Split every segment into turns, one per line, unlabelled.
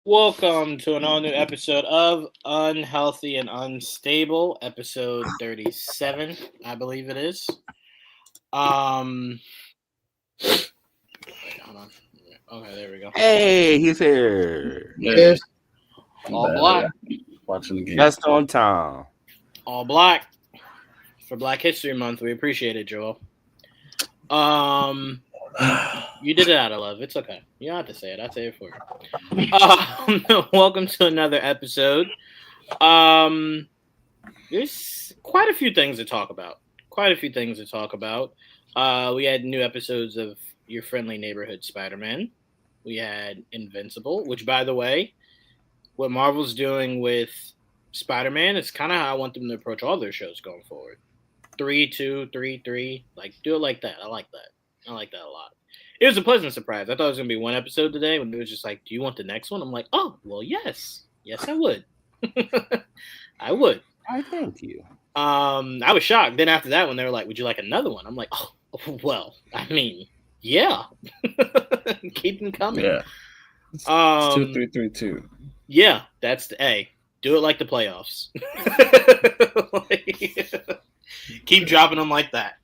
Welcome to an all new episode of Unhealthy and Unstable, episode 37, I believe it is. Um, wait, hold on. Okay, there we go.
Hey, he's here.
Yes.
All black,
Watching the game.
Just on time.
all black for Black History Month. We appreciate it, Joel. You did it out of love. It's okay. You don't have to say it. I'll say it for you. Welcome to another episode. There's quite a few things to talk about. We had new episodes of Your Friendly Neighborhood Spider-Man. We had Invincible, which, by the way, what Marvel's doing with Spider-Man is kind of how I want them to approach all their shows going forward. 3-2, 3-3. Like, do it like that. I like that a lot. It was a pleasant surprise. I thought it was going to be one episode today when it was just like, do you want the next one? I'm like, oh, well, yes. Yes, I would. I would.
I thank you.
I was shocked. Then after that, when they were like, would you like another one? I'm like, oh, well, I mean, yeah. Keep them coming.
Yeah. It's 2-3-3-2.
Yeah, that's the A. Do it like the playoffs. Keep dropping them like that.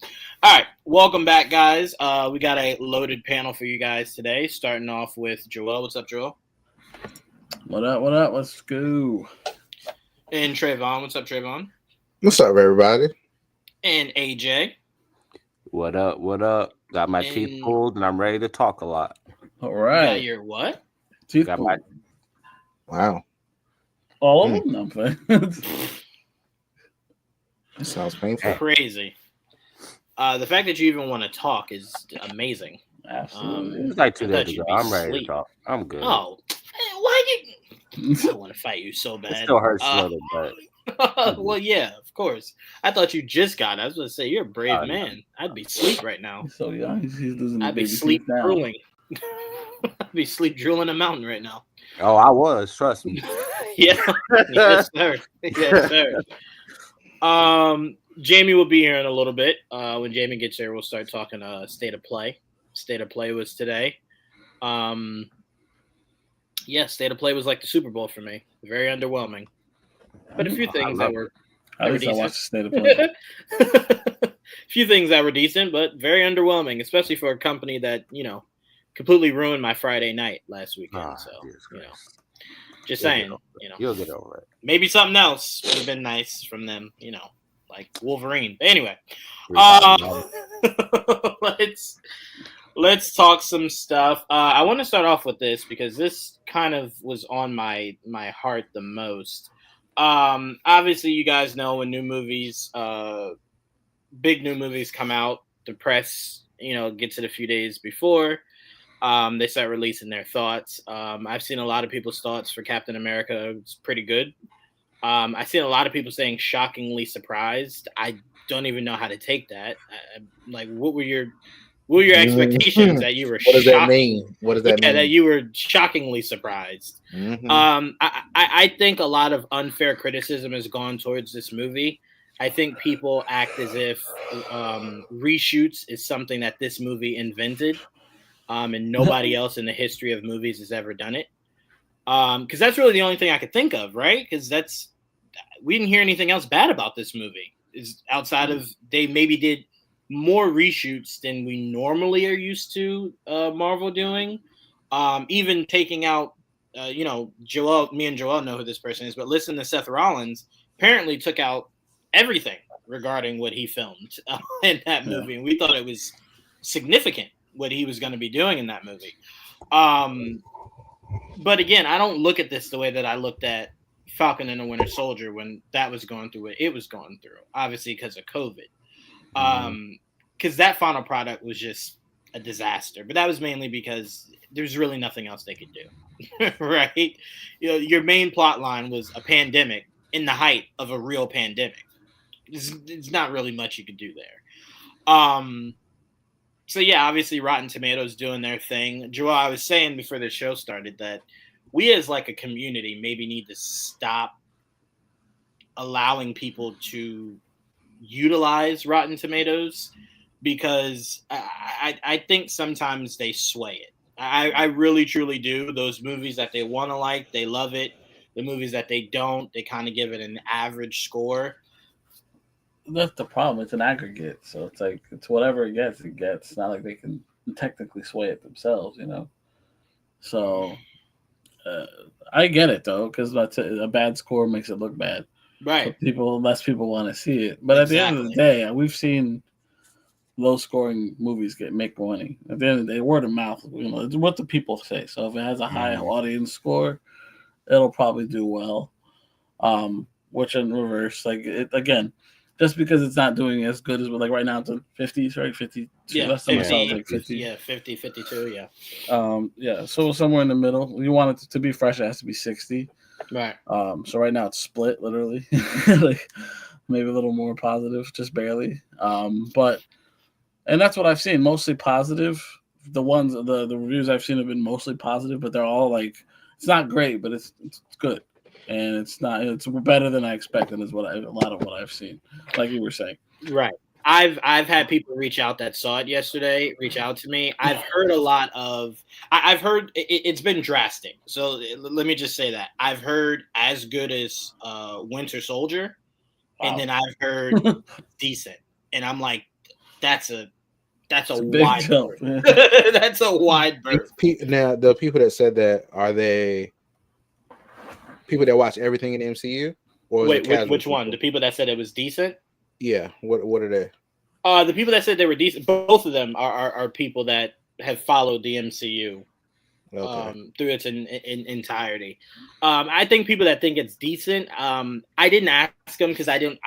All right, welcome back, guys. We got a loaded panel for you guys today, starting off with Joel. What's up, Joel?
What up? Let's go.
And Trevon. What's up, Trevon?
What's up, everybody?
And AJ.
What up? Got my teeth pulled and I'm ready to talk a lot.
All right.
Got your what?
Teeth
Got
pulled.
my
Wow.
All of them? No, I'm playing.
That sounds painful.
Crazy. The fact that you even want to talk is amazing.
Absolutely.
It's like
I
2
thought
days
you'd
ago.
be
I'm ready
asleep.
to talk. I'm good.
Oh, why you? I want to fight you so bad.
It still hurts a little bit.
Well, yeah, of course. I thought you just got it. I was going to say, you're a brave
Oh, no.
man. I'd be asleep right now.
He's so young. He's losing
I'd be
his
sleep
teeth now.
drooling. I'd be sleep drooling a mountain right now.
Oh, I was. Trust me.
Yeah. Yes, sir. Yes, sir. Jamie will be here in a little bit. When Jamie gets here, we'll start talking state of play. State of play was today. Yeah, state of play was like the Super Bowl for me. Very underwhelming. But a few things that were
At least I
decent.
watched the state of play.
A few things that were decent, but very underwhelming, especially for a company that, completely ruined my Friday night last weekend.
Ah,
So,
Jesus Christ.
just
You'll
saying,
get over it. You'll get over it.
maybe something else would have been nice from them, like Wolverine. But anyway, let's talk some stuff. I want to start off with this because this kind of was on my heart the most. Obviously, you guys know when new movies, big new movies come out, the press, gets it a few days before. They start releasing their thoughts. I've seen a lot of people's thoughts for Captain America. It's pretty good. I've seen a lot of people saying shockingly surprised. I don't even know how to take that. Like, what were your expectations that you were?
What does that mean?
Yeah, that you were shockingly surprised.
Mm-hmm.
I think a lot of unfair criticism has gone towards this movie. I think people act as if reshoots is something that this movie invented, and nobody else in the history of movies has ever done it. Because that's really the only thing I could think of, right? Because we didn't hear anything else bad about this movie. Is outside of they maybe did more reshoots than we normally are used to Marvel doing. Even taking out, Joel. Me and Joel know who this person is, but listen to Seth Rollins. Apparently, took out everything regarding what he filmed in that movie, and we thought it was significant what he was going to be doing in that movie. But again, I don't look at this the way that I looked at Falcon and the Winter Soldier when that was going through what it was going through, obviously because of COVID. Because that final product was just a disaster, but that was mainly because there's really nothing else they could do, right? Your main plot line was a pandemic in the height of a real pandemic. It's not really much you could do there. So yeah, obviously Rotten Tomatoes doing their thing. Joel, I was saying before the show started that we as like a community maybe need to stop allowing people to utilize Rotten Tomatoes because I think sometimes they sway it. I really truly do. Those movies that they want to like, they love it. The movies that they don't, they kind of give it an average score.
That's the problem. It's an aggregate, so it's like it's whatever it gets. It gets. It's not like they can technically sway it themselves, you know. So I get it though, because a bad score makes it look bad.
Right.
So less people want to see it. But at the end of the day, we've seen low scoring movies make money. At the end of the day, word of mouth, it's what the people say. So if it has a high audience score, it'll probably do well. Which in reverse, again, just because it's not doing as good as like right now, it's in 50s, right? 52.
Yeah,
last time I saw it was like 50.
Yeah, 50, 52, yeah.
Yeah, so somewhere in the middle. You want it to be fresh, it has to be 60.
Right.
So right now it's split, literally. Like maybe a little more positive, just barely. But and that's what I've seen, mostly positive. The reviews I've seen have been mostly positive, but they're all like, it's not great, but it's good. And it's better than I expected is a lot of what I've seen, like you were saying.
Right. I've had people reach out that saw it yesterday, reach out to me. I've heard a lot of, I've heard it's been drastic. So let me just say that I've heard as good as Winter Soldier. Wow. And then I've heard decent. And I'm like, that's a wide
jump.
That's a wide berth.
Now, the people that said that, are they people that watch everything in the MCU? Or
wait, which one? The people that said it was decent?
Yeah. What are they?
The people that said they were decent, both of them are people that have followed the MCU through its entirety. I think people that think it's decent. I didn't ask them because I don't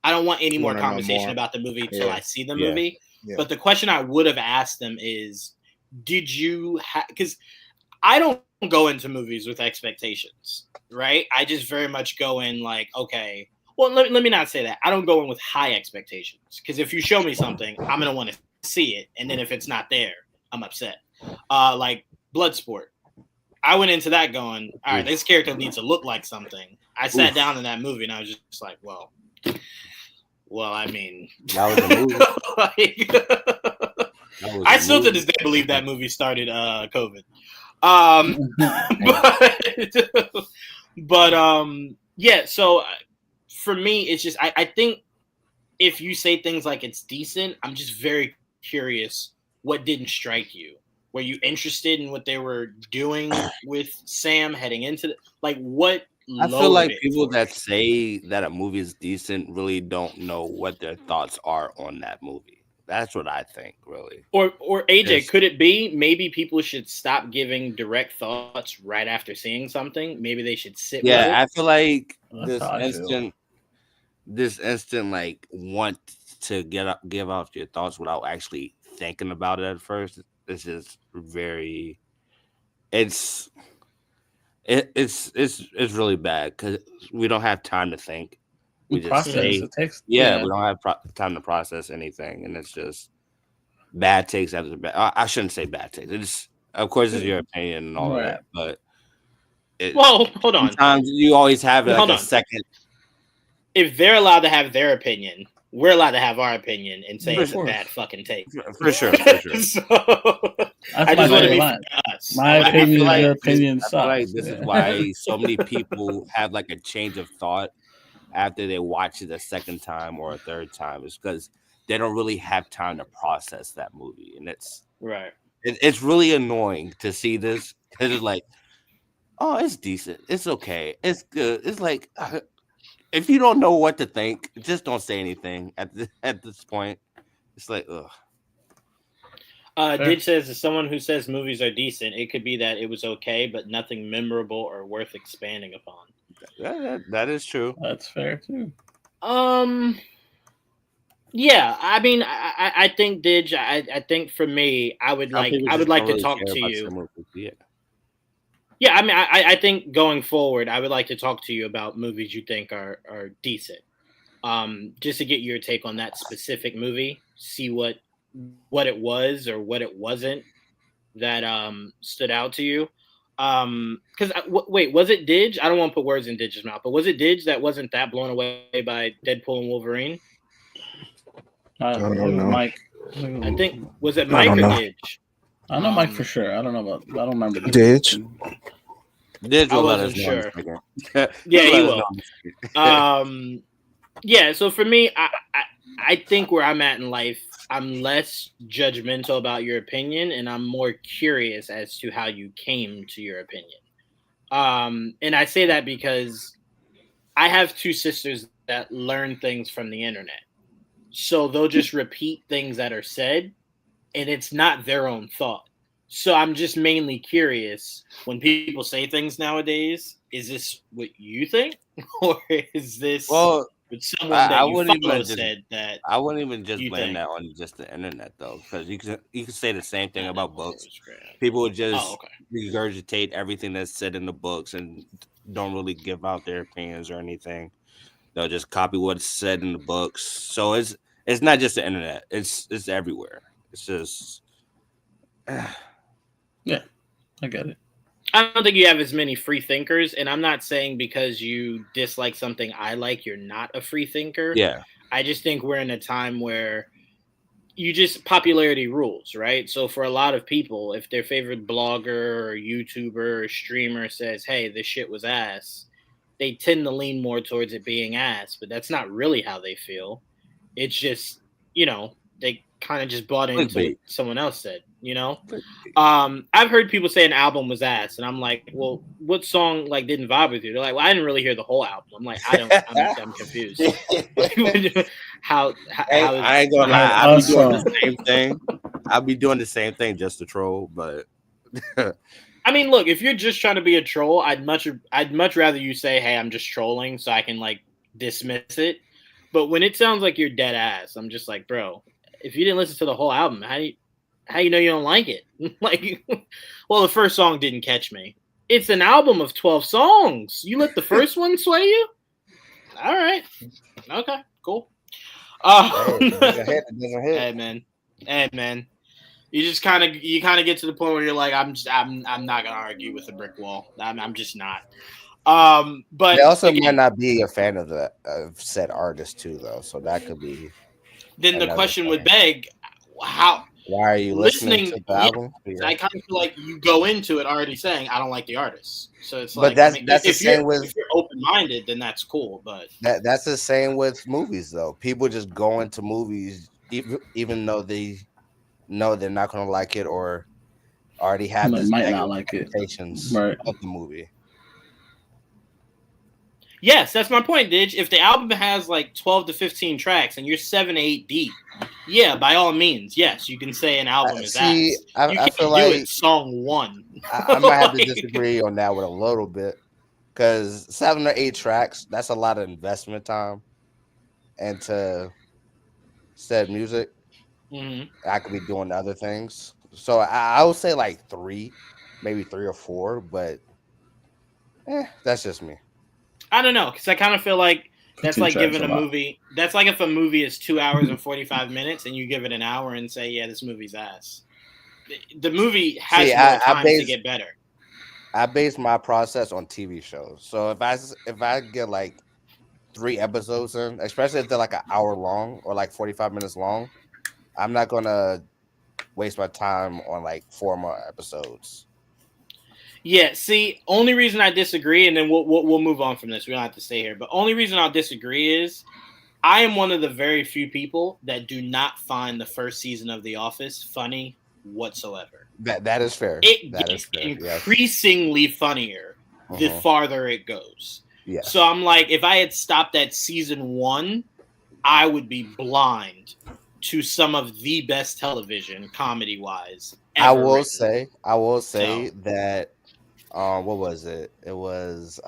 want any more conversation about the movie until I see the movie. Yeah. But the question I would have asked them is, did you because I don't go into movies with expectations, right? I just very much go in like, okay, well, let me not say that. I don't go in with high expectations, because if you show me something, I'm going to want to see it. And then if it's not there, I'm upset. Like Bloodsport. I went into that going, all right, this character needs to look like something. I sat down in that movie and I was just like, well, I mean,
that was a movie.
I still to this day believe that movie started COVID. Yeah. So for me, it's just I think if you say things like it's decent, I'm just very curious what didn't strike you. Were you interested in what they were doing with Sam heading into like what?
I feel like people that say that a movie is decent really don't know what their thoughts are on that movie. That's what I think, really.
Or AJ, could it be maybe people should stop giving direct thoughts right after seeing something? Maybe they should sit with it?
Yeah, I feel like this instant like want to give out your thoughts without actually thinking about it at first. It's just very it's really bad because we don't have time to think. We just say, we don't have time to process anything, and it's just bad takes after bad. I shouldn't say bad takes. It's of course it's your opinion and all that, but
hold on.
Sometimes you always have like a second.
If they're allowed to have their opinion, we're allowed to have our opinion and say it's a bad fucking take.
For sure.
So, I just want to be us.
My opinion, your opinion sucks.
I feel like this is why so many people have like a change of thought after they watch it a second time or a third time. It's because they don't really have time to process that movie, and it's
right.
It's really annoying to see this because it's like, oh, it's decent, it's okay, it's good. It's like, if you don't know what to think, just don't say anything at this point. It's like, ugh.
Ditch says, as someone who says movies are decent, it could be that it was okay, but nothing memorable or worth expanding upon.
That is true.
That's fair too.
Yeah, I mean, I think Didge. I think for me, I would like to talk to you. Yeah, I mean, I think going forward, I would like to talk to you about movies you think are decent. Just to get your take on that specific movie, see what it was or what it wasn't that stood out to you. Because wait, was it Didge? I don't want to put words in Didge's mouth, but was it Didge that wasn't that blown away by Deadpool and Wolverine?
I don't know. Mike.
I think was it Mike or Didge?
I know Mike for sure. I don't know about. I don't remember.
Didge.
Didge will let us
sure.
know.
Yeah, he will. Yeah. So for me, I think where I'm at in life, I'm less judgmental about your opinion, and I'm more curious as to how you came to your opinion. And I say that because I have two sisters that learn things from the internet. So they'll just repeat things that are said, and it's not their own thought. So I'm just mainly curious when people say things nowadays, is this what you think? Or is this what someone that you follow said that
I wouldn't even just blame
think?
that on just the internet though, because you can say the same thing about books. People would just regurgitate everything that's said in the books and don't really give out their opinions or anything. They'll just copy what's said in the books. So it's not just the internet. It's everywhere. It's just
yeah, I get it.
I don't think you have as many free thinkers, and I'm not saying because you dislike something I like, you're not a free thinker.
Yeah.
I just think we're in a time where you just popularity rules, right? So for a lot of people, if their favorite blogger or YouTuber or streamer says, hey, this shit was ass, they tend to lean more towards it being ass, but that's not really how they feel. It's just, they kind of just bought into what someone else said, I've heard people say an album was ass, and I'm like, well, what song didn't vibe with you? They're like, well, I didn't really hear the whole album. I'm like, I'm confused. how
I ain't gonna lie, I'll be doing the same thing. I'll be doing the same thing just to troll, but
I mean, look, if you're just trying to be a troll, I'd much rather you say, hey, I'm just trolling, so I can dismiss it. But when it sounds like you're dead ass, I'm just like, bro, if you didn't listen to the whole album, how you know you don't like it? Well, the first song didn't catch me. It's an album of 12 songs. You let the first one sway you? All right. Okay, cool. Hey, man. You kind of get to the point where you're like, I'm not gonna argue with a brick wall. I'm just not. But
they also might not be a fan of said artist too, though. So that could be.
Then the question would beg, why
are you listening to the album?
I kind of feel like you go into it already saying I don't like the artist. So it's
but that's the same with.
If you're open minded, then that's cool. But
that's the same with movies, though. People just go into movies even though they know they're not going to like it or already have this
might not like
expectations of the movie.
Yes, that's my point, Didge. If the album has 12 to 15 tracks and you're 7 to 8 deep, yeah, by all means, yes, you can say an album is ass. You
I feel
do it song one.
I might have to disagree on that with a little bit because 7 or 8 tracks, that's a lot of investment time into said music.
Mm-hmm.
I could be doing other things. So I would say 3, maybe 3 or 4, but that's just me.
I don't know, because I kind of feel like that's like giving a movie. That's like if a movie is 2 hours and 45 minutes, and you give it an hour and say, "Yeah, this movie's ass." The movie has more time to get better.
I base my process on TV shows. So if I get 3 episodes in, especially if they're an hour long or 45 minutes long, I'm not gonna waste my time on 4 more episodes.
Yeah, see, only reason I disagree, and then we'll move on from this. We don't have to stay here. But only reason I'll disagree is I am one of the very few people that do not find the first season of The Office funny whatsoever.
That is fair.
It gets increasingly funnier the farther it goes.
Yeah.
So I'm like, if I had stopped at season 1, I would be blind to some of the best television, comedy-wise.
I will say that. What was it? It was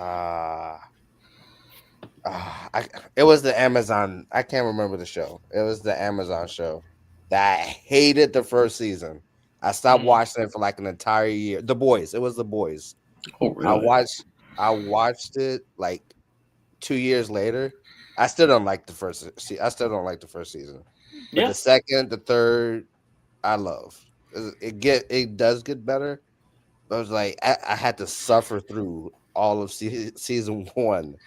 it was the Amazon. I can't remember the show. It was the Amazon show that I hated the first season. I stopped watching it for an entire year. The Boys. It was The Boys.
Oh, really?
I watched it 2 years later. I still don't like the first. I still don't like the first season. But the second, the third, I love. It does get better. I was I had to suffer through all of season 1,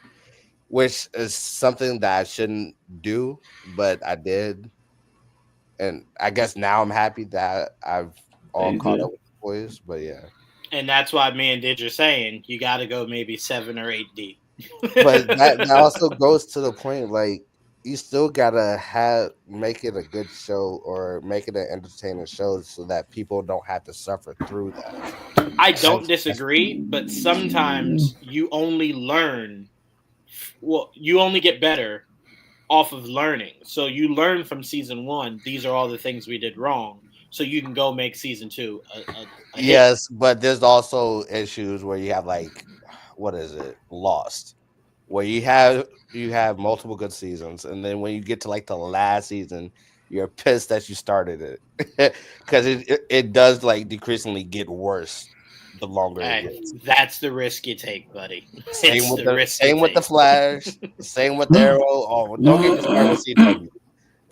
which is something that I shouldn't do, but I did. And I guess now I'm happy that I've all caught up with the boys. But yeah.
And that's why me and Didge are saying you got to go maybe 7 or 8 deep.
But that also goes to the point, like, you still gotta make it a good show or make it an entertaining show so that people don't have to suffer through that.
I don't disagree, but sometimes you only learn. Well, you only get better off of learning. So you learn from season 1. These are all the things we did wrong. So you can go make season 2 a
yes, hit. But there's also issues where you have like, what is it, Lost, where you have multiple good seasons, and then when you get to like the last season, you're pissed that you started it because it does like decreasingly get worse the longer it gets.
That's the risk you take, buddy.
Same with the Flash, same with the Arrow. Oh, don't get me started with CW.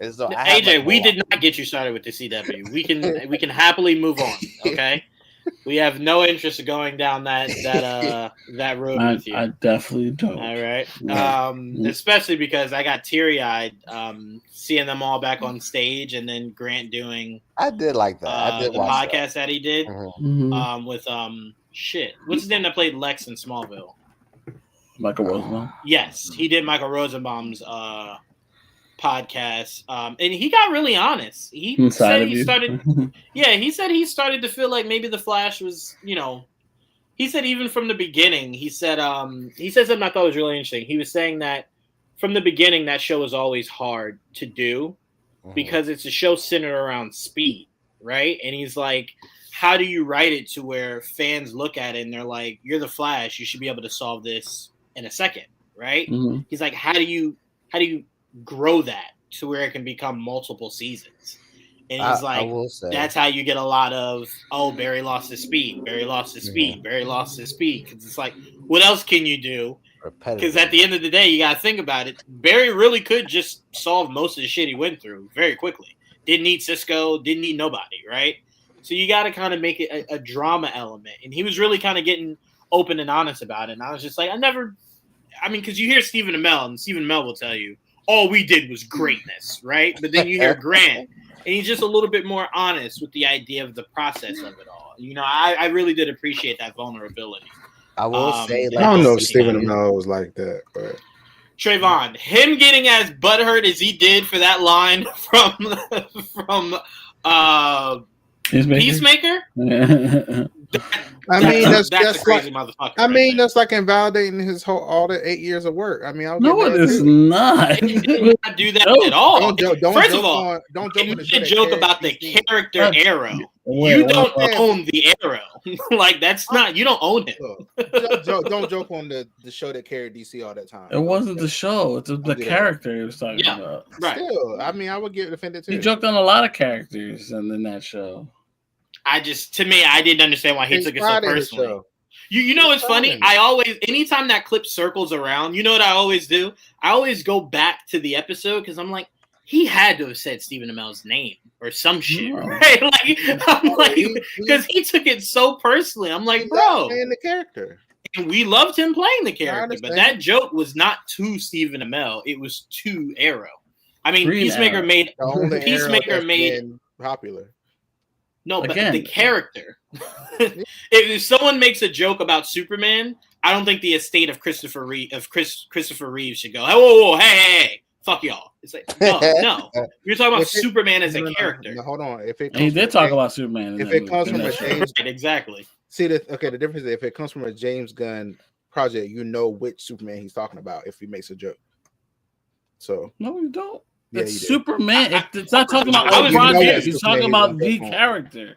AJ, we did not get you started with the CW. We can happily move on. Okay, we have no interest in going down that road with you.
I definitely don't.
All right, especially because I got teary eyed seeing them all back on stage, and then Grant doing.
I did like that. I did
the podcast that he did
Mm-hmm.
with what's his name that played Lex in Smallville?
Michael Rosenbaum.
Yes, he did Michael Rosenbaum's podcast, and he got really honest. He said he started to feel like maybe the Flash was, he said even from the beginning, he said something I thought was really interesting. He was saying that from the beginning that show was always hard to do because it's a show centered around speed, right? And he's like, how do you write it to where fans look at it and they're like, you're the Flash, you should be able to solve this in a second, right?
Mm-hmm.
He's like, how do you grow that to where it can become multiple seasons? And he's like, that's how you get a lot of, Barry lost his speed, Barry lost his speed, Barry lost his speed. Because it's like, what else can you do? Because at the end of the day, you got to think about it. Barry really could just solve most of the shit he went through very quickly. Didn't need Cisco, didn't need nobody, right? So you got to kind of make it a drama element. And he was really kind of getting open and honest about it. And I was just like, because you hear Stephen Amell, and Stephen Amell will tell you, all we did was greatness, right? But then you hear Grant, and he's just a little bit more honest with the idea of the process of it all. I really did appreciate that vulnerability.
I will say,
I don't know if Stephen Amell was like that, but
Trevon, him getting as butthurt as he did for that line from Peacemaker.
That's
crazy
like,
motherfucker.
That's like invalidating all the 8 years of work.
No, it is not.
He did not do that at all. First of all,
don't
joke about the character Arrow. You don't own the Arrow. Like that's not. You don't own him.
Don't joke on the show that carried DC all that time.
It wasn't the show. It's the character he was talking about.
Right.
Still, I would get offended too.
He joked on a lot of characters in that show.
I didn't understand why he took it so personally. You know what's funny? Anytime that clip circles around, you know what I always do? I always go back to the episode because I'm like, he had to have said Stephen Amell's name or some shit, right? Because he took it so personally. I'm like, bro,
playing the character,
and we loved him playing the character, but that joke was not to Stephen Amell; it was to Arrow. I mean, Peacemaker made
popular.
No, but the character. If someone makes a joke about Superman, I don't think the estate of Christopher Reeve should go, whoa, hey, fuck y'all. It's like, no. You're talking about Superman as a character.
No, hold on.
He did talk about Superman.
If it comes from a James,
exactly.
See, the difference is if it comes from a James Gunn project, you know which Superman he's talking about if he makes a joke. So
no, you don't.
Yeah,
it's Superman. It's not talking about a project. He's talking about the character.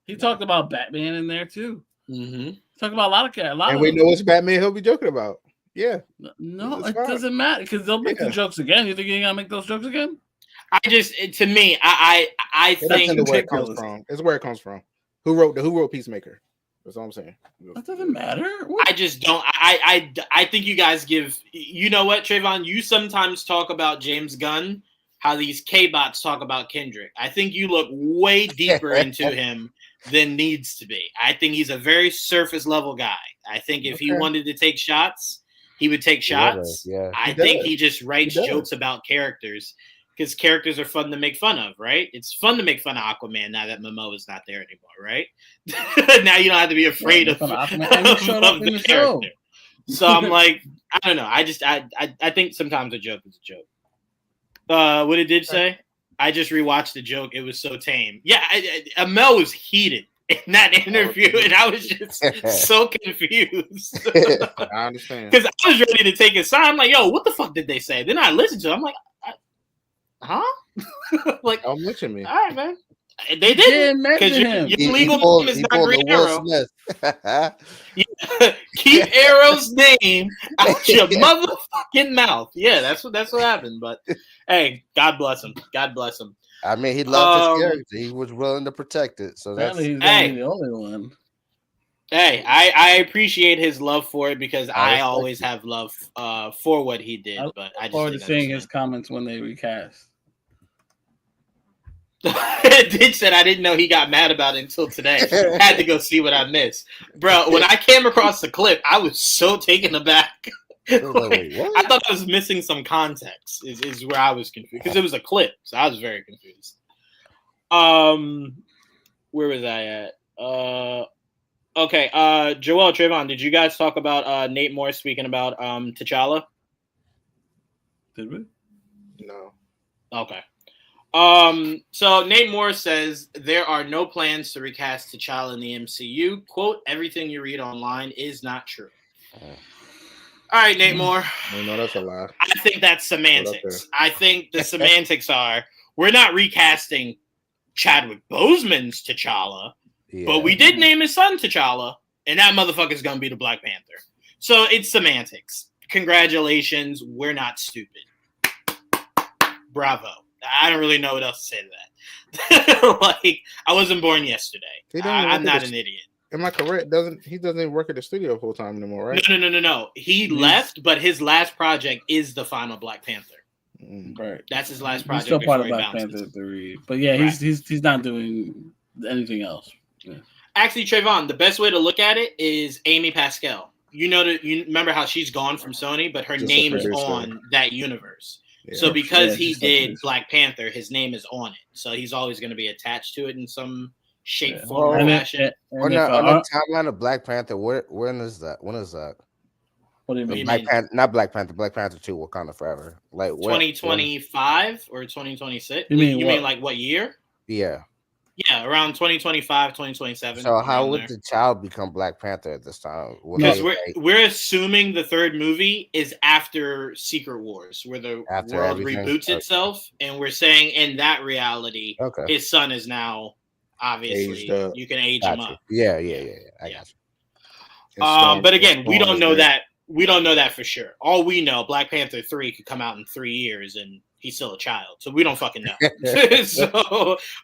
He talked about Batman in there too.
Mm-hmm.
Talking about a lot of characters.
And we know which Batman he'll be joking about. Yeah.
No, it doesn't matter because they'll make the jokes again. You think you're gonna make those jokes again?
I think
where it comes from. It's where it comes from. Who wrote Peacemaker? That's all I'm saying.
That doesn't matter.
I just don't. I think you guys give. You know what, Trevon? You sometimes talk about James Gunn, how these K-bots talk about Kendrick. I think you look way deeper into him than needs to be. I think he's a very surface level guy. I think if he wanted to take shots, he would take shots.
Yeah.
I think he just writes jokes about characters. because characters are fun to make fun of, right? It's fun to make fun of Aquaman now that Momoa is not there anymore, right? Now you don't have to be afraid of the character. So I'm like, I don't know. I think sometimes a joke is a joke. What it did say? I just rewatched the joke. It was so tame. Yeah, Amel was heated in that interview, and I was just so confused.
I understand.
Because I was ready to take his side. I'm like, yo, what the fuck did they say? Then I listened to it. I'm like, huh? Like,
don't mention me.
All right, man. They didn't, because your legal name is not Green Arrow. Keep Arrow's name out your motherfucking mouth. Yeah, that's what happened. But hey, God bless him. God bless him.
I mean, he loved his character. He was willing to protect it. So that's
he's the only one.
Hey, I appreciate his love for it, because I always have love for what he did. But I just
forward to seeing his comments when they recast.
Ditch said I didn't know he got mad about it until today. Had to go see what I missed, bro. When I came across the clip, I was so taken aback. I thought I was missing some context. Is where I was confused, because it was a clip, so I was very confused. Where was I at? Okay. Joel, Trevon, did you guys talk about Nate Moore speaking about T'Challa?
Did we?
No.
Okay. So Nate Moore says there are no plans to recast T'Challa in the MCU. Quote, everything you read online is not true. All right, Nate Moore.
No, that's a lie.
I think that's semantics. I think the semantics are, we're not recasting Chadwick Boseman's T'Challa, but we did name his son T'Challa, and that motherfucker's going to be the Black Panther. So it's semantics. Congratulations. We're not stupid. Bravo. I don't really know what else to say to that. Like, I wasn't born yesterday. I'm not an idiot.
Am I correct? He doesn't even work at the studio full time anymore, right?
No. He left, but his last project is the final Black Panther.
Right.
That's his last project.
He's still part of Black Panther 3. But yeah, right. he's not doing anything else. Yeah.
Actually, Trevon, the best way to look at it is Amy Pascal. You remember how she's gone from Sony, but her name is on that universe. Yeah. So because he did Black Panther, his name is on it. So he's always going to be attached to it in some shape, form, or fashion.
On the timeline of Black Panther, when is that? When is that?
What do you mean?
Not Black Panther. Black Panther 2, Wakanda Forever. Like
2025 or 2026? You mean like what year?
Yeah.
Yeah, around 2025, 2027.
So how would the child become Black Panther at this time?
Because we're assuming the third movie is after Secret Wars, where the world reboots itself, and we're saying in that reality, his son is now obviously you can age him up.
Yeah. I got
you. But again, we don't know that. We don't know that for sure. All we know, Black Panther 3 could come out in 3 years, and he's still a child, so we don't fucking know.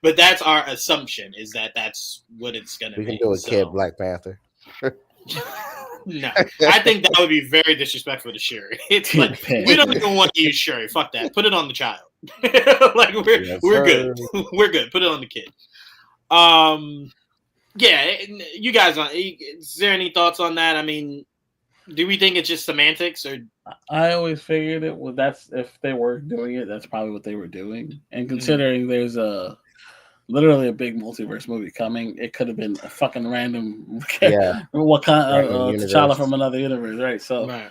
But that's our assumption, is that that's what it's gonna be.
We can do a kid Black Panther.
No, I think that would be very disrespectful to Shuri. It's like, we don't even want to use Shuri. Fuck that. Put it on the child. Like we're good. We're good. Put it on the kid. Yeah, you guys. Is there any thoughts on that? I mean, do we think it's just semantics, or?
I always figured it was if they were doing it, that's probably what they were doing. And considering there's literally a big multiverse movie coming, it could have been a fucking random T'Challa from another universe, right? So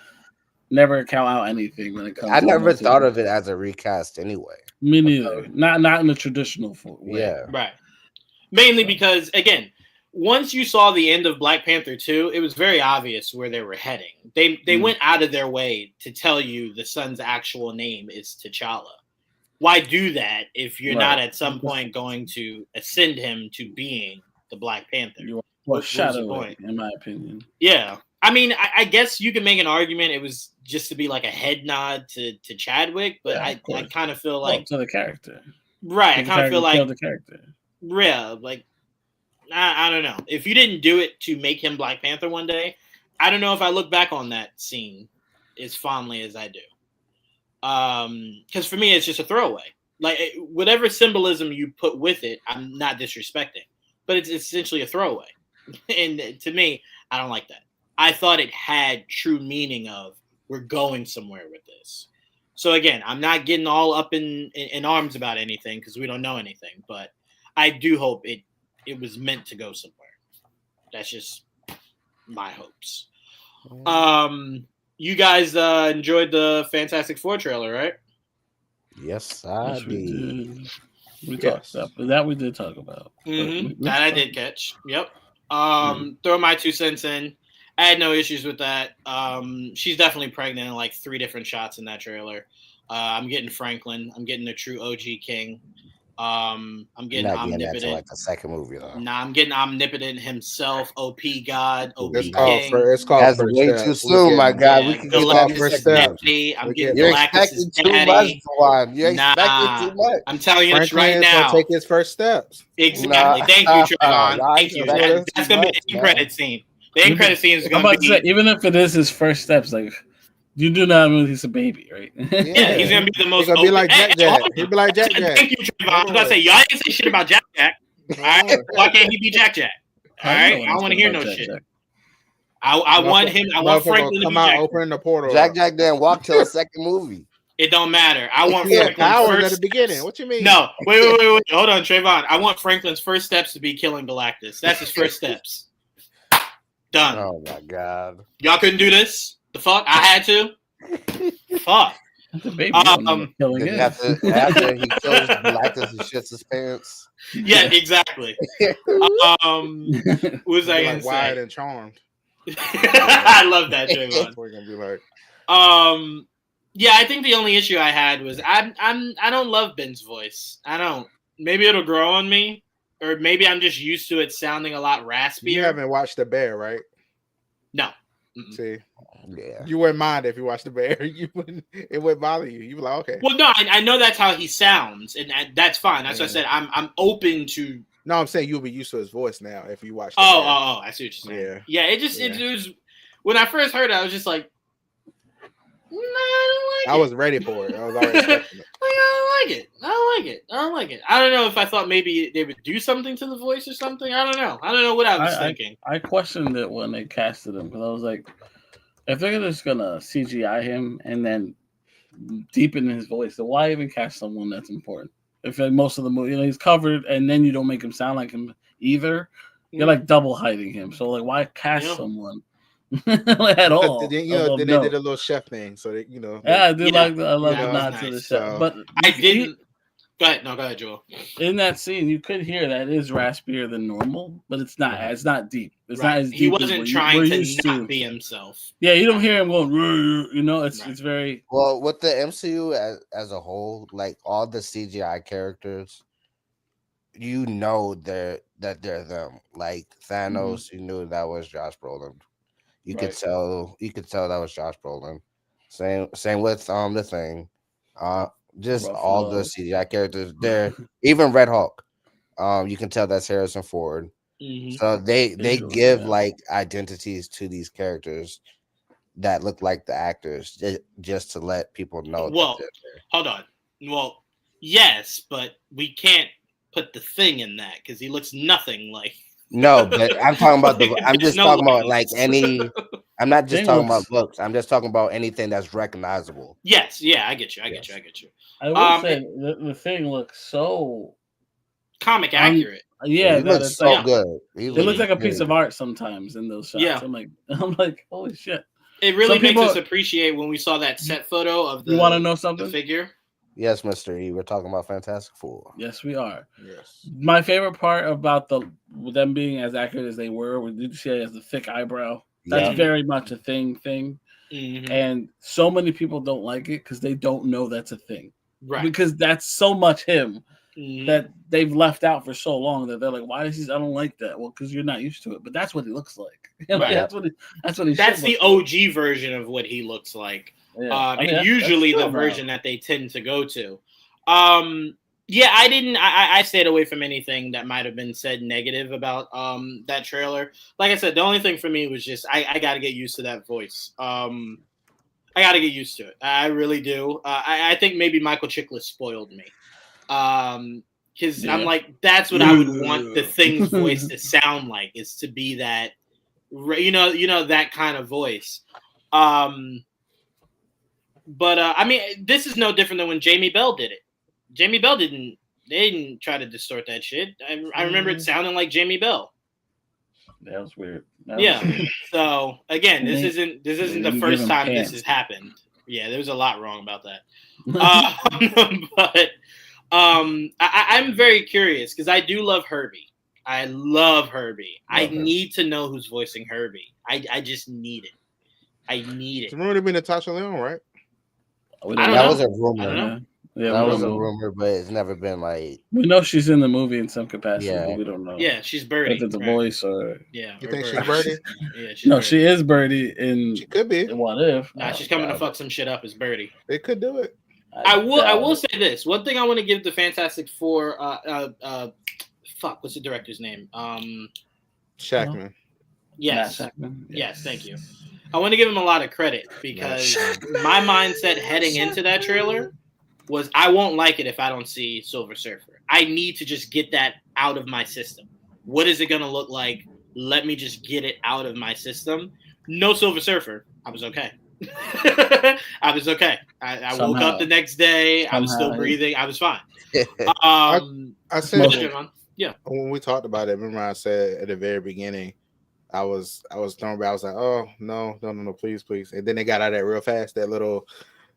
never count out anything when it comes.
I never thought of it as a recast anyway.
Me neither. Not in the traditional way.
Yeah,
right. Mainly because, again, once you saw the end of Black Panther 2, it was very obvious where they were heading. They went out of their way to tell you the son's actual name is T'Challa. Why do that if you're not at some point going to ascend him to being the Black Panther?
What's the point? In my opinion.
Yeah. I mean, I guess you can make an argument it was just to be like a head nod to Chadwick, but I kind of feel like...
to the character.
Right. I kind of feel like...
the character.
Yeah, like... I don't know. If you didn't do it to make him Black Panther one day, I don't know if I look back on that scene as fondly as I do. Because for me, it's just a throwaway. Like, whatever symbolism you put with it, I'm not disrespecting. But it's essentially a throwaway. And to me, I don't like that. I thought it had true meaning of, we're going somewhere with this. So again, I'm not getting all up in arms about anything because we don't know anything, but I do hope it was meant to go somewhere. That's just my hopes. You guys enjoyed the Fantastic Four trailer, right?
Yes, I did.
We talked about that. We did talk about
that. I did catch. Yep. Throw my 2 cents in. I had no issues with that. She's definitely pregnant in like 3 different shots in that trailer. I'm getting Franklin. I'm getting the true OG King. I'm getting Omnipotent.
Like the second movie, though.
Nah, I'm getting Omnipotent himself. OP God. OP
It's
King.
It's called
That's way too soon, my God. We can get off first step.
I'm getting
You're expecting too much, Juwaan. You're expecting too much.
I'm telling you this
Franklin
right now.
Take his first steps.
Exactly. Thank you, Trevon. Thank you. That's gonna be the end credit scene. The end credit scene is gonna be.
Even if it is his first steps, like. You do not know he's a baby, right?
Yeah, he's gonna be the most.
He's gonna be like Jack Jack. He'll be like Jack Jack.
Thank you, Trevon. I was gonna say y'all didn't say shit about Jack Jack. All right, why can't he be Jack Jack? All right, I don't want to hear no shit. I want him. I want Franklin to
come
be
out,
Jack.
open the portal.
Jack Jack didn't walk till the second movie.
It don't matter. I want
Franklin
first
at the beginning. What you mean?
No, wait. Hold on, Trevon. I want Franklin's first steps to be killing Galactus. That's his first steps. Done.
Oh my God.
Y'all couldn't do this. The fuck? I had to. Fuck.
The baby
after he kills Galactus and shits his pants.
Yeah, exactly. What was I gonna say?
Wide and Charmed.
I love that, Trevon.
We're gonna be like.
Yeah, I think the only issue I had was I don't love Ben's voice. I don't. Maybe it'll grow on me, or maybe I'm just used to it sounding a lot raspier.
You haven't watched The Bear, right?
No.
See,
yeah,
you wouldn't mind if you watched The Bear. It wouldn't bother you. You'd be like, okay.
Well, no, I know that's how he sounds, and that's fine. That's what I said. I'm open to.
No, I'm saying you'll be used to his voice now if you watch.
Oh, I see what you're saying.
Yeah,
it was when I first heard it, I was just like, no, I don't like it.
I was ready for it. I was already expecting it.
I don't like it. I don't know if I thought maybe they would do something to the voice or something. I don't know what I was thinking.
I questioned it when they casted him because I was like, if they're just gonna CGI him and then deepen his voice, then why even cast someone that's important? If most of the movie, he's covered, and then you don't make him sound like him either, you're like double hiding him. So like, why cast someone? At all.
Then they did a little chef thing, so they,
I did like the nod to the chef, but
I didn't. Go ahead, Joel.
In that scene, you could hear that it is raspier than normal, but it's not. It's not deep. It's not as deep.
He wasn't trying to not be himself.
Yeah, you don't hear him going. It's very
well with the MCU as a whole. Like all the CGI characters, that they're them. Like Thanos, you knew that was Josh Brolin. You could tell that was Josh Brolin. Same with the Thing. Just all the CGI characters there. Even Red Hulk. You can tell that's Harrison Ford. Mm-hmm. So they give like identities to these characters that look like the actors just to let people know.
Well, hold on. Well, yes, but we can't put the Thing in that because he looks nothing like.
No, but I'm talking about I'm just talking about like any. I'm not just talking about looks. I'm just talking about anything that's recognizable.
Yes, yeah, I get you. I
would say the Thing looks so
comic accurate.
It looks so good.
It looks like a piece of art sometimes in those shots. Yeah. I'm like, holy shit!
It really makes us appreciate when we saw that set photo of the.
You want to know something?
The figure.
Yes, Mr. E. We're talking about Fantastic Four.
Yes, we are.
Yes.
My favorite part about them being as accurate as they were, did you see it as the thick eyebrow? That's very much a thing.
Mm-hmm.
And so many people don't like it because they don't know that's a thing.
Right.
Because that's so much him that they've left out for so long that they're like, why is he? I don't like that. Well, because you're not used to it. But that's what he looks like. Right. That's what he. That's
the OG version of what he looks like. Yeah. And usually the version that they tend to go to. I stayed away from anything that might have been said negative about that trailer. Like I said, the only thing for me was just I got to get used to that voice. I got to get used to it. I really do. I think maybe Michael Chiklis spoiled me. Because I'm like, that's what I would want the Thing's voice to sound like, is to be that, that kind of voice. But I mean, this is no different than when Jamie Bell did it. Jamie Bell didn't. They didn't try to distort that shit. I remember it sounding like Jamie Bell.
That was weird.
So again, this isn't the first time this has happened. Yeah, there was a lot wrong about that. But I'm very curious because I do love Herbie. I love Herbie. I need to know who's voicing Herbie. I just need it. I need it.
Remember to be Natasha Lyonne, right?
That was a rumor.
I don't know.
Yeah, that was a rumor, but it's never been like.
We know she's in the movie in some capacity, but we don't know.
Yeah, she's Birdie.
If it's a voice or
you
think she's Birdie?
Yeah, she's
Birdie. She is Birdie.
She could be.
What if?
Nah, she's coming to fuck some shit up as Birdie.
They could do it.
I will say this. One thing I want to give the Fantastic Four. What's the director's name?
Shackman.
Yes. Yes. Thank you. I want to give him a lot of credit because my mindset heading into that trailer was I won't like it if I don't see Silver Surfer. I need to just get that out of my system. What is it going to look like? Let me just get it out of my system. No Silver Surfer. I was okay. I was okay. I woke up the next day. I was still breathing. I was fine.
I said,
yeah.
When we talked about it, remember I said at the very beginning, I was thrown back. I was like, oh no, please. And then they got out of that real fast. That little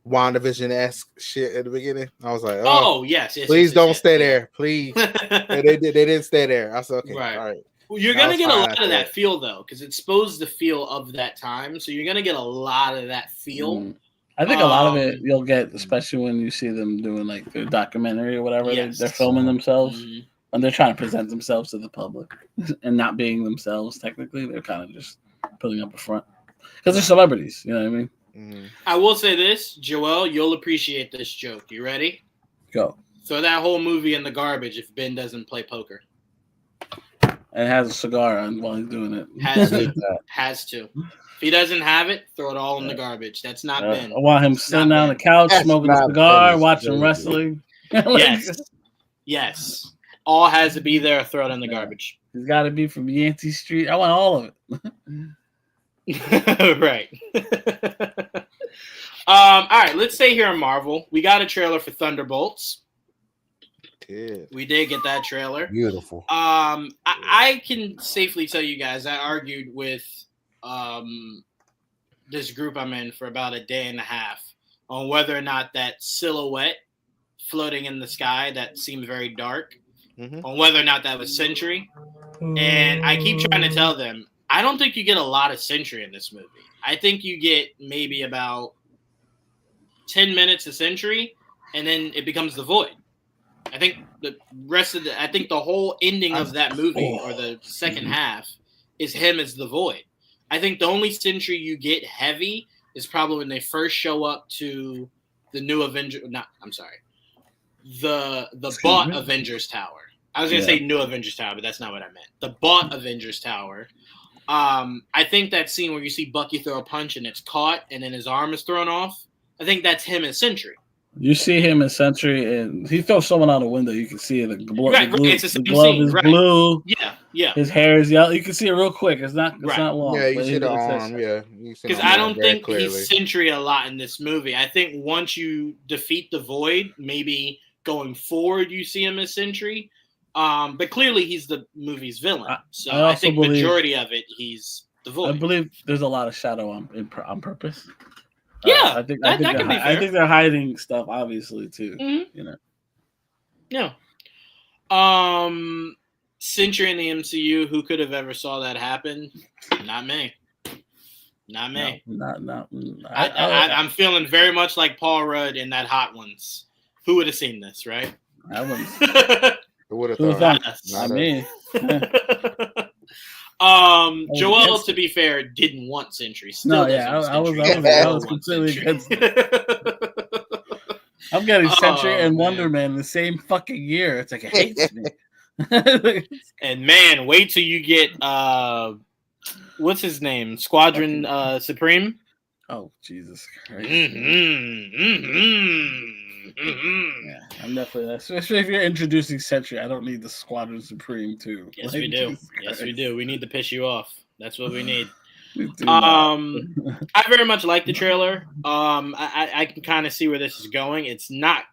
WandaVision-esque shit at the beginning. I was like, oh
yes,
please don't stay there, please. They didn't stay there. I said, okay, all right.
Well, you're gonna get a lot of that feel though, because it's supposed to feel of that time. So you're gonna get a lot of that feel.
I think a lot of it you'll get, especially when you see them doing like their documentary or whatever. They're filming themselves and they're trying to present themselves to the public and not being themselves. Technically, they're kind of just putting up a front because they're celebrities. You know what I mean?
I will say this, Joel, you'll appreciate this joke. You ready?
Go.
Throw that whole movie in the garbage if Ben doesn't play poker.
And has a cigar on while he's doing it.
Has to. If he doesn't have it, throw it all in the garbage. That's not Ben.
I want him sitting on the couch, smoking a cigar, watching wrestling.
Yes. All has to be there. Throw it in the garbage.
He's got to be from Yancey Street. I want all of it.
Right. All right, let's stay here in Marvel. We got a trailer for Thunderbolts. We did get that trailer.
Beautiful.
I can safely tell you guys I argued with this group I'm in for about a day and a half on whether or not that silhouette floating in the sky that seemed very dark, on whether or not that was Sentry. And I keep trying to tell them, I don't think you get a lot of Sentry in this movie. I think you get maybe about 10 minutes of Sentry, and then it becomes the Void. I think the whole ending of that movie, or the second half, is him as the Void. I think the only Sentry you get heavy is probably when they first show up to the new Avengers. The bought Avengers Tower. I was gonna say new Avengers Tower, but that's not what I meant. The bought Avengers Tower. I think that scene where you see Bucky throw a punch and it's caught, and then his arm is thrown off. I think that's him as Sentry.
You see him as Sentry, and he throws someone out a window. You can see the glove.
It's
the glove is blue.
Yeah.
His hair is yellow. You can see it real quick. It's not long.
Yeah, you see the arm. Yeah,
because I don't think he's Sentry a lot in this movie. I think once you defeat the Void, maybe going forward you see him as Sentry. But clearly he's the movie's villain. So I think majority of it he's the Void.
I believe there's a lot of shadow on purpose.
Yeah,
I think they're hiding stuff, obviously, too. You know.
Yeah. Sentry in the MCU, who could have ever saw that happen? Not me. Not me.
No.
I'm feeling very much like Paul Rudd in that Hot Ones. Who would have seen this, right?
I wouldn't.
Who would have thought?
Not me.
Joel, to be fair, didn't want Sentry.
I was completely against it. I'm getting Sentry and Wonder Man the same fucking year. It's like it hates me.
And man, wait till you get what's his name? Squadron Supreme.
Oh Jesus Christ!
Yeah,
I'm definitely, especially if you're introducing Sentry, I don't need the Squadron Supreme too.
Yes, we do. Yes, we do. We need to piss you off. That's what we need. I very much like the trailer. I can kind of see where this is going. It's not.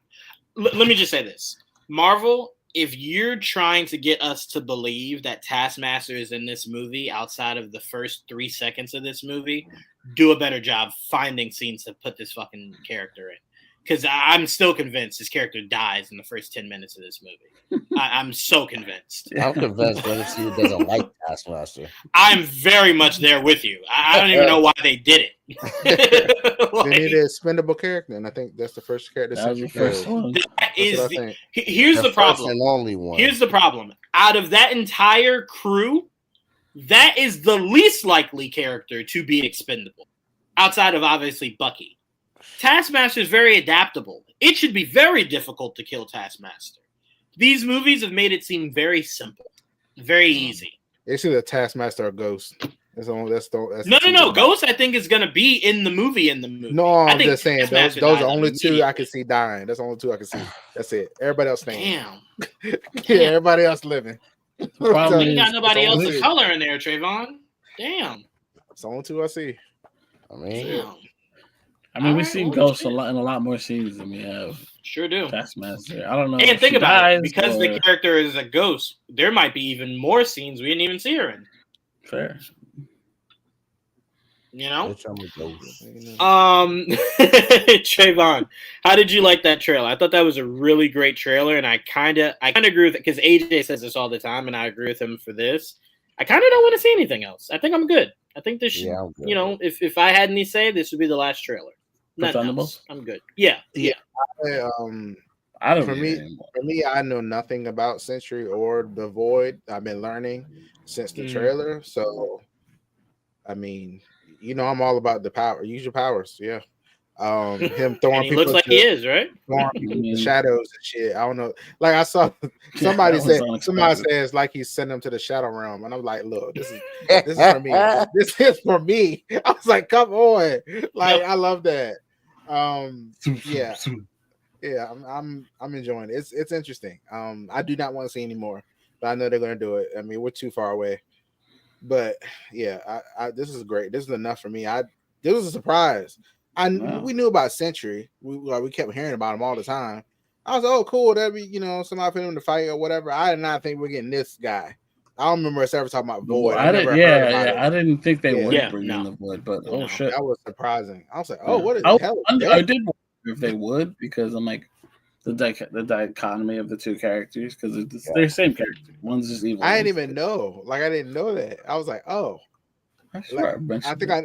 Let me just say this, Marvel. If you're trying to get us to believe that Taskmaster is in this movie outside of the first 3 seconds of this movie, do a better job finding scenes to put this fucking character in. Because I'm still convinced this character dies in the first 10 minutes of this movie. I'm so convinced.
I'm convinced that he doesn't like Taskmaster.
I'm very much there with you. I don't even know why they did it.
They need an expendable character, and I think that's the first character.
That was the first one.
Here's the problem.
And only one.
Here's the problem. Out of that entire crew, that is the least likely character to be expendable, outside of obviously Bucky. Taskmaster is very adaptable. It should be very difficult to kill Taskmaster. These movies have made it seem very simple, very easy.
It's either Taskmaster or Ghost. That's
No. Ghost, I think, is going to be in the movie.
No, I'm just saying those are only two I can see dying. That's the only two I can see. That's it. Everybody else staying.
Damn.
Yeah, everybody else living.
You got nobody else of color in there, Trevon. Damn.
It's the only two I see.
I mean, we've seen Ghost in a lot more scenes than we have.
Sure do.
Taskmaster. I don't know.
And think about it. Because the character is a ghost, there might be even more scenes we didn't even see her in.
Fair.
You know? Trevon, how did you like that trailer? I thought that was a really great trailer, and I kind of agree with it, because AJ says this all the time, and I agree with him for this. I kind of don't want to see anything else. I think I'm good. I think this should, if I had any say, this would be the last trailer. Thunderbolts? I'm good. Yeah.
I don't.
For me, I know nothing about Sentry or the Void. I've been learning since the trailer. So, I mean, I'm all about the power. Use your powers. Yeah. Him throwing
he
people.
Looks like he is, right?
Throwing shadows and shit. I don't know. Like I saw somebody says like he's sending them to the shadow realm, and I'm like, look, this is for me. This is for me. I was like, come on, like I love that. Yeah, I'm enjoying it. It's interesting. I do not want to see any more, but I know they're gonna do it. I mean, we're too far away, but yeah, I this is great. This is enough for me. This was a surprise. We knew about Sentry. We kept hearing about him all the time. I was like, oh, cool. That'd be, somebody put him in the fight or whatever. I did not think we're getting this guy. I don't remember us ever talking about Void.
I didn't think they would bring in the Void, but shit.
That was surprising. I was like, oh, what is the hell?
I did wonder if they would, because I'm like, the dichotomy of the two characters, because they're the same character. One's just evil.
I didn't even know. Like, I didn't know that. I was like, oh. I think I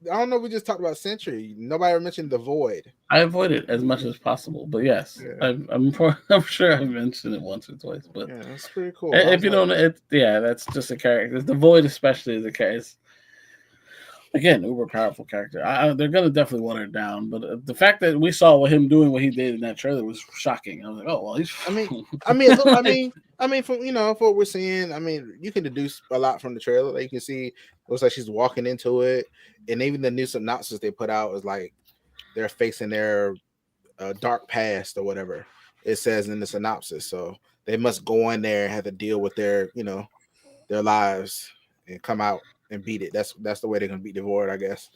don't know. We just talked about Sentry. Nobody ever mentioned the Void.
I avoid it as much as possible, but yes, I'm sure I've mentioned it once or twice. But
yeah, that's pretty cool.
If you don't, that's just a character. The Void, especially, is the case. Again, uber powerful character. They're gonna definitely water it down, but the fact that we saw him doing what he did in that trailer was shocking. I was like, oh well, he's.
I mean, from from what we're seeing, I mean, you can deduce a lot from the trailer. Like, you can see, it looks like she's walking into it, and even the new synopsis they put out is like they're facing their dark past or whatever it says in the synopsis. So they must go in there and have to deal with their their lives and come out and beat it. That's the way they're gonna beat the Void, I guess.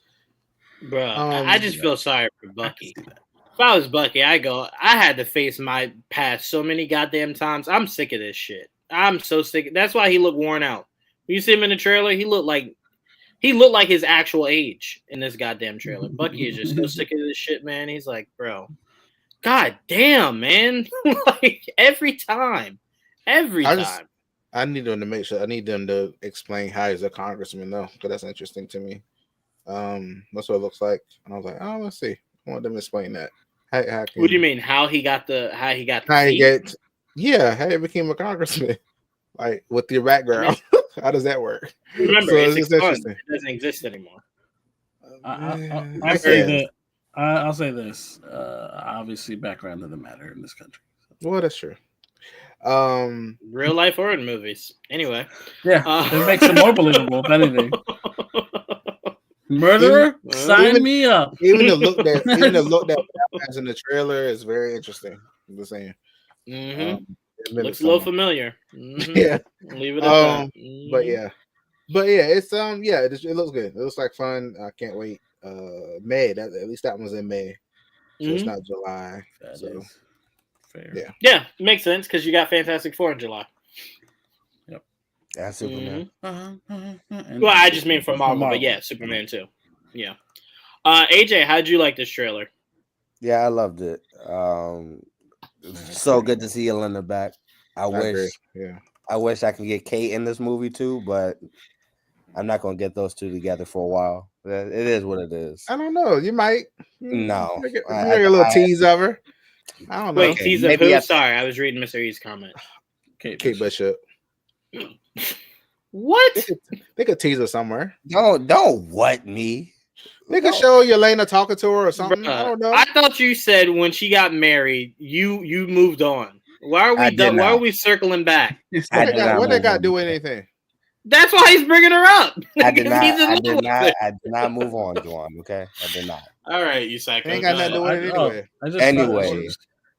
Bro, I just feel sorry for Bucky. If I was Bucky, I had to face my past so many goddamn times. I'm sick of this shit. I'm so sick. That's why he looked worn out. When you see him in the trailer, he looked like his actual age in this goddamn trailer. Bucky is just so sick of this shit, man. He's like, bro, god damn, man. Like every time.
I need them to make sure. I need them to explain how he's a congressman, though, because that's interesting to me. That's what it looks like. And I was like, oh, let's see. I want them to explain that.
What do you mean? How he how he became a congressman, like with your background. How does that work? Remember, it's interesting. It doesn't exist anymore.
I'll say this. Obviously, background doesn't matter in this country.
Well, that's true.
Real life or in movies. Anyway.
Yeah, it makes it more believable, if anything. Murderer? Sign me up.
Even the look that happens in the trailer is very interesting. I'm just saying.
Looks a little familiar.
Yeah.
Leave it at that.
But yeah. But yeah, it's it looks good. It looks like fun. I can't wait. May, at least that one's in May, so it's not July.
That
so
is fair.
Yeah, makes sense because you got Fantastic Four in July.
Yep,
that's Superman.
Well, I just mean from Marvel, but yeah, Superman too. Yeah. AJ, how'd you like this trailer?
Yeah, I loved it. So good to see Yelena back. I wish I can get Kate in this movie too, but I'm not gonna get those two together for a while. It is what it is.
I don't know. You might.
No.
Make a little tease of her. I don't know.
Wait, tease of who? Sorry, I was reading Mr. E's comment.
Kate Bishop.
What?
They could tease her somewhere.
Don't what me.
They could show Yelena talking to her or something.
Bruh,
I don't know.
I thought you said when she got married, you moved on. Why are we done? Why are we circling back?
What they got to do with anything?
That's why he's bringing her up.
I did not move on, Juwaan. Okay, I did not.
All right, you psycho.
Ain't got nothing to do with it anyway.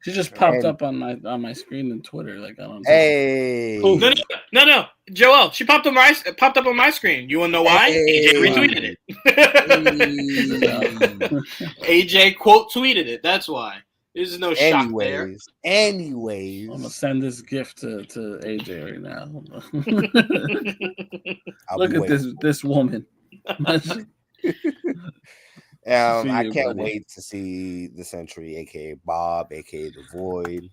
She just popped up on my screen in Twitter. Like I don't know.
Hey.
No. Joel, she popped up on my screen. You wanna know why? AJ retweeted it. AJ quote tweeted it. That's why. There's no shock there.
Anyways,
I'm gonna send this gift to AJ right now. Look at this woman.
I can't wait to see the Sentry, aka Bob, aka the Void.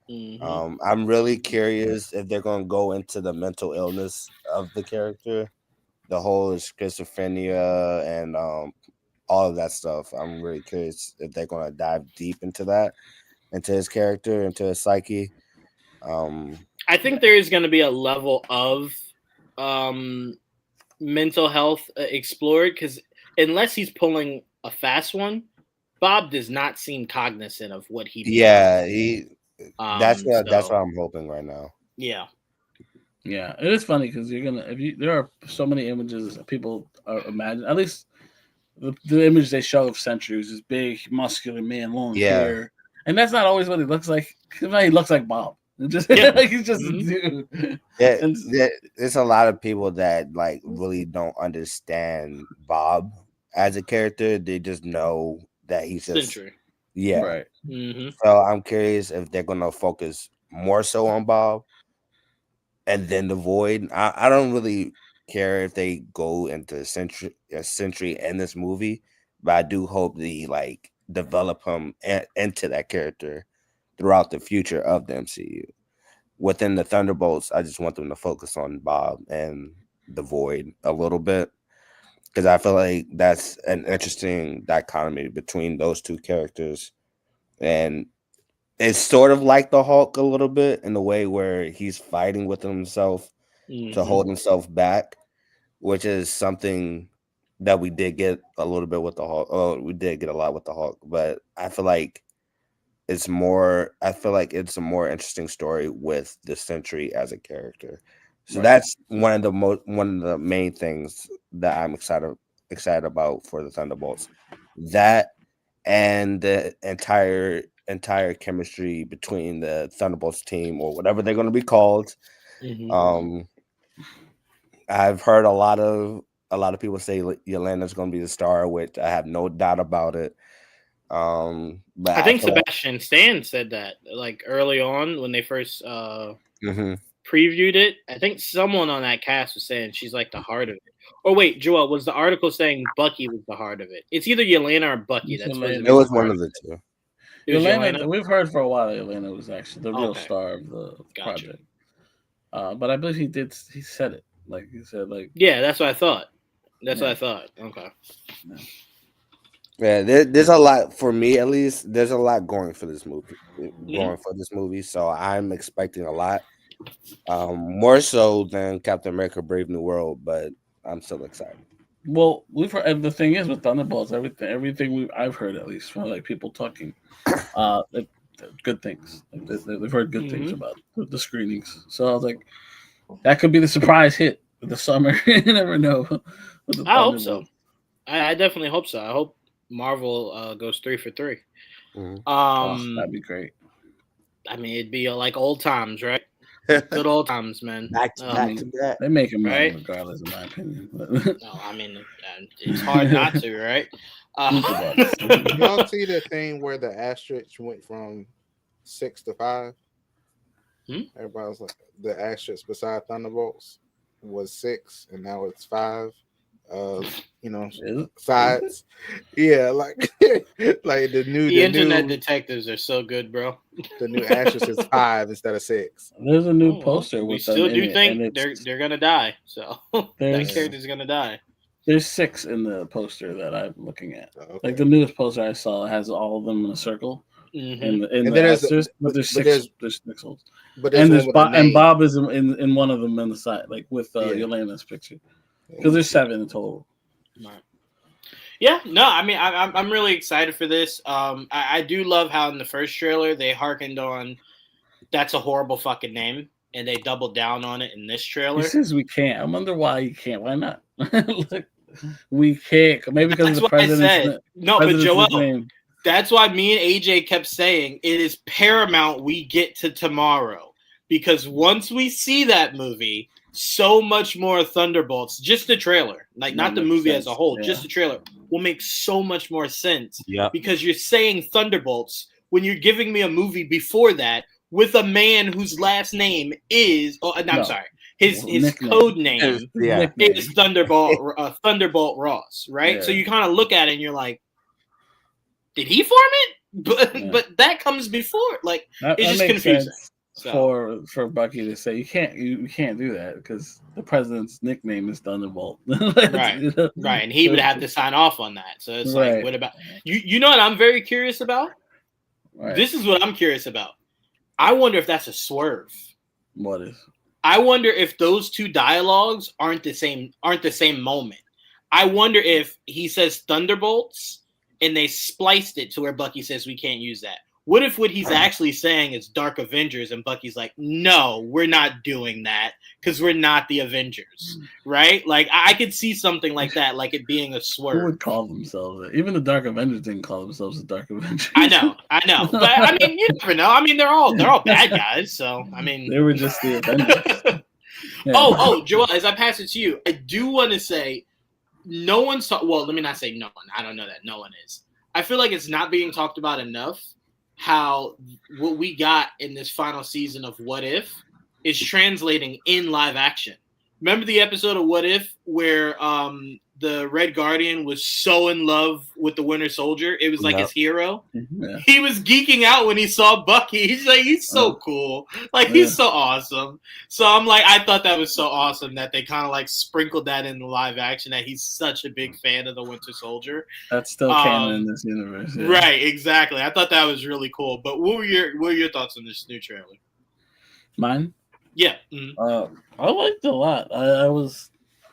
Mm-hmm. I'm really curious if they're going to go into the mental illness of the character, the whole schizophrenia and all of that stuff. I'm really curious if they're going to dive deep into that, into his character, into his psyche.
I think there is going to be a level of mental health explored because unless he's pulling a fast one, Bob does not seem cognizant of what he does.
Yeah, that's what I'm hoping right now.
Yeah,
it is funny because there are so many images that people imagine. At least the image they show of Sentry, who's this big, muscular man, long hair, and that's not always what he looks like. He looks like Bob. Just like he's just a dude.
There's a lot of people that like really don't understand Bob as a character. They just know that he's just
Sentry.
Yeah.
Right.
Mm-hmm.
So I'm curious if they're gonna focus more so on Bob and then the Void. I don't really care if they go into Sentry in this movie, but I do hope they like develop him into that character throughout the future of the MCU. Within the Thunderbolts, I just want them to focus on Bob and the Void a little bit because I feel like that's an interesting dichotomy between those two characters. And it's sort of like the Hulk a little bit in the way where he's fighting with himself to hold himself back, which is something that we did get a little bit with the Hulk. Oh, we did get a lot with the Hulk, but I feel like it's a more interesting story with the Sentry as a character. So that's one of the main things that I'm excited about for the Thunderbolts. That and the entire chemistry between the Thunderbolts team or whatever they're going to be called. Mm-hmm. I've heard a lot of people say Yelena's going to be the star, which I have no doubt about it. But
I think Sebastian Stan said that like early on when they first previewed it. I think someone on that cast was saying she's like the heart of it. Oh wait, Joel, was the article saying Bucky was the heart of it? It's either Yelena or Bucky. It
was one of the two.
Yelena, we've heard for a while that Yelena was actually the real star of the project. But I believe he said it. Like he said, like
that's what I thought. What I thought. Okay.
Yeah, there's a lot for me at least. There's a lot going for this movie. So I'm expecting a lot, more so than Captain America: Brave New World. But I'm still excited.
Well, we've heard, and the thing is with Thunderbolts, everything I've heard at least from like people talking, good things. They've heard good things about the screenings. So I was like, that could be the surprise hit for the summer. You never know.
I hope so. I definitely hope so. I hope Marvel goes 3 for 3.
That'd be great.
I mean, it'd be like old times, right? Good old times, man.
Back to that.
They make him
right,
regardless, in my opinion.
No, I mean, it's hard not to, right?
Y'all see the thing where the asterisk went from 6 to 5? Everybody was like, the asterisk beside Thunderbolts was 6, and now it's 5. Sides. Yeah, like the
internet detectives are so good, bro.
The new asterisk is 5 instead of 6.
There's a new poster.
We
with
still
them
do think they're gonna die, so that character's gonna die.
There's 6 in the poster that I'm looking at. Okay. Like the newest poster I saw has all of them in a circle. And there's 6 pixels. And Bob is in one of them on the side, like with Yelena's picture. Because there's 7 in total.
Right. Yeah, no, I mean, I'm really excited for this. I do love how in the first trailer they harkened on "That's a horrible fucking name," and they doubled down on it in this trailer.
He says we can't. I wonder why you can't. Why not? Look, we can't. Maybe because of the president's
no, but Joel, that's why me and AJ kept saying it is paramount we get to tomorrow, because once we see that movie, so much more Thunderbolts, just the trailer, like not the movie as a whole, just the trailer will make so much more sense.
Yeah,
because you're saying Thunderbolts when you're giving me a movie before that with a man whose last name is, his code name is Thunderbolt Ross, right? Yeah. So you kind of look at it and you're like, did he form it? But that comes before, like it's just confusing.
So. For Bucky to say you can't do that because the president's nickname is Thunderbolt,
right? And he would have to sign off on that. So it's like, what about you? You know what I'm very curious about? Right. This is what I'm curious about. I wonder if that's a swerve.
What is?
I wonder if those two dialogues aren't the same moment. I wonder if he says Thunderbolts and they spliced it to where Bucky says we can't use that. What if what he's actually saying is Dark Avengers and Bucky's like, no, we're not doing that because we're not the Avengers, right? Like, I could see something like that, like it being a swerve.
Who would call themselves that? Even the Dark Avengers didn't call themselves the Dark Avengers.
I know. But, I mean, you never know. I mean, they're all bad guys, so, I mean.
They were just the Avengers.
Yeah. Oh, Joel, as I pass it to you, I do want to say no one's well, let me not say no one. I don't know that no one is. I feel like it's not being talked about enough how what we got in this final season of What If is translating in live action. Remember the episode of What If where the Red Guardian was so in love with the Winter Soldier? It was like his hero. Yeah. He was geeking out when he saw Bucky. He's like, he's so cool. Like, he's so awesome. So I'm like, I thought that was so awesome that they kind of like sprinkled that in the live action, that he's such a big fan of the Winter Soldier.
That's still canon in this universe. Yeah.
Right, exactly. I thought that was really cool. But what were your thoughts on this new trailer?
Mine?
Yeah. Mm-hmm.
I liked it a lot.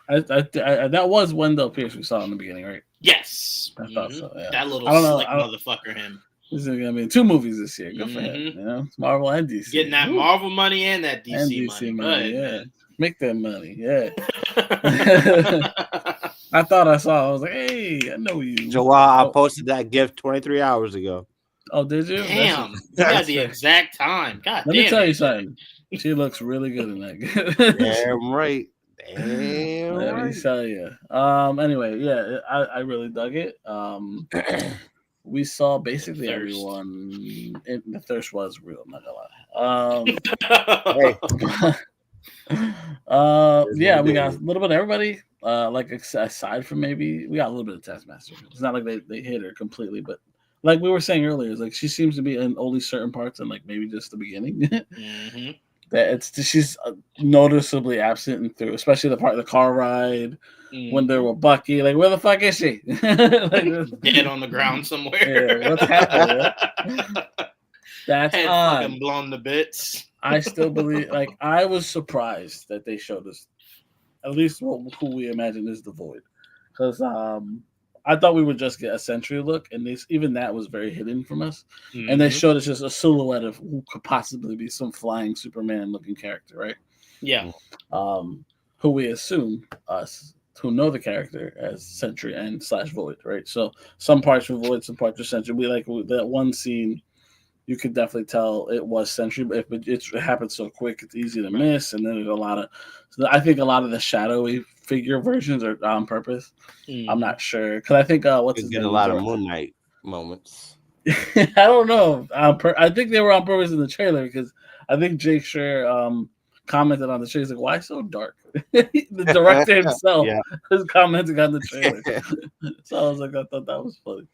That was Wendell Pierce we saw in the beginning, right?
Yes.
I thought so. Yeah.
That little slick motherfucker, him.
This is 2 movies this year. Good for him. You know, it's Marvel and DC.
Getting that Marvel money and that DC money.
Yeah. Make that money. Yeah. I thought I saw. I was like, hey, I know you.
Juwaan, I posted that gift 23 hours ago.
Oh, did you?
Damn. You got the exact time. God damn.
Let me tell you something. She looks really good in that.
Damn right. Let
me tell you. Anyway, yeah, I really dug it. We saw basically everyone. The thirst was real. I'm not gonna lie. Yeah, we got a little bit of everybody. Like aside from maybe we got a little bit of Taskmaster. It's not like they hit her completely, but like we were saying earlier, it's like she seems to be in only certain parts and like maybe just the beginning. Mm-hmm. That she's noticeably absent and through, especially the part of the car ride when there were Bucky. Like, where the fuck is she?
Like, dead on the ground somewhere.
Yeah, what's happening? That's
head
odd.
Fucking blown to bits.
I still believe. Like, I was surprised that they showed us at least who we imagine is the Void, because I thought we would just get a Sentry look, and even that was very hidden from us. Mm-hmm. And they showed us just a silhouette of who could possibly be some flying Superman-looking character, right?
Yeah.
Who we assume, us, who know the character as Sentry and /Void, right? So some parts were Void, some parts were Sentry. We like that one scene you could definitely tell it was Sentry, but it happened so quick, it's easy to miss. And then there's a lot of, so I think a lot of the shadowy figure versions are on purpose. I'm not sure because I think what's his
name?
A
lot of Moon Knight moments.
I don't know. I think they were on purpose in the trailer because I think Jake Sher commented on the trailer. He's like, "Why so dark?" The director himself was commenting on the trailer. So I was like, I thought that was funny.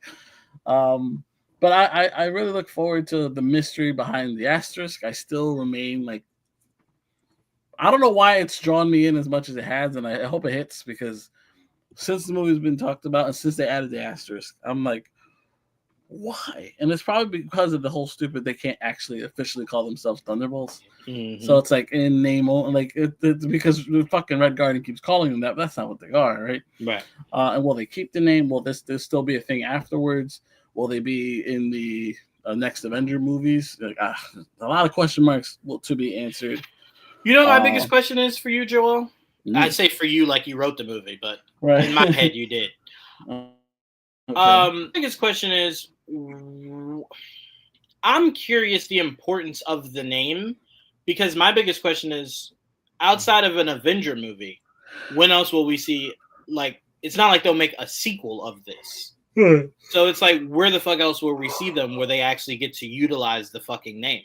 But I really look forward to the mystery behind the asterisk. I still remain like, I don't know why it's drawn me in as much as it has, and I hope it hits because since the movie's been talked about and since they added the asterisk, I'm like, why? And it's probably because of the whole stupid they can't actually officially call themselves Thunderbolts.
Mm-hmm.
So it's like in name only, like it's because the fucking Red Guardian keeps calling them that. But that's not what they are, right?
Right.
And will they keep the name? Will this still be a thing afterwards? Will they be in the next Avenger movies? Like, a lot of question marks to be answered.
You know, my biggest question is for you, Joel. I'd say for you, like you wrote the movie, but in my head, you did. Okay. Biggest question is, I'm curious the importance of the name because my biggest question is, outside of an Avenger movie, when else will we see? Like, it's not like they'll make a sequel of this. So it's like, where the fuck else will we see them where they actually get to utilize the fucking name,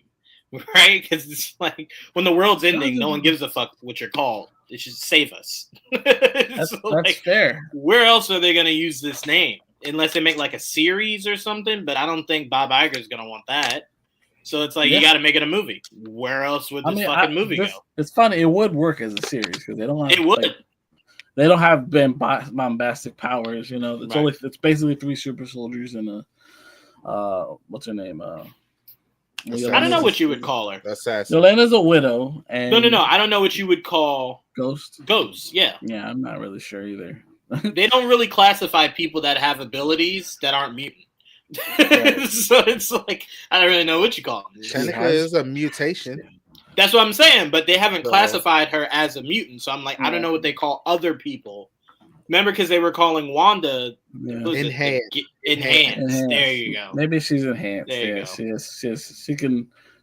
right? Because it's like when the world's ending, no one gives a fuck what you're called. It should save us.
That's fair.
Where else are they going to use this name? Unless they make like a series or something, but I don't think Bob Iger's going to want that. So it's like, you got to make it a movie. Where else would this fucking movie go?
It's funny. It would work as a series because they don't have.
It would.
They don't have bombastic powers. You know, it's basically 3 super soldiers and what's her name?
I don't know what you would call her.
Assassin.
Yelena's a widow. And
No. I don't know what you would call
Ghost.
Yeah.
Yeah, I'm not really sure either.
They don't really classify people that have abilities that aren't mutant. Right. So it's like, I don't really know what you call them.
Technically, it's a mutation.
That's what I'm saying, but they haven't classified her as a mutant. So I'm like, I don't know what they call other people. Remember, because they were calling Wanda
enhanced.
There you go.
Maybe she's enhanced.
There you
go.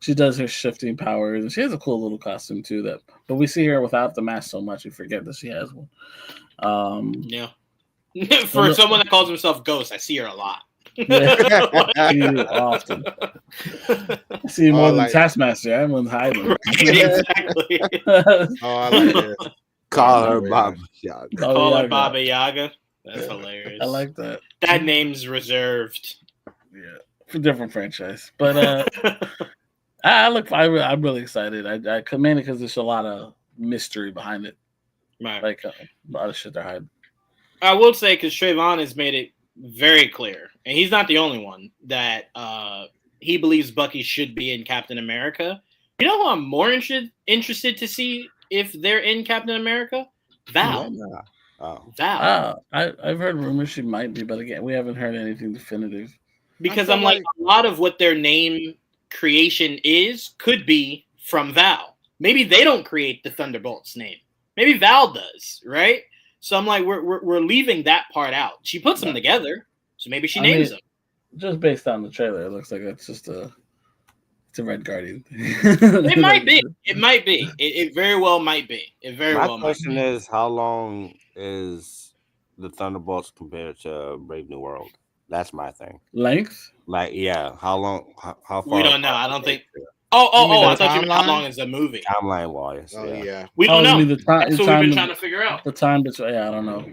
She does her shifting powers, and she has a cool little costume too. But we see her without the mask so much, we forget that she has one.
Yeah. For someone that calls himself Ghost, I see her a lot.
Often. I see more than Taskmaster. Everyone's hiding.
Exactly.
I like this.
Call her Baba Yaga.
Call her Baba Yaga. That's hilarious.
I like that.
That name's reserved.
Yeah, for different franchise. But I'm really excited. I mainly because there's a lot of mystery behind it.
Right.
Like a lot of shit they're hiding.
I will say because Trevon has made it very clear, and he's not the only one that he believes Bucky should be in Captain America. You know who I'm more interested to see if they're in Captain America? Val. Val.
I've heard rumors she might be, but again, we haven't heard anything definitive.
Because I'm like, a lot of what their name creation could be from Val. Maybe they don't create the Thunderbolts name. Maybe Val does, right? So I'm like, we're leaving that part out. She puts them together, so maybe she names them.
Just based on the trailer, it looks like it's just a Red Guardian.
It might be. It might be. It very well might be.
My question is, how long is the Thunderbolts compared to Brave New World? That's my thing.
Length?
Like, yeah. How long? How far?
We don't know. I don't think. I thought you meant how long is the movie?
Timeline wise.
Yeah.
We don't know.
That's
what we've been trying to figure out.
The time between. Yeah, I don't know.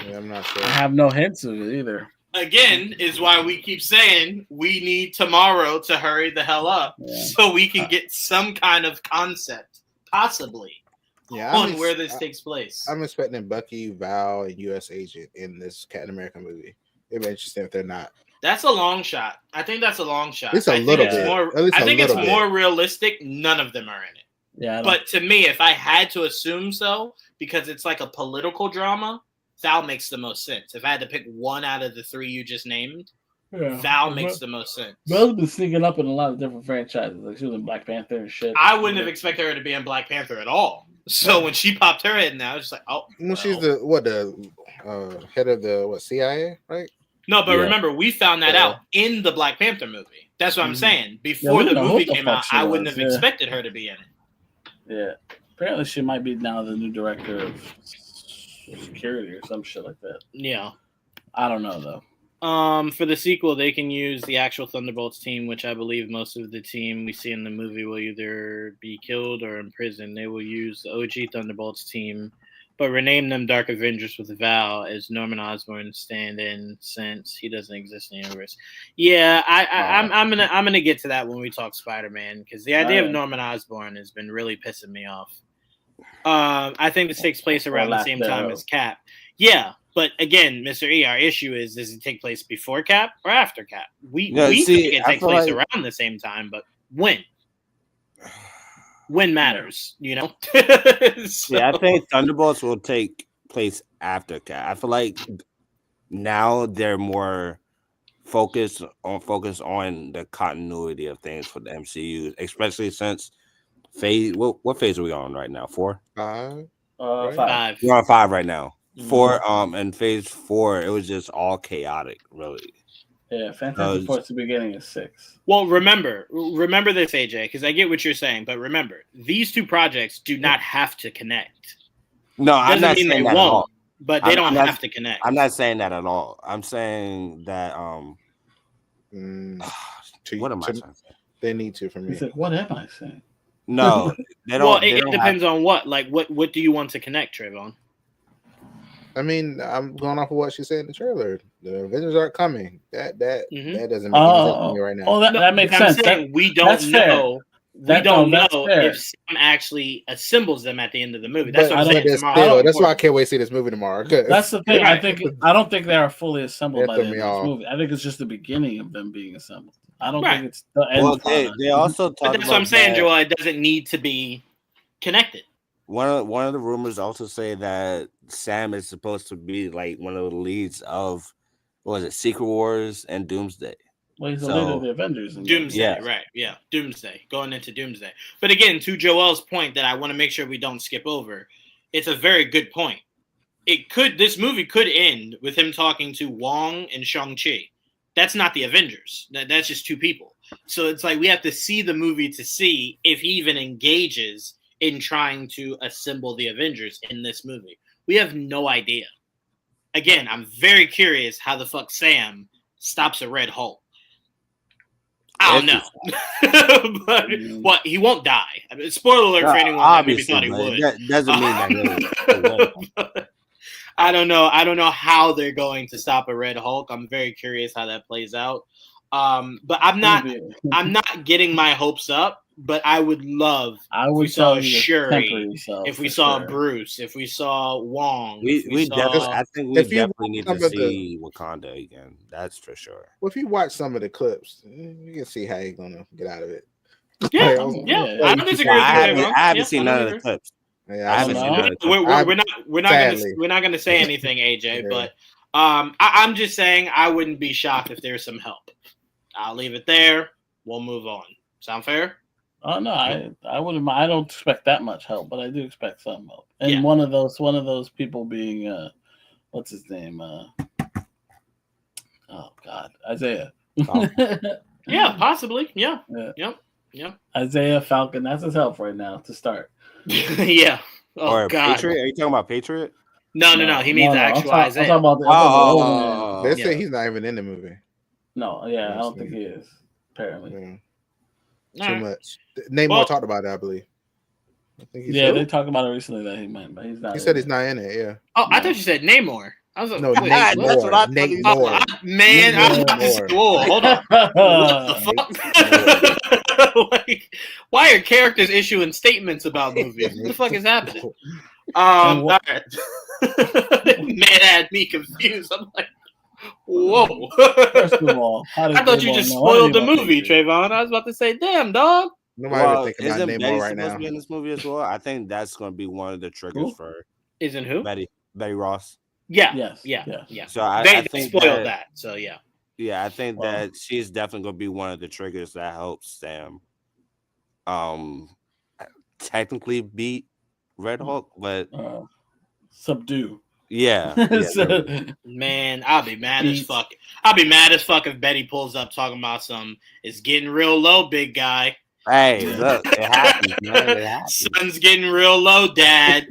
Yeah, I'm not sure.
I have no hints of it either.
Again, is why we keep saying we need tomorrow to hurry the hell up so we can get some kind of concept, possibly, on where this takes place.
I'm expecting Bucky, Val, and U.S. Agent in this Captain America movie. It'd be interesting if they're not.
That's a long shot. I think that's a long shot.
It's a little bit.
I think it's more realistic. None of them are in it.
Yeah.
But to me, if I had to assume so, because it's like a political drama, Val makes the most sense. If I had to pick one out of the 3 you just named, Val makes the most sense.
Val's been sneaking up in a lot of different franchises. Like she was in Black Panther and shit.
I wouldn't have expected her to be in Black Panther at all. So when she popped her head in, I was just like, oh.
Well, she's the head of the CIA, right?
No, but remember, we found that out in the Black Panther movie. That's what I'm saying. Before the movie came out, I wouldn't have expected her to be in it.
Yeah. Apparently, she might be now the new director of security or some shit like that.
Yeah.
I don't know, though.
For the sequel, they can use the actual Thunderbolts team, which I believe most of the team we see in the movie will either be killed or imprisoned. They will use the OG Thunderbolts team, but rename them Dark Avengers with Val as Norman Osborn stand-in since he doesn't exist in the universe. Yeah, I'm gonna get to that when we talk Spider-Man, because the idea of Norman Osborn has been really pissing me off. I think this takes place around the same time as Cap. Yeah. But again, Mr. E, our issue is, does it take place before Cap or after Cap? We think it takes place around the same time, but when? When matters, you know?
So. Yeah, I think Thunderbolts will take place after Cap. I feel like now they're more focused on the continuity of things for the MCU, especially since phase. What phase are we on right now? 4?
5.
5.
We're on 5 right now. 4, and phase 4, it was just all chaotic, really.
Yeah, Fantastic Four at the beginning is 6.
Well, remember this, AJ, because I get what you're saying, but remember, these two projects do not have to connect.
No, I'm not saying that at all.
But they don't have to connect.
I'm not saying that at all. I'm saying that what am I saying?
They need to for me.
He's like, what am I saying?
No, they don't.
Well, it depends on what. Like, what do you want to connect, Trevon?
I mean, I'm going off of what she said in the trailer. The Avengers aren't coming. That doesn't make any sense to me right now.
Oh, that makes sense.
We don't know. We don't know if Sam actually assembles them at the end of the movie. That's what I'm saying. Tomorrow.
That's why I can't wait to see this movie tomorrow.
That's the thing. I don't think they are fully assembled by the end of this movie. I think it's just the beginning of them being assembled. I don't think it's the end.
Well, they also talk
that's what I'm saying, Joel. It doesn't need to be connected.
One of the rumors also say that Sam is supposed to be like one of the leads of, what was it, Secret Wars and Doomsday.
Well, he's the leader of the Avengers.
Doomsday, right? Yeah, Doomsday. Going into Doomsday. But again, to Joel's point that I want to make sure we don't skip over, it's a very good point. This movie could end with him talking to Wong and Shang-Chi. That's not the Avengers. That's just two people. So it's like we have to see the movie to see if he even engages in trying to assemble the Avengers in this movie. We have no idea. Again, I'm very curious how the fuck Sam stops a Red Hulk. I don't know. But what, he won't die. I mean, spoiler alert for anyone that maybe thought he would.
That doesn't mean that
I don't know. I don't know how they're going to stop a Red Hulk. I'm very curious how that plays out. But I'm not getting my hopes up. But I would love if we saw Shuri, if we saw Bruce, if we saw Wong.
I think we definitely need to see Wakanda again. That's for sure.
Well, if you watch some of the clips, you can see how he's gonna get out of it.
Yeah. I don't disagree with you.
I haven't seen none of the clips.
Yeah, I haven't seen none of the
clips. We're not gonna say anything, AJ. But I'm just saying I wouldn't be shocked if there's some help. I'll leave it there. We'll move on. Sound fair?
Oh no, I wouldn't. I don't expect that much help, but I do expect some help. And one of those people being, what's his name? Oh God, Isaiah.
Yeah, possibly. Yeah. Yep.
Isaiah Falcon. That's his help right now to start.
Yeah. Oh God.
Patriot? Are you talking about Patriot?
No. He means actual Isaiah.
I'm talking about
they say he's not even in the movie.
No, I don't think he is. Apparently.
Too much. Namor talked about it, I believe.
They talked about it recently that he might, but he's not.
He said he's not in it. Yeah.
Oh, I thought you said Namor. I was like,
no, Nate Moore. That's what I thought.
Man, I just whoa, hold on. What the fuck? Like, why are characters issuing statements about movies? What the fuck is happening? All right. Man had me confused. I'm like, whoa.
First of all,
I thought you just spoiled the movie, Trevon. I was about to say, damn, dog.
Nobody thinking about
Betty
Namor right
supposed
now.
to be in this movie as well? I think that's going to be one of the triggers for
Isn't who?
Betty Ross.
Yeah.
So I
they
think
spoiled that. So yeah.
Yeah, I think that she's definitely going to be one of the triggers that helps Sam technically beat Red Hulk, but
subdue.
Yeah.
Man, I'll be mad as fuck. I'll be mad as fuck if Betty pulls up talking about some. It's getting real low, big guy.
Hey, look, it happens, man. It happens.
Sun's getting real low, Dad.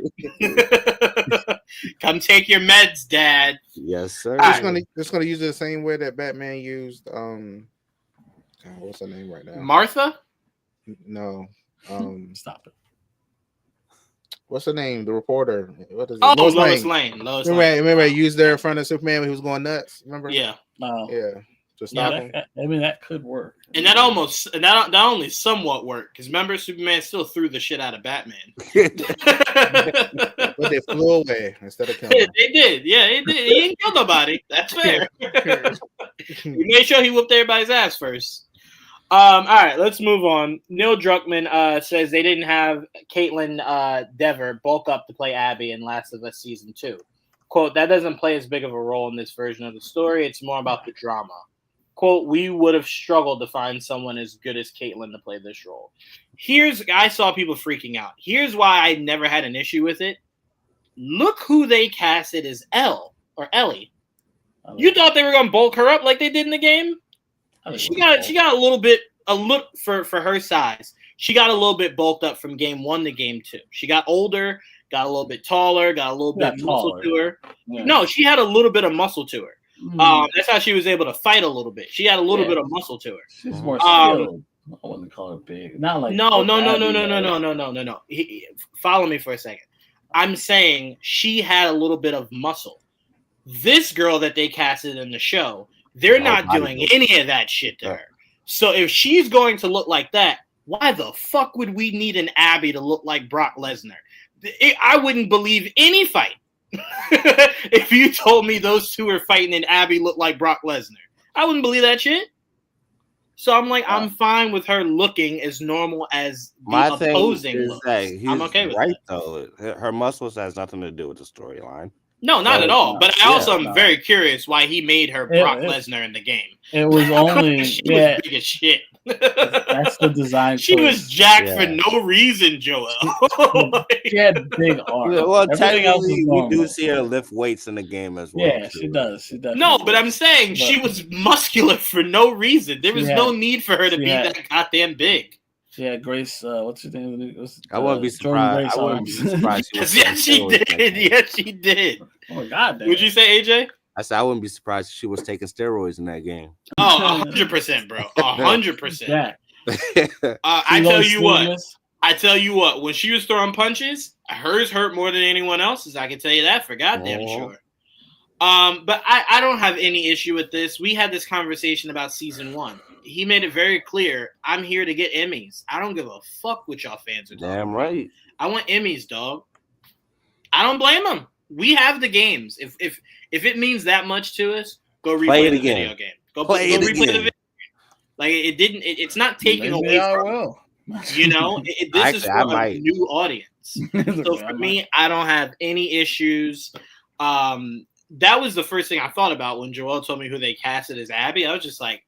Come take your meds, Dad.
Yes, sir.
Just gonna use it the same way that Batman used. What's her name right now?
Martha?
No.
Stop it.
What's her name? The reporter. What is it?
Oh, Lois Lane.
Remember, I used there in front of Superman when he was going nuts. Remember?
Yeah.
Yeah. To stop him.
I mean, that could work.
And that only somewhat worked because remember, Superman still threw the shit out of Batman.
But they flew away instead of killing him.
They did. Yeah, he did. He didn't kill nobody. That's fair. He made sure he whooped everybody's ass first. All right, let's move on. Neil Druckmann says they didn't have Caitlin Dever bulk up to play Abby in Last of Us Season 2. Quote, that doesn't play as big of a role in this version of the story. It's more about the drama. Quote, we would have struggled to find someone as good as Caitlin to play this role. I saw people freaking out. Here's why I never had an issue with it. Look who they casted as Ellie. You thought they were going to bulk her up like they did in the game? She got a little for her size. She got a little bit bulked up from game 1 to game 2. She got older, got a little bit taller, got a little bit muscle to her. Yeah. No, she had a little bit of muscle to her. That's how she was able to fight a little bit. She had a little bit of muscle to her.
She's more skilled. I wouldn't call her big. Not like
no. Follow me for a second. I'm saying she had a little bit of muscle. This girl that they casted in the show, they're not doing any of that shit to her. So if she's going to look like that, why the fuck would we need an Abby to look like Brock Lesnar? I wouldn't believe any fight if you told me those two are fighting and Abby looked like Brock Lesnar. I wouldn't believe that shit. So I'm like, I'm fine with her looking as normal as the opposing looks. I'm okay with that.
Though. Her muscles has nothing to do with the storyline.
No, not at all. But I also am very curious why he made her Brock Lesnar in the game.
It was only
she was big as shit.
That's the design.
She was jacked for no reason, Joel.
She had big arms.
Well, technically, we do see her lift weights in the game as well.
Yeah, she does. She does.
No, but I'm saying she was muscular for no reason. There was no need for her to be that goddamn big.
She had Grace. What's her name?
I wouldn't be surprised. I wouldn't be surprised.
Yes, she did. Yes, she did.
Oh my god!
Would you say, AJ?
I said I wouldn't be surprised if she was taking steroids in that game.
Oh, 100%, bro. 100%. I tell you what. When she was throwing punches, hers hurt more than anyone else's. I can tell you that for goddamn sure. But I don't have any issue with this. We had this conversation about season 1. He made it very clear. I'm here to get Emmys. I don't give a fuck what y'all fans are doing.
Damn right.
I want Emmys, dog. I don't blame them. We have the games. If it means that much to us, go replay the video game. Go replay the video game. Like it didn't. It's not taking away from. You know, this is for a new audience. So for me, I don't have any issues. That was the first thing I thought about when Joel told me who they casted as Abby. I was just like,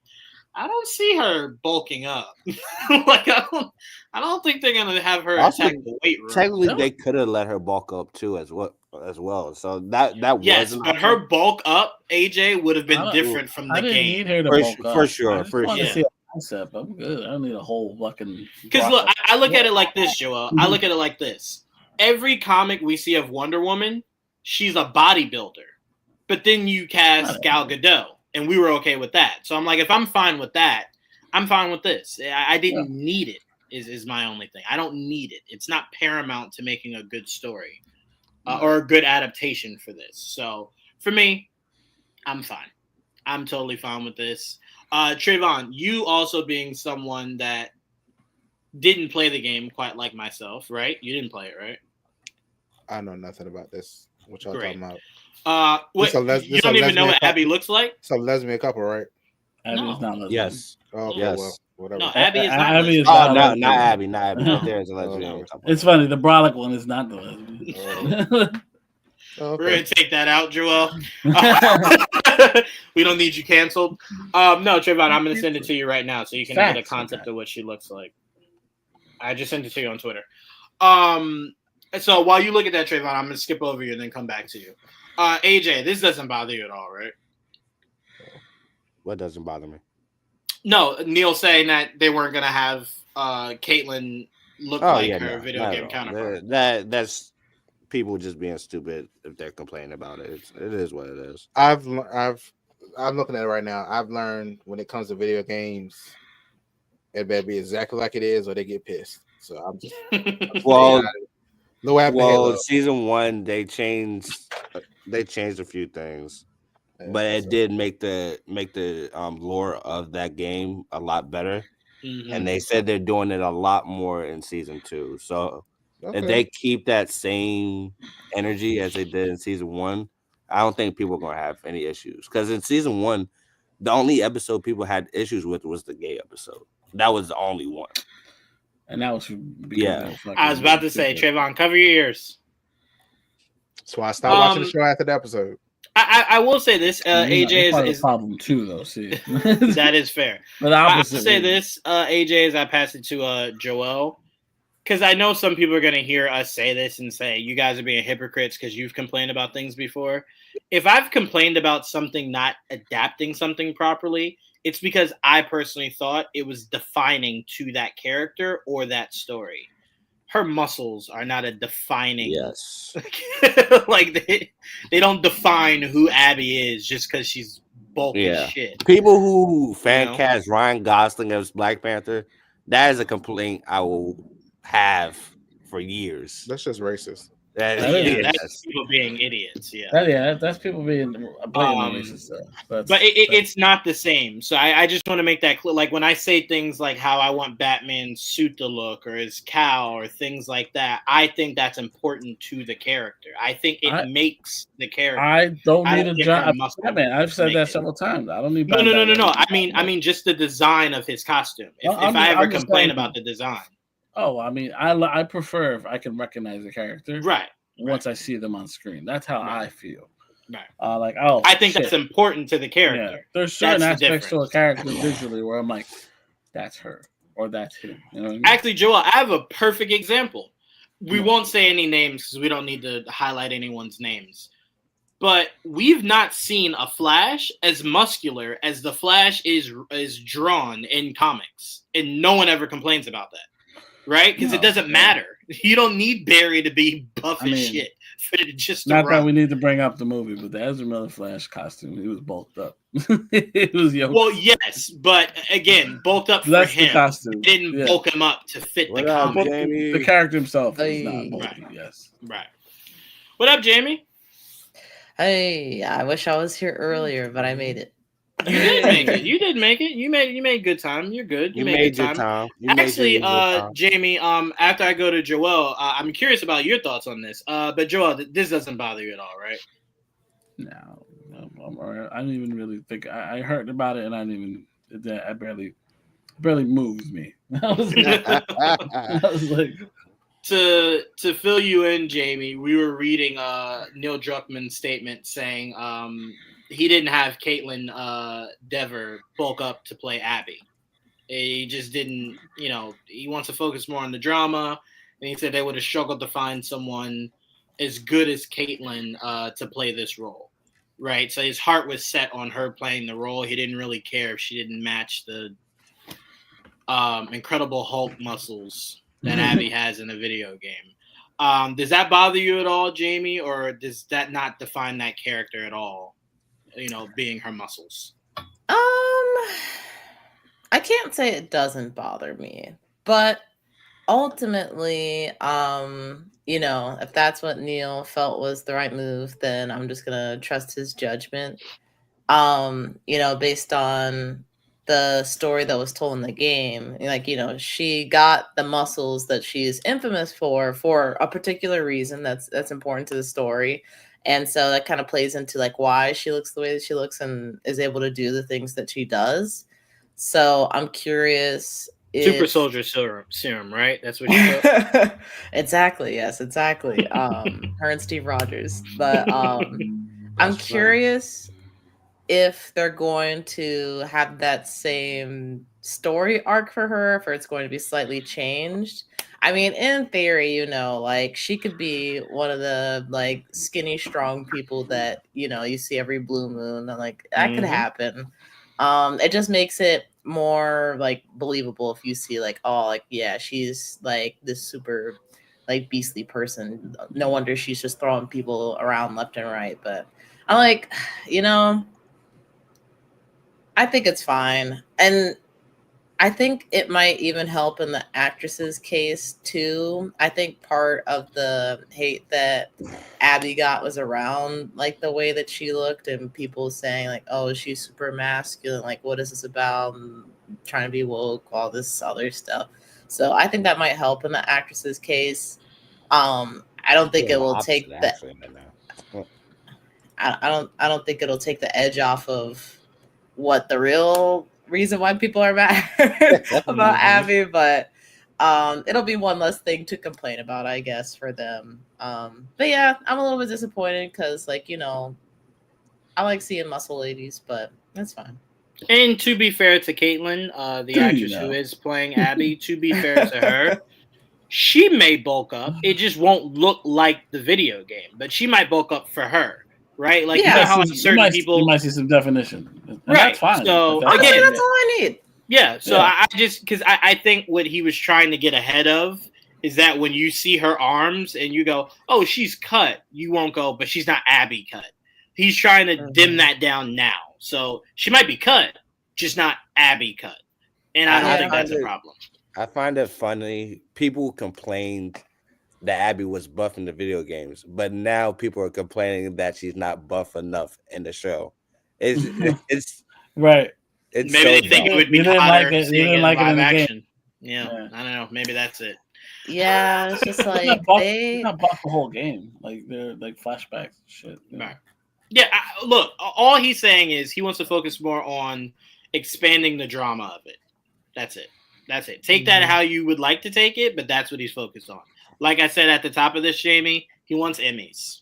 I don't see her bulking up. Like I don't think they're gonna have her attack the weight room.
Technically, they could have let her bulk up too as well. So that wasn't.
But her bulk up, AJ, would have been different from the game.
I didn't need her to bulk up
for sure.
See a concept. I'm good. I don't need a whole fucking.
Because look, I look at it like this, Joel. I look at it like this. Every comic we see of Wonder Woman, she's a bodybuilder. But then you cast Gal Gadot, and we were okay with that. So I'm like, if I'm fine with that, I'm fine with this. I didn't need it. Is my only thing. I don't need it. It's not paramount to making a good story. Or a good adaptation for this. So for me, I'm fine. I'm totally fine with this. Trevon, you also being someone that didn't play the game quite like myself, right? You didn't play it, right?
I know nothing about this. What y'all talking about?
Wait, you don't even know what Abby looks like?
It's a lesbian couple, right?
Abby's not lesbian.
Yes.
Oh,
yes.
Well, whatever.
No, Abby is not.
Abby is
not Abby. Not Abby. But there is a lesbian couple.
It's funny. The brolic one is not the lesbian.
We're gonna take that out, Joel. We don't need you canceled. No, Trevon, I'm gonna send it to you right now so you can get a concept of what she looks like. I just sent it to you on Twitter. So while you look at that, Trevon, I'm gonna skip over you and then come back to you. AJ, this doesn't bother you at all, right?
What doesn't bother me?
No, Neil saying that they weren't gonna have Caitlyn look her video game counterpart.
That's people just being stupid if they're complaining about it. It is what it is.
I'm looking at it right now. I've learned when it comes to video games, it better be exactly like it is, or they get pissed. So I'm just
season 1 they changed a few things, but it did make the lore of that game a lot better. Mm-hmm. And they said they're doing it a lot more in season 2. So if they keep that same energy as they did in season 1, I don't think people are gonna have any issues. Because in season 1, the only episode people had issues with was the gay episode. That was the only one.
And that was
I was about to say, Trevon, cover your ears.
So I stopped watching the show after the episode.
I will say this, AJ is
a problem too, though. See,
that is fair. But I will say this, AJ, as I pass it to Joel, because I know some people are going to hear us say this and say you guys are being hypocrites because you've complained about things before. If I've complained about something not adapting something properly, it's because I personally thought it was defining to that character or that story. Her muscles are not a defining.
Yes.
Like they don't define who Abby is just because she's bulky as shit.
People who fan cast Ryan Gosling as Black Panther, that is a complaint I will have for years.
That's just racist.
That's people being idiots. Yeah,
that's people being racist.
But it's not the same. So I just want to make that clear. Like when I say things like how I want Batman's suit to look or his cowl or things like that, I think that's important to the character. I think it makes the character.
I don't need a job. Batman. I've said that several times. I don't need.
No. I mean, just the design of his costume. If I ever complain about the design.
Oh, I mean, I prefer if I can recognize the character,
right?
Once I see them on screen, that's how I feel.
Right.
I
think that's important to the character.
Yeah. There's certain aspects to a character visually where I'm like, that's her or that's him. You know what I mean?
Actually, Joel, I have a perfect example. We won't say any names because we don't need to highlight anyone's names. But we've not seen a Flash as muscular as the Flash is drawn in comics, and no one ever complains about that. Right? Because it doesn't matter. You don't need Barry to be buff as shit.
Not that we need to bring up the movie, but the Ezra Miller Flash costume, he was bulked up. It was young.
Well, yes, but again, bulked up for him. The costume. It didn't bulk him up to fit the comic.
The character himself is not bulky, yes.
Right. What up, Jamie?
Hey, I wish I was here earlier, but I made it.
You did make it. You did make it. You made good time. You're good. You made good time. Actually, Jamie, after I go to Joel, I'm curious about your thoughts on this. But Joel, this doesn't bother you at all, right?
No, I'm all right. I didn't even really think. I heard about it, and I didn't even. I barely moves me. I was like.
To fill you in, Jamie, we were reading Neil Druckmann's statement saying he didn't have Caitlin Dever bulk up to play Abby. He just didn't, he wants to focus more on the drama. And he said they would have struggled to find someone as good as Caitlin to play this role. Right. So his heart was set on her playing the role. He didn't really care if she didn't match the Incredible Hulk muscles that Abby has in a video game. Does that bother you at all, Jamie? Or does that not define that character at all? Being her muscles.
I can't say it doesn't bother me, but ultimately, if that's what Neil felt was the right move, then I'm just gonna trust his judgment. Based on the story that was told in the game, she got the muscles that she's infamous for a particular reason that's important to the story. And so that kind of plays into why she looks the way that she looks and is able to do the things that she does. So I'm curious.
Super soldier serum, right? That's what she said.
Exactly. Yes, exactly. Her and Steve Rogers. But I'm curious if they're going to have that same story arc for her, if it's going to be slightly changed. I mean, in theory, you know, like she could be one of the like skinny, strong people that, you know, you see every blue moon. And like that could happen. It just makes it more like believable if you see like, oh, like, yeah, she's like this super like beastly person. No wonder she's just throwing people around left and right. But I'm like, you know, I think it's fine. And I think it might even help in the actress's case too. I think part of the hate that Abby got was around like the way that she looked and people saying like, "Oh, she's super masculine. Like, what is this about?" And trying to be woke, all this other stuff. So I think that might help in the actress's case. I don't think it will take the. I don't think it'll take the edge off of what the real reason why people are mad about Abby, but it'll be one less thing to complain about, I guess, for them. But yeah, I'm a little bit disappointed because, like, you know, I like seeing muscle ladies, but that's fine.
And to be fair to Caitlin, the actress who is playing Abby, to be fair to her, she may bulk up. It just won't look like the video game, but she might bulk up for her. Right, like you know how certain people
you might see some definition, and
right?
That's fine.
So
that's
again,
that's all I need.
Yeah. So I just because I think what he was trying to get ahead of is that when you see her arms and you go, "Oh, she's cut," you won't go, "But she's not Abby cut." He's trying to dim that down now, so she might be cut, just not Abby cut, and I don't think that's a problem.
I find it funny. People complained that Abby was buff in the video games, but now people are complaining that she's not buff enough in the show. It's
right.
It's maybe they think it would be hotter seeing it in live action. Yeah, I don't know. Maybe that's it.
Yeah, it's just like
they not buff the whole game. Like they're like flashbacks and shit.
Right. Yeah. Look, all he's saying is he wants to focus more on expanding the drama of it. That's it. That's it. Take that how you would like to take it, but that's what he's focused on. Like I said at the top of this, Jamie, he wants Emmys.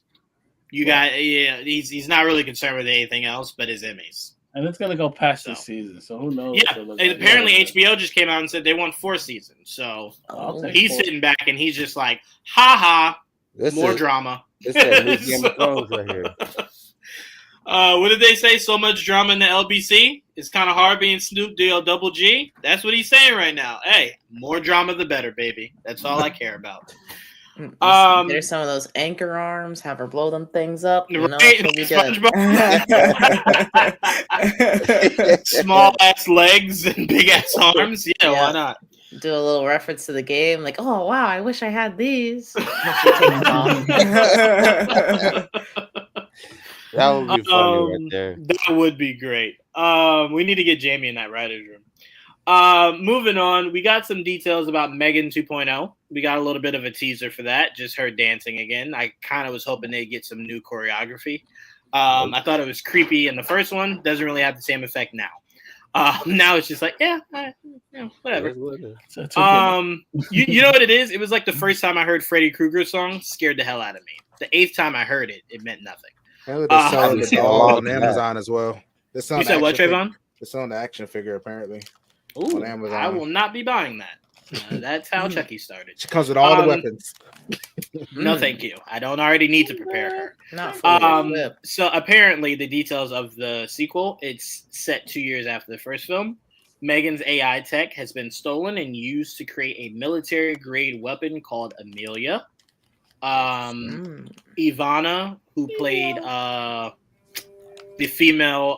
He's not really concerned with anything else but his Emmys.
And it's gonna go past this season, so who knows?
Yeah, apparently HBO just came out and said they want 4 seasons. So he's sitting back and he's just like, "Ha ha, more drama."
This is a new Game of Thrones right here.
What did they say? So much drama in the LBC. It's kind of hard being Snoop Double G. That's what he's saying right now. Hey, more drama the better, baby. That's all I care about.
There's some of those anchor arms. Have her blow them things up. You know,
small ass legs and big ass arms. Yeah, why not?
Do a little reference to the game, like, "Oh wow, I wish I had these."
That would be funny right there.
That would be great. We need to get Jamie in that writer's room. Moving on, we got some details about Megan 2.0. We got a little bit of a teaser for that, just her dancing again. I kind of was hoping they'd get some new choreography. I thought it was creepy in the first one. Doesn't really have the same effect now. Now it's just like, whatever. You know what it is? It was like the first time I heard Freddy Krueger's song scared the hell out of me. The 8th time I heard it, it meant nothing.
It's on Amazon as well.
You said what, Trevon?
It's on the action figure, apparently.
Ooh, on Amazon. I will not be buying that. That's how Chucky started.
She comes with all the weapons.
No, thank you. I don't already need to prepare her.
Not for
so apparently the details of the sequel, it's set 2 years after the first film. Megan's AI tech has been stolen and used to create a military-grade weapon called Amelia. Ivana, who played the female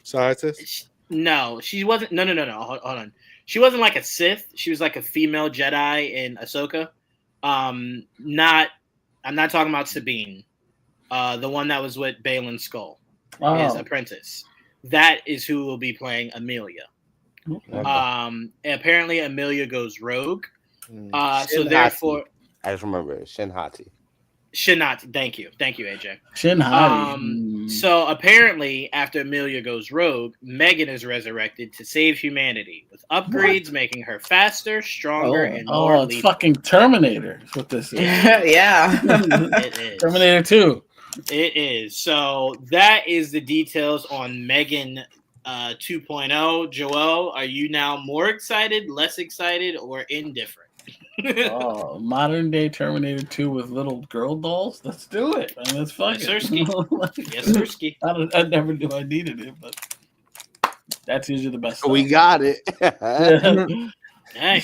scientist.
No, she wasn't. No. Hold on. She wasn't like a Sith. She was like a female Jedi in Ahsoka. I'm not talking about Sabine. The one that was with Baylan Skoll, his apprentice. That is who will be playing Amelia. Okay. Apparently Amelia goes rogue. So therefore,
I just remember Shinhati.
Shinhati, thank you, AJ.
Shinhati.
So apparently, after Amelia goes rogue, Megan is resurrected to save humanity with upgrades, making her faster, stronger, and more.
Oh, it's
lethal.
Fucking Terminator. That's what this is.
Yeah,
it is.
Terminator 2.
It is. So that is the details on Megan 2.0. Joel, are you now more excited, less excited, or indifferent?
Oh, modern day Terminator 2 with little girl dolls. Let's do it. I mean, let's fuck
Yes,
it.
sirski. Yes, sirski.
I never knew I needed it, but that's usually the best.
We got it.
Hey,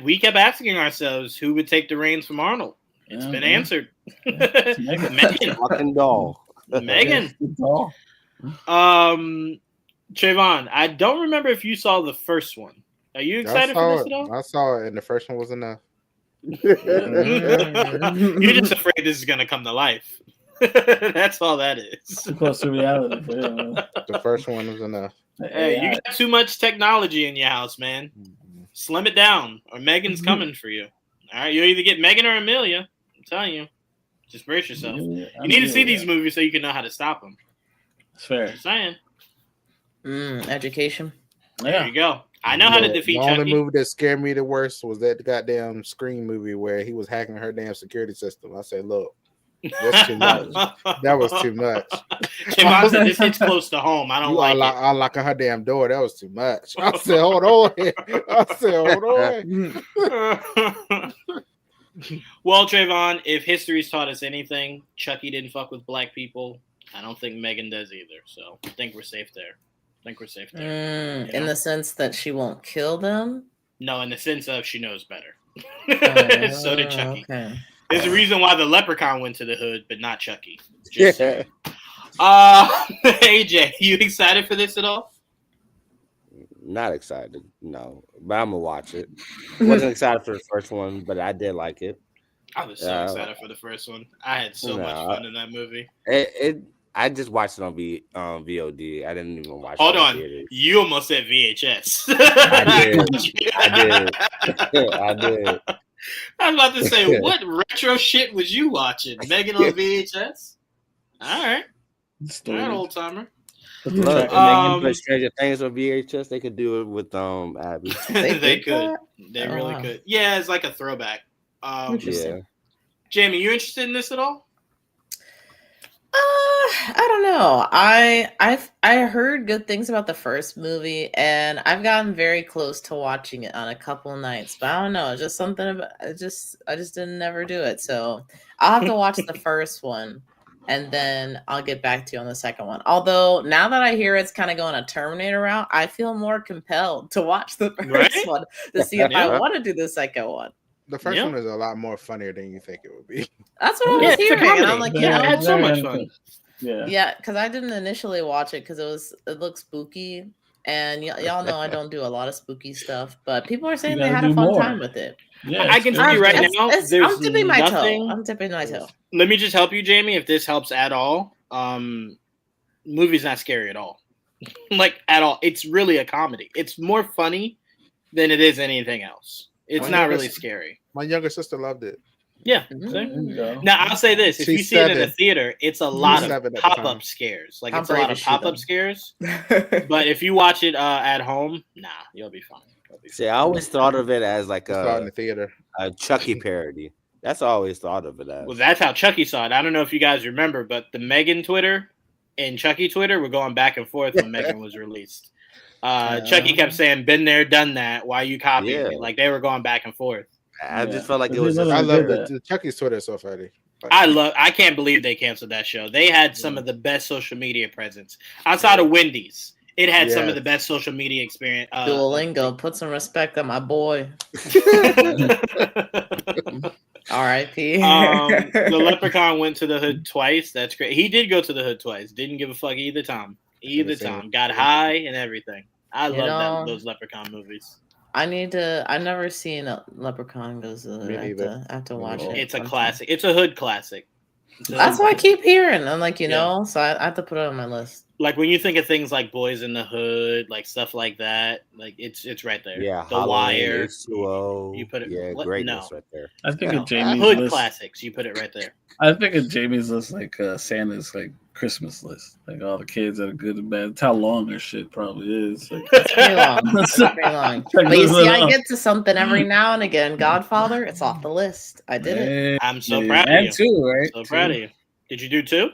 we kept asking ourselves who would take the reins from Arnold. It's been answered. Megan.
Fucking doll.
Megan. Trevon, I don't remember if you saw the first one. Are you excited for this at all?
I saw it, and the first one was enough.
You're just afraid this is gonna come to life. That's all that is.
Too close to reality.
The first one was enough.
Hey, you got too much technology in your house, man. Slim it down, or Megan's coming for you. All right, you'll either get Megan or Amelia. I'm telling you. Just brace yourself. You need to see these movies so you can know how to stop them.
That's fair.
Just saying.
Education.
There you go. I know how to defeat Chucky.
The only movie that scared me the worst was that goddamn Scream movie where he was hacking her damn security system. I said, look, that's too much. That was too much.
Trevon said this hits close to home. I don't like it.
Unlocking her damn door. That was too much. I said, hold on.
Well, Trevon, if history's taught us anything, Chucky didn't fuck with black people. I don't think Megan does either. So I think we're safe there.
In the sense that she won't kill them?
No, in the sense of she knows better. So did Chucky.
Okay.
There's a reason why the leprechaun went to the hood, but not Chucky. AJ, you excited for this at all?
Not excited, no. But I'm gonna watch it. Wasn't excited for the first one, but I did like it.
I was so excited for the first one. I had so much fun in that movie.
I just watched it on VOD. I didn't even watch it.
Hold on. You almost said VHS.
I did.
I was about to say, what retro shit was you watching? Megan on VHS? All right. Old timer.
Look, and they can put Stranger Things on VHS. They could do it with Abby.
They could. They really could. Yeah, it's like a throwback.
Yeah.
Jamie, you interested in this at all?
I don't know. I heard good things about the first movie, and I've gotten very close to watching it on a couple of nights. But I don't know, just something about I just didn't never do it. So I'll have to watch the first one, and then I'll get back to you on the second one. Although now that I hear it's kind of going a Terminator route, I feel more compelled to watch the first one to see if I want to do the second one.
The first one is a lot more funnier than you think it would be.
That's what I was hearing. And I'm like,
I had so much fun.
Yeah, because I didn't initially watch it because it looked spooky, and y'all know I don't do a lot of spooky stuff, but people are saying they had a fun time with it.
Yeah, I can tell you right now,
I'm dipping my toe.
Let me just help you, Jamie, if this helps at all. Movie's not scary at all. Like, at all. It's really a comedy. It's more funny than it is anything else. It's not really scary.
My younger sister loved it.
Yeah. Now, I'll say this. If you see it in a theater, it's a lot of pop-up scares. Like, it's a lot of pop-up scares. But if you watch it at home, you'll be fine.
See, I always thought of it as like
in the theater.
A Chucky parody. That's all I always thought of it as.
Well, that's how Chucky saw it. I don't know if you guys remember, but the Megan Twitter and Chucky Twitter were going back and forth when Megan was released. Chucky kept saying, "Been there, done that. Why you copying me?" Like, they were going back and forth.
I just felt like it was.
I love it. Chucky's Twitter is so funny.
I can't believe they canceled that show. They had some of the best social media presence outside of Wendy's. It had some of the best social media experience.
Duolingo, put some respect on my boy. R.I.P.
The leprechaun went to the hood twice. That's great. He did go to the hood twice. Didn't give a fuck either time. Got high and everything. I love those leprechaun movies.
I've never seen a Leprechaun goes to the hood. I have to watch it.
It's a classic. It's a hood classic.
That's what I keep hearing. I'm like, so I have to put it on my list.
Like, when you think of things like Boys in the Hood, like stuff like that, like it's right there.
Yeah,
The Wire.
H2O.
You put it.
Greatness right there.
I think of Jamie's
hood
list.
Classics. You put it right there.
I think of Jamie's list like Santa's like Christmas list, like all the kids that are good and bad. That's how long their shit probably is. Like,
it's pretty long. It's pretty long. But you see, I get to something every now and again. Godfather, it's off the list. I did it.
I'm so proud of you.
Two, right?
So proud of you. Did you do 2?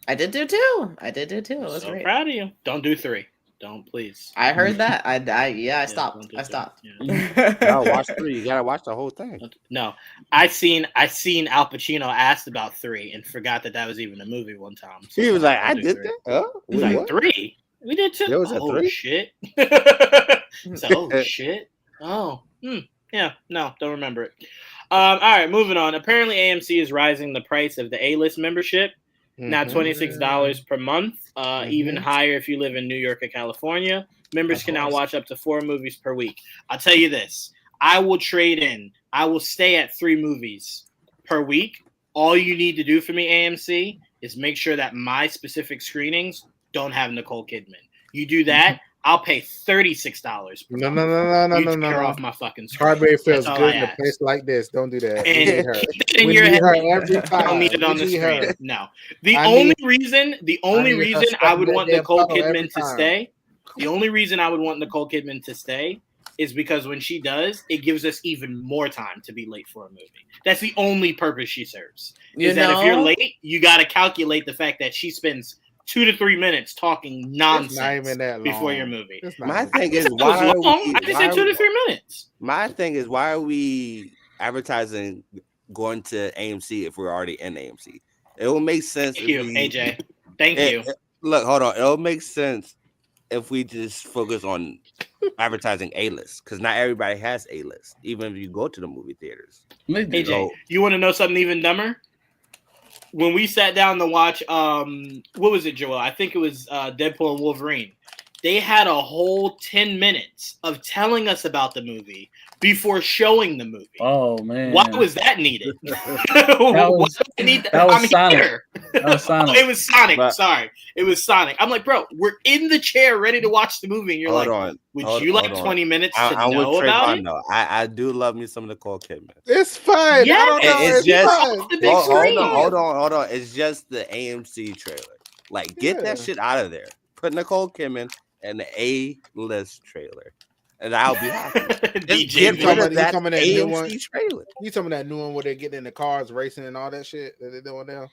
I did do 2. It was
so
great.
Proud of you. Don't do 3. Don't please.
I heard that. I stopped. I stopped.
You gotta watch 3. You gotta watch the whole thing.
No, I seen Al Pacino asked about 3 and forgot that was even a movie one time.
So he was like, "I did 3. That?
He was like 3. We did 2.
There was a 3.
Shit. Shit. Oh, yeah. No, don't remember it. All right, moving on. Apparently, AMC is rising the price of the A-list membership. Now $26 per month, even higher if you live in New York or California. Members can now watch up to 4 movies per week. I'll tell you this. I will trade in. I will stay at 3 movies per week. All you need to do for me, AMC, is make sure that my specific screenings don't have Nicole Kidman. You do that, I'll pay $36.
No.
Tear off my fucking screen.
Carberry feels good in a place like this. Don't do that.
And keep it in your head. Every time. I don't need it on the screen. No. The only reason I would want Nicole Kidman to stay. The only reason I would want Nicole Kidman to stay is because when she does, it gives us even more time to be late for a movie. That's the only purpose she serves. That if you're late, you got to calculate the fact that she spends 2 to 3 minutes talking nonsense before your movie.
My thing is, why
I just said 2 to 3 minutes.
My thing is, why are we advertising going to AMC if we're already in AMC? It will make sense.
Thank you, AJ. Thank you.
Look, hold on. It'll make sense if we just focus on advertising A-list, because not everybody has A-list, even if you go to the movie theaters.
AJ, you want to know something even dumber? When we sat down to watch, what was it, Joel? I think it was Deadpool and Wolverine. They had a whole 10 minutes of telling us about the movie before showing the movie.
Oh, man.
Why was that needed?
That was Sonic. That was Sonic.
Oh, it was Sonic. Sorry. It was Sonic. I'm like, bro, we're in the chair ready to watch the movie. And you're would you like 20 minutes to know about it?
I do love me some Nicole Kidman.
It's fun.
Yeah,
it's just
the big screen.
Hold on. It's just the AMC trailer. Like, get that shit out of there. Put Nicole Kidman in the A-list trailer, and I'll be happy.
DJ,
get rid of that AMC trailer.
You talking about that new one where they're getting in the cars, racing, and all that shit that they're doing now?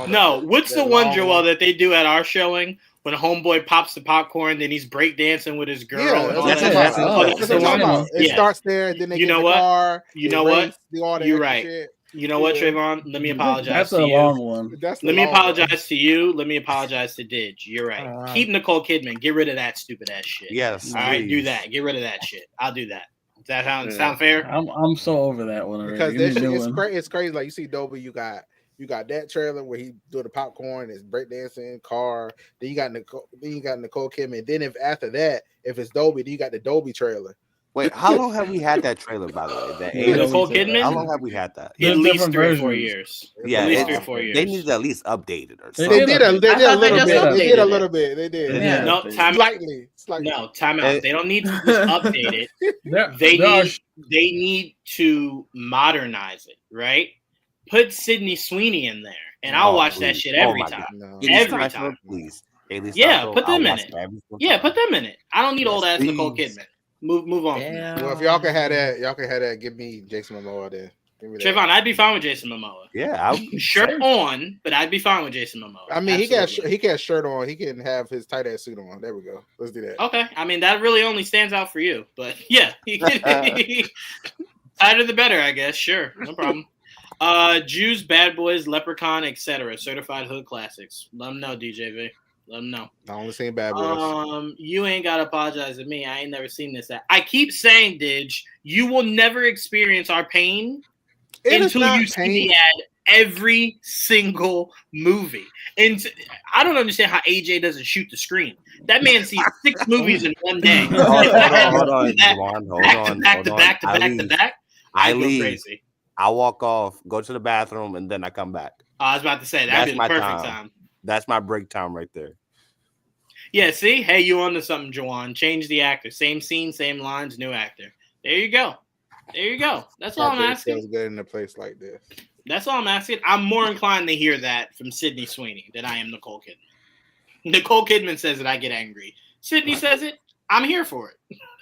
No, what's the one, Joel, that they do at our showing when a homeboy pops the popcorn, then he's breakdancing with his girl?
Yeah, that's what I'm talking about. It starts there, then they get in the car.
You know what?
You're right.
Shit. You know what, Trevon? Let me apologize
That's
to
a
you.
long one.
Let me apologize to you. Let me apologize to Didge. You're right. Keep Nicole Kidman. Get rid of that stupid ass shit.
Yes.
All right, do that. Get rid of that shit. I'll do that. Does that sound fair?
I'm so over that one already.
Because it's crazy. Like, you see Dolby, you got that trailer where he do the popcorn, it's breakdancing, car. Then you got Nicole Kidman. Then after that, if it's Dolby, then you got the Dolby trailer.
Wait, how long have we had that trailer, by the way?
Nicole Kidman?
How long have we had that?
At least 3 or 4 years.
Yeah,
at least 3 or 4 years.
They need to at least update it or something.
They did a little bit. They did.
Yeah. No,
slightly.
No, time out. They don't need to update it. They need to modernize it, right? Put Sydney Sweeney in there, and I'll watch that shit every time.
No.
Every time.
Please.
Put them in it. Put them in it. I don't need old ass Nicole Kidman. Move on.
Well, if y'all can have that, give me Jason Momoa then.
Trevon, I'd be fine with Jason Momoa.
Yeah,
shirt on, but I'd be fine with Jason Momoa.
I mean, he got shirt on. He can have his tight ass suit on. There we go. Let's do that.
Okay, I mean that really only stands out for you, but yeah, tighter the better, I guess. Sure, no problem. Jews, Bad Boys, Leprechaun, etc. Certified hood classics. Let them know, DJV. Let them know.
I only seen Bad Boys.
You ain't gotta apologize to me. I ain't never seen this. I keep saying, Didge, you will never experience our pain until you see the ad every single movie. And I don't understand how AJ doesn't shoot the screen. That man sees 6 movies in one day.
Hold on.
Back to back.
I leave. Crazy. I walk off, go to the bathroom, and then I come back.
I was about to say that'd be the perfect time.
That's my break time right there.
Yeah, see? Hey, you onto something, Juwaan. Change the actor. Same scene, same lines, new actor. There you go. That's all I'm asking.
Feels good in a place like this.
That's all I'm asking. I'm more inclined to hear that from Sydney Sweeney than I am Nicole Kidman. Nicole Kidman says it, I get angry. Sydney says it, I'm here for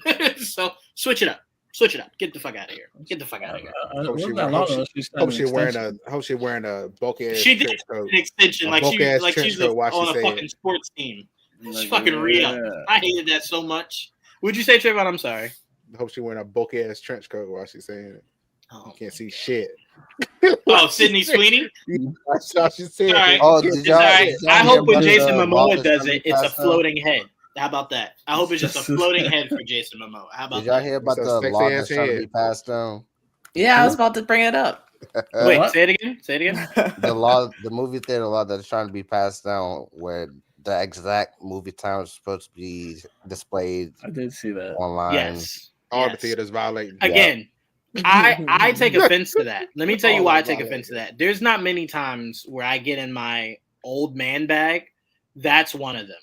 it. So switch it up. Get the fuck out of here.
Hope she wearing a bulky ass.
She did an extension like she's on a fucking sports team. It's fucking re-up. I hated that so much. Would you say, Trevon? I'm sorry.
I hope she wearing a bulky ass trench coat while she's saying it.
Oh.
You can't see shit.
Sydney Sweeney?
That's how she said
it.
Oh, did y'all,
I hope when Jason Momoa does it, it's a floating head. How about that? I hope it's just a floating head for Jason Momoa. How about that?
Did y'all hear about the law that's trying to be passed down?
Yeah, I was about to bring it up.
Wait, say it again.
The movie theater law that's trying to be passed down, where the exact movie time is supposed to be displayed.
I did see that
online.
Yes,
all the theaters violate.
Again, I take offense to that. Let me tell you why I take offense to that. There's not many times where I get in my old man bag. That's one of them.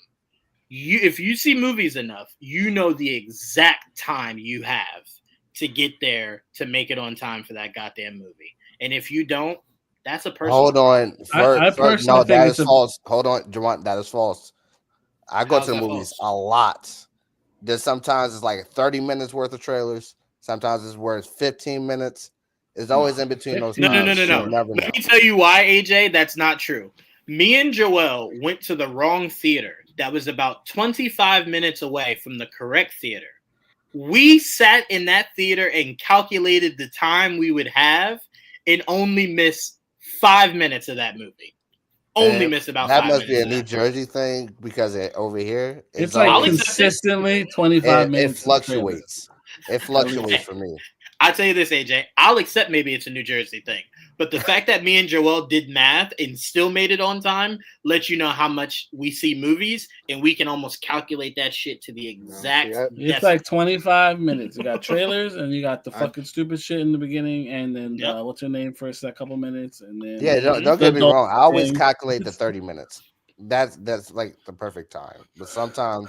If you see movies enough, you know the exact time you have to get there to make it on time for that goddamn movie. And if you don't, that's a personal.
Hold on.
No,
that is false. Hold on, Juwaan, that is false. I go to the movies a lot. There's sometimes it's like 30 minutes worth of trailers. Sometimes it's worth 15 minutes. It's always in between those times.
No. Let me tell you why, AJ, that's not true. Me and Joel went to the wrong theater. That was about 25 minutes away from the correct theater. We sat in that theater and calculated the time we would have and only missed 5 minutes of that movie. Only missed about 5 minutes.
That must be a New Jersey thing because over here
it's like consistently 25 minutes.
It fluctuates. It fluctuates for me.
I'll tell you this, AJ. I'll accept maybe it's a New Jersey thing. But the fact that me and Joel did math and still made it on time lets you know how much we see movies, and we can almost calculate that shit to the exact.
It's like 25 minutes. You got trailers, and you got the fucking stupid shit in the beginning, and then what's her name for a couple minutes, and then
don't get me wrong. I always calculate the 30 minutes. That's like the perfect time. But sometimes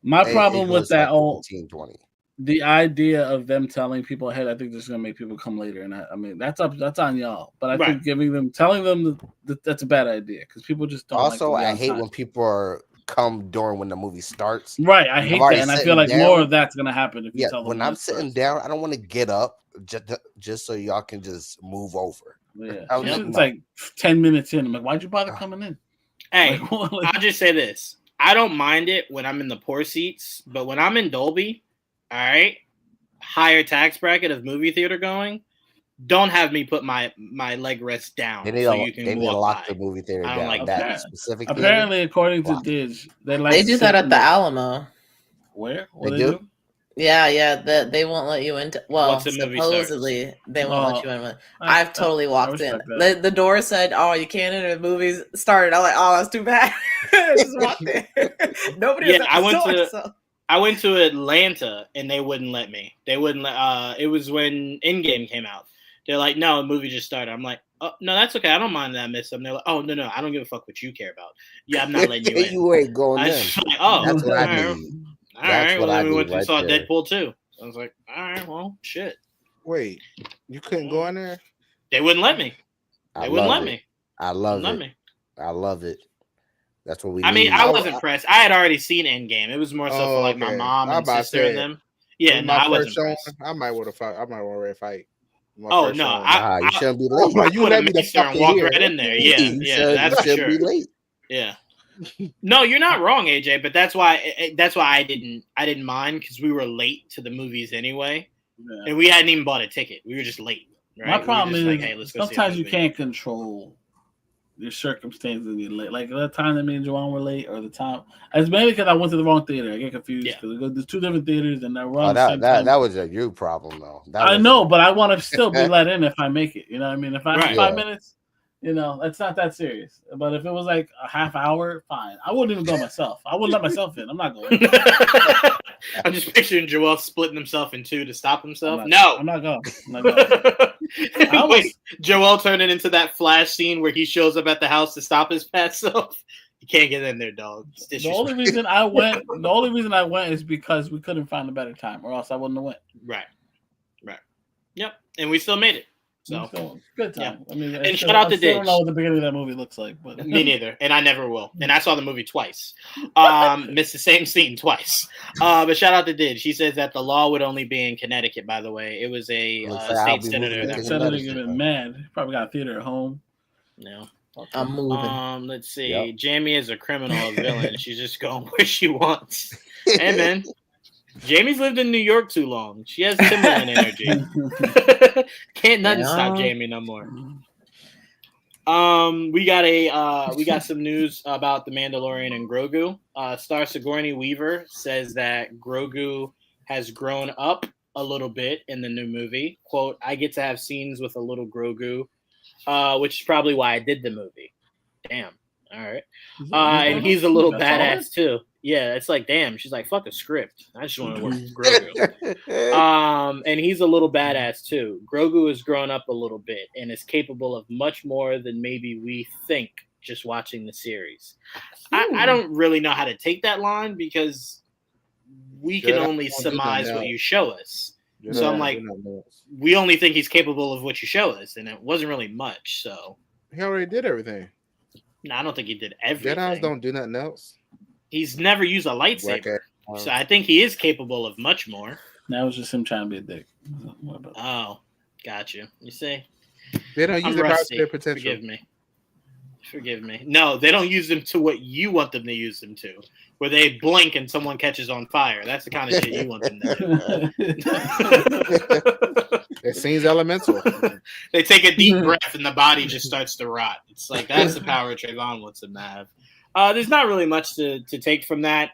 my problem with that
like 15, 20.
The idea of them telling people ahead, I think this is gonna make people come later, and I mean that's on y'all. But I think telling them that's a bad idea because people just don't.
Also, I hate when people come during when the movie starts.
Right, I hate that, and I feel like more of that's gonna happen if you tell them.
When I'm sitting down, I don't want to get up just so y'all can just move over.
Yeah, it's like 10 minutes in. I'm like, why'd you bother coming in?
Hey, I'll just say this: I don't mind it when I'm in the poor seats, but when I'm in Dolby. All right, higher tax bracket of movie theater going. Don't have me put my leg rest down
you can lock the movie theater down.
Like
that specific.
Apparently,
theater,
according to Didge,
they do that at the Alamo.
Where?
They do?
Yeah. They won't let you into. Well, supposedly they won't let you in. I've totally walked in. The door said, "Oh, you can't enter." The movies started. I'm like, "Oh, that's too bad." I just walked in. Nobody.
I went to Atlanta and they wouldn't let me. They wouldn't let. It was when Endgame came out. They're like, "No, the movie just started." I'm like, "Oh, no, that's okay. I don't mind that I missed them." They're like, "Oh, no, I don't give a fuck what you care about. Yeah, I'm not letting you in."
You ain't going in.
Like, oh,
that's what I need.
All right. Well, then we went and saw Deadpool 2. I was like, all right, well, shit.
Wait, you couldn't go in there?
They wouldn't let me. They wouldn't let me.
I love it. I love it. That's what we.
I mean, I wasn't impressed. I had already seen Endgame. It was more so for like my mom and sister and them. Yeah, no, I wasn't impressed.
I might want to fight. I might want to fight.
Oh no,
you shouldn't be late.
You let me
and walk right in there. Yeah, that's for sure. Be late. Yeah. No, you're not wrong, AJ. But that's why I didn't mind because we were late to the movies anyway, and we hadn't even bought a ticket. We were just late. Right?
My problem is like, hey, sometimes you can't control your circumstances and you're late. Like the time that me and Juwaan were late, or the time it's mainly because I went to the wrong theater. I get confused because there's two different theaters and I run.
That was a you problem though.
I know, but I want to still be let in if I make it. You know what I mean? If I have 5 minutes, you know, that's not that serious. But if it was like a half hour, fine. I wouldn't even go myself. I wouldn't let myself in. I'm not going.
I'm just picturing Joel splitting himself in two to stop himself.
I'm not going.
Wait, Joel turning into that Flash scene where he shows up at the house to stop his past self. You can't get in there, dog.
The only reason I went is because we couldn't find a better time, or else I wouldn't have went.
Right. Yep, and we still made it. So
good time. Yeah. I mean,
and shout out to Didge.
I don't know what the beginning of that movie looks like, but
me neither, and I never will. And I saw the movie twice. Missed the same scene twice. But shout out to Didge. She says that the law would only be in Connecticut. By the way, it was a state senator.
That senator getting mad. He probably got a theater at home.
No.
I'm moving.
Let's see. Yep. Jamie is a criminal, a villain. She's just going where she wants. Hey, man. Jamie's lived in New York too long. She has Timberland energy. Can't nothing stop Jamie no more. We got some news about the Mandalorian and Grogu. Star Sigourney Weaver says that Grogu has grown up a little bit in the new movie. Quote, I get to have scenes with a little Grogu, which is probably why I did the movie. Damn. All right. And he's a little badass too. Yeah, it's like, damn. She's like, fuck a script. I just want to work with Grogu. And he's a little badass too. Grogu has grown up a little bit and is capable of much more than maybe we think just watching the series. I don't really know how to take that line because we can only surmise what you show us. So I'm like, we only think he's capable of what you show us, and it wasn't really much. So
he already did everything.
No, I don't think he did everything.
Jedi's don't do nothing else.
He's never used a lightsaber, so I think he is capable of much more.
That was just him trying to be a dick.
Oh, got you. You see,
they don't use their potential.
Forgive me. No, they don't use them to what you want them to use them to, where they blink and someone catches on fire. That's the kind of shit you want them to
do. It seems elemental.
They take a deep breath and the body just starts to rot. It's like that's the power Trevon wants them to have. There's not really much to take from that.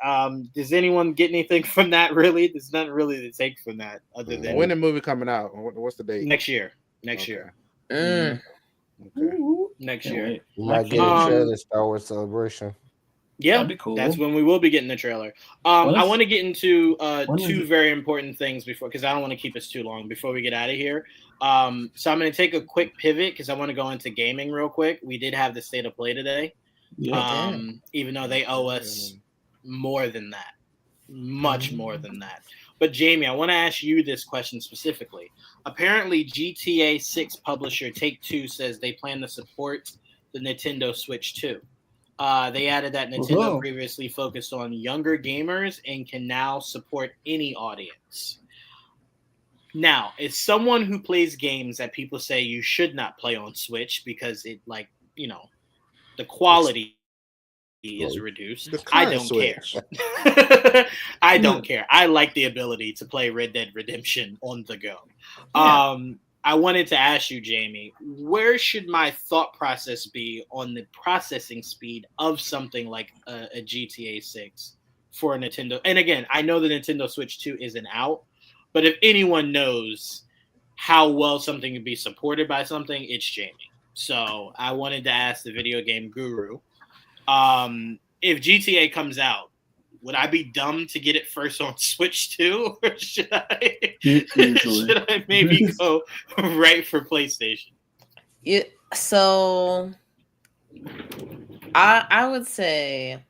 Does anyone get anything from that, really? There's nothing really to take from that other than...
When the movie coming out? What's the date?
Next year. Okay. Next year.
We might get a trailer Star Wars Celebration.
Yeah, that'd be cool. That's when we will be getting the trailer. I want to get into two very important things before, because I don't want to keep us too long before we get out of here. So I'm going to take a quick pivot because I want to go into gaming real quick. We did have the State of Play today. Yeah, even though they owe us more than that, much more than that. But Jamie, I want to ask you this question specifically. Apparently, GTA 6 publisher Take-Two says they plan to support the Nintendo Switch 2. They added that Nintendo previously focused on younger gamers and can now support any audience. Now, as someone who plays games that people say you should not play on Switch because it, like, you know, the quality is reduced. I don't care. I don't care. I like the ability to play Red Dead Redemption on the go. Yeah. I wanted to ask you, Jamie, where should my thought process be on the processing speed of something like a GTA 6 for a Nintendo? And again, I know the Nintendo Switch 2 isn't out, but if anyone knows how well something can be supported by something, it's Jamie. So I wanted to ask the video game guru, if GTA comes out, would I be dumb to get it first on Switch 2? Or should I maybe go right for PlayStation?
Yeah, so I would say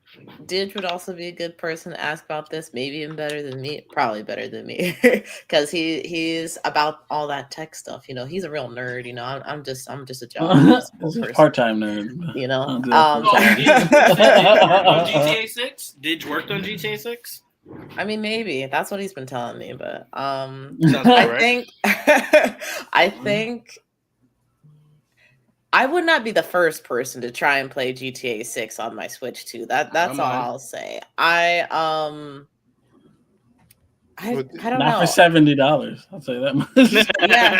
Didge would also be a good person to ask about this, maybe even better than me, probably better than me, because he's about all that tech stuff. You know, he's a real nerd. You know, I'm just a job
part-time nerd.
You know,
on GTA 6. Didge worked on GTA 6.
I mean, maybe that's what he's been telling me, but
right.
I think. I would not be the first person to try and play GTA 6 on my Switch 2. That's all I'll say. I don't know.
Not for $70. I'll say that much.
Yeah,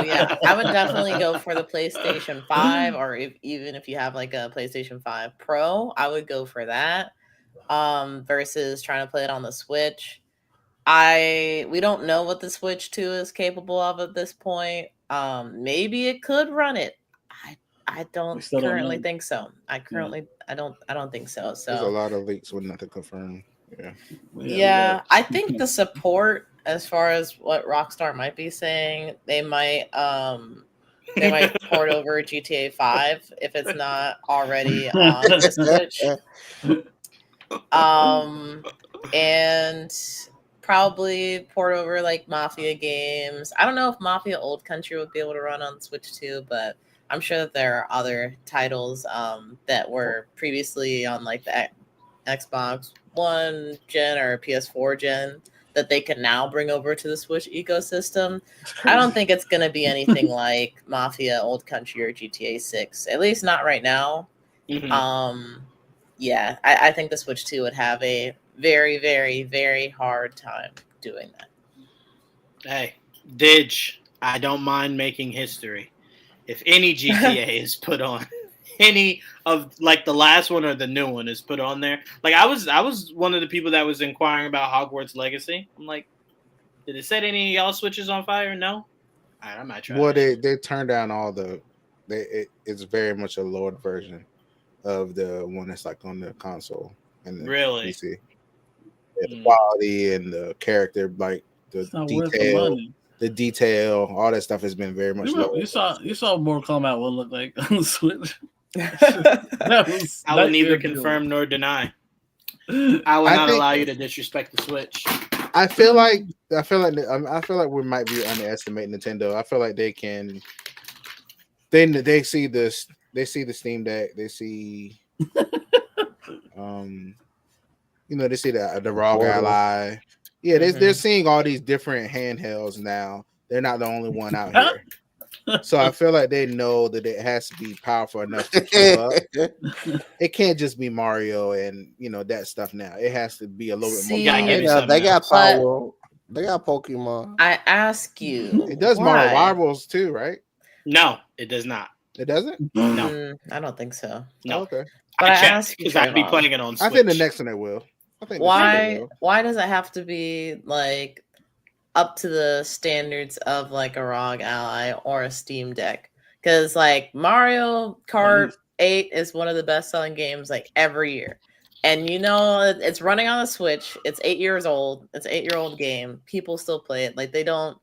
yeah. I would definitely go for the PlayStation 5, or even if you have like a PlayStation 5 Pro, I would go for that. Versus trying to play it on the Switch. We don't know what the Switch 2 is capable of at this point. Maybe it could run it. I don't currently think so. I don't think so. So
there's a lot of leaks with nothing confirmed.
Yeah. I think the support, as far as what Rockstar might be saying, they might port over GTA 5 if it's not already on the Switch. And probably port over like Mafia games. I don't know if Mafia Old Country would be able to run on Switch 2, but I'm sure that there are other titles that were previously on like the Xbox One gen or PS4 gen that they can now bring over to the Switch ecosystem. I don't think it's going to be anything like Mafia, Old Country, or GTA 6. At least not right now. Mm-hmm. Yeah, I think the Switch 2 would have a very, very, very hard time doing that.
Hey, Didge, I don't mind making history. If any GTA is put on, any of like the last one or the new one is put on there. Like I was one of the people that was inquiring about Hogwarts Legacy. I'm like, did it set any of y'all switches on fire? No. All right, I might try.
Well, they turned down all the. It's very much a lowered version of the one that's like on the console and the
really
PC. The quality and the character, like the detail, all that stuff has been very much lower.
You saw Mortal Kombat what looked like on the Switch.
I will neither confirm nor deny. I will not allow you to disrespect the Switch.
I feel like we might be underestimating Nintendo. I feel like they can. They see this. They see the Steam Deck. They see, they see the ROG Ally. Yeah, they're seeing all these different handhelds now. They're not the only one out here. So I feel like they know that it has to be powerful enough to keep up. It can't just be Mario and that stuff now. It has to be a little bit more.
They got Power. They got Pokemon.
I ask you,
it does Mario Rivals too, right?
No, it does not.
It doesn't?
No, I don't think so.
No,
okay.
But I ask you,
I'd be playing it on Switch.
I think the next one they will.
Why does it have to be like up to the standards of like a ROG Ally or a Steam Deck? Because like Mario Kart 8 is one of the best selling games like every year, and it's running on the Switch. It's 8 years old. It's an 8-year-old game. People still play it. Like they don't.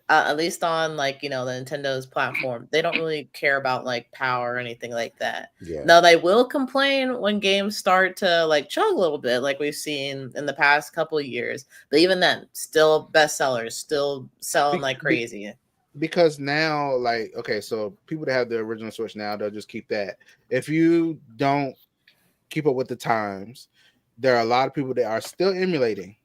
At least on like the Nintendo's platform, they don't really care about like power or anything like that.
Yeah.
Now they will complain when games start to like chug a little bit, like we've seen in the past couple of years. But even then, still bestsellers, still selling like crazy.
Because now, like, okay, so people that have the original Switch now, they'll just keep that. If you don't keep up with the times, there are a lot of people that are still emulating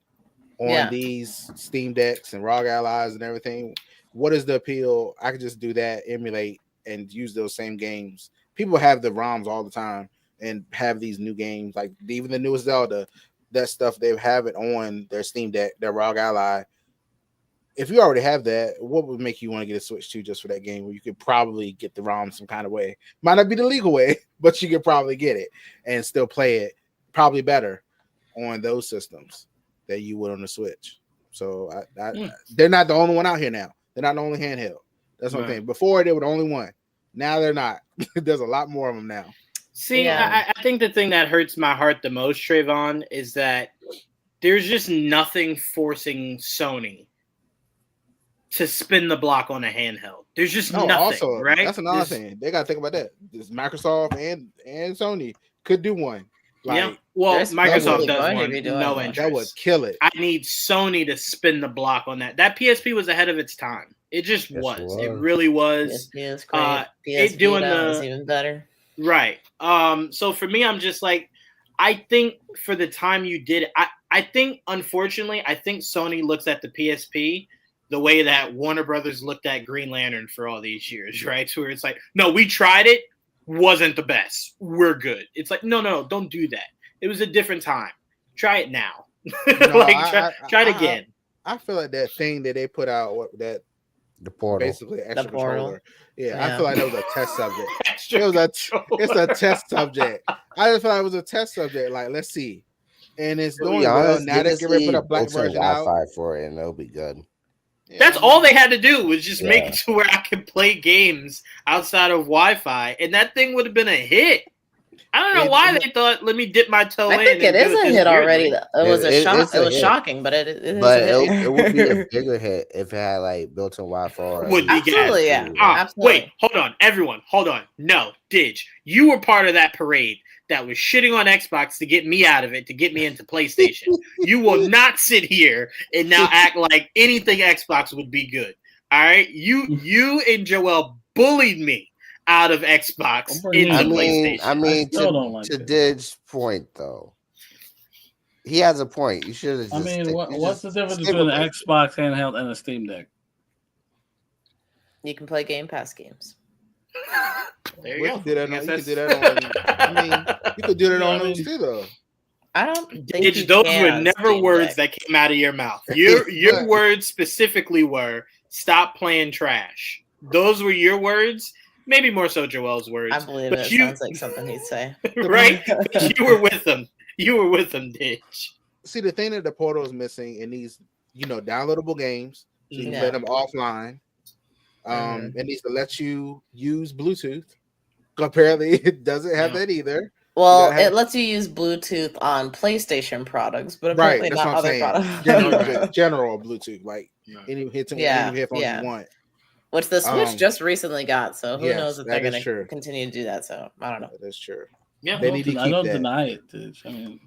on these Steam Decks and ROG Allies and everything. What is the appeal? I could just do that, emulate, and use those same games. People have the ROMs all the time and have these new games, like even the newest Zelda, that stuff, they have it on their Steam Deck, their ROG Ally. If you already have that, what would make you want to get a Switch 2 just for that game where you could probably get the ROM some kind of way? Might not be the legal way, but you could probably get it and still play it probably better on those systems that you would on the Switch. So they're not the only one out here now. They're not the only handheld. That's what I'm saying. Before they were the only one. Now they're not. There's a lot more of them now.
See, I think the thing that hurts my heart the most, Trevon, is that there's just nothing forcing Sony to spin the block on a handheld. There's just nothing, also, right?
That's another thing. They got to think about that. This Microsoft and Sony could do one.
Like, well, Microsoft does one. No interest.
That would kill it.
I need Sony to spin the block on that. That PSP was ahead of its time. It just was. It really was.
PSP is great. PSP
doing
was even better.
Right. So for me, I'm just like, I think for the time you did it, I think, unfortunately, I think Sony looks at the PSP the way that Warner Brothers looked at Green Lantern for all these years, right? So where it's like, no, we tried it. Wasn't the best. We're good. It's like, no, don't do that. It was a different time. Try it now. Try it again.
I feel like that thing that they put out, the portal, basically extra controller. Yeah, I feel like that was a test subject. It's a test subject. I just feel like it was a test subject. Like, let's see. And it's doing well. Now they get ready to put a black version out
for it, and it'll be good.
That's all they had to do was just make it to where I could play games outside of Wi-Fi, and that thing would have been a hit. I don't know why they thought, let me dip my toe in.
I think it is a hit already. It was a shock. It was shocking, but it
would be a bigger hit if it had like built-in Wi-Fi.
Would be
absolutely, absolutely.
Wait, hold on, everyone, hold on. No, Didge, you were part of that parade that was shitting on Xbox to get me out of it, to get me into PlayStation. You will not sit here and now act like anything Xbox would be good. All right? You and Joel bullied me out of Xbox into PlayStation.
I mean, to Didge's point, though, He has a point. You should have.
I mean, what's the difference between an Xbox handheld and a Steam Deck?
You can play Game Pass games.
There you go.
You could do that on. I mean, you could do that on those too, though.
I don't think
those were never words that came out of your mouth. Your words specifically were "stop playing trash." Those were your words. Maybe more so Joel's words.
I believe it. Sounds like something he'd say.
Right? But you were with them. You were with them, Ditch.
See, the thing that the Portal is missing in these, downloadable games, so you can play them offline. It needs to let you use Bluetooth. Apparently, it doesn't have that either.
Well, it lets you use Bluetooth on PlayStation products, but apparently not other products.
General Bluetooth, like any headphones you want.
Which the Switch just recently got, so who knows if they're going to continue to do that. So I don't know.
That's true.
Yeah,
they need to keep
I don't
that.
deny it, dude. I mean,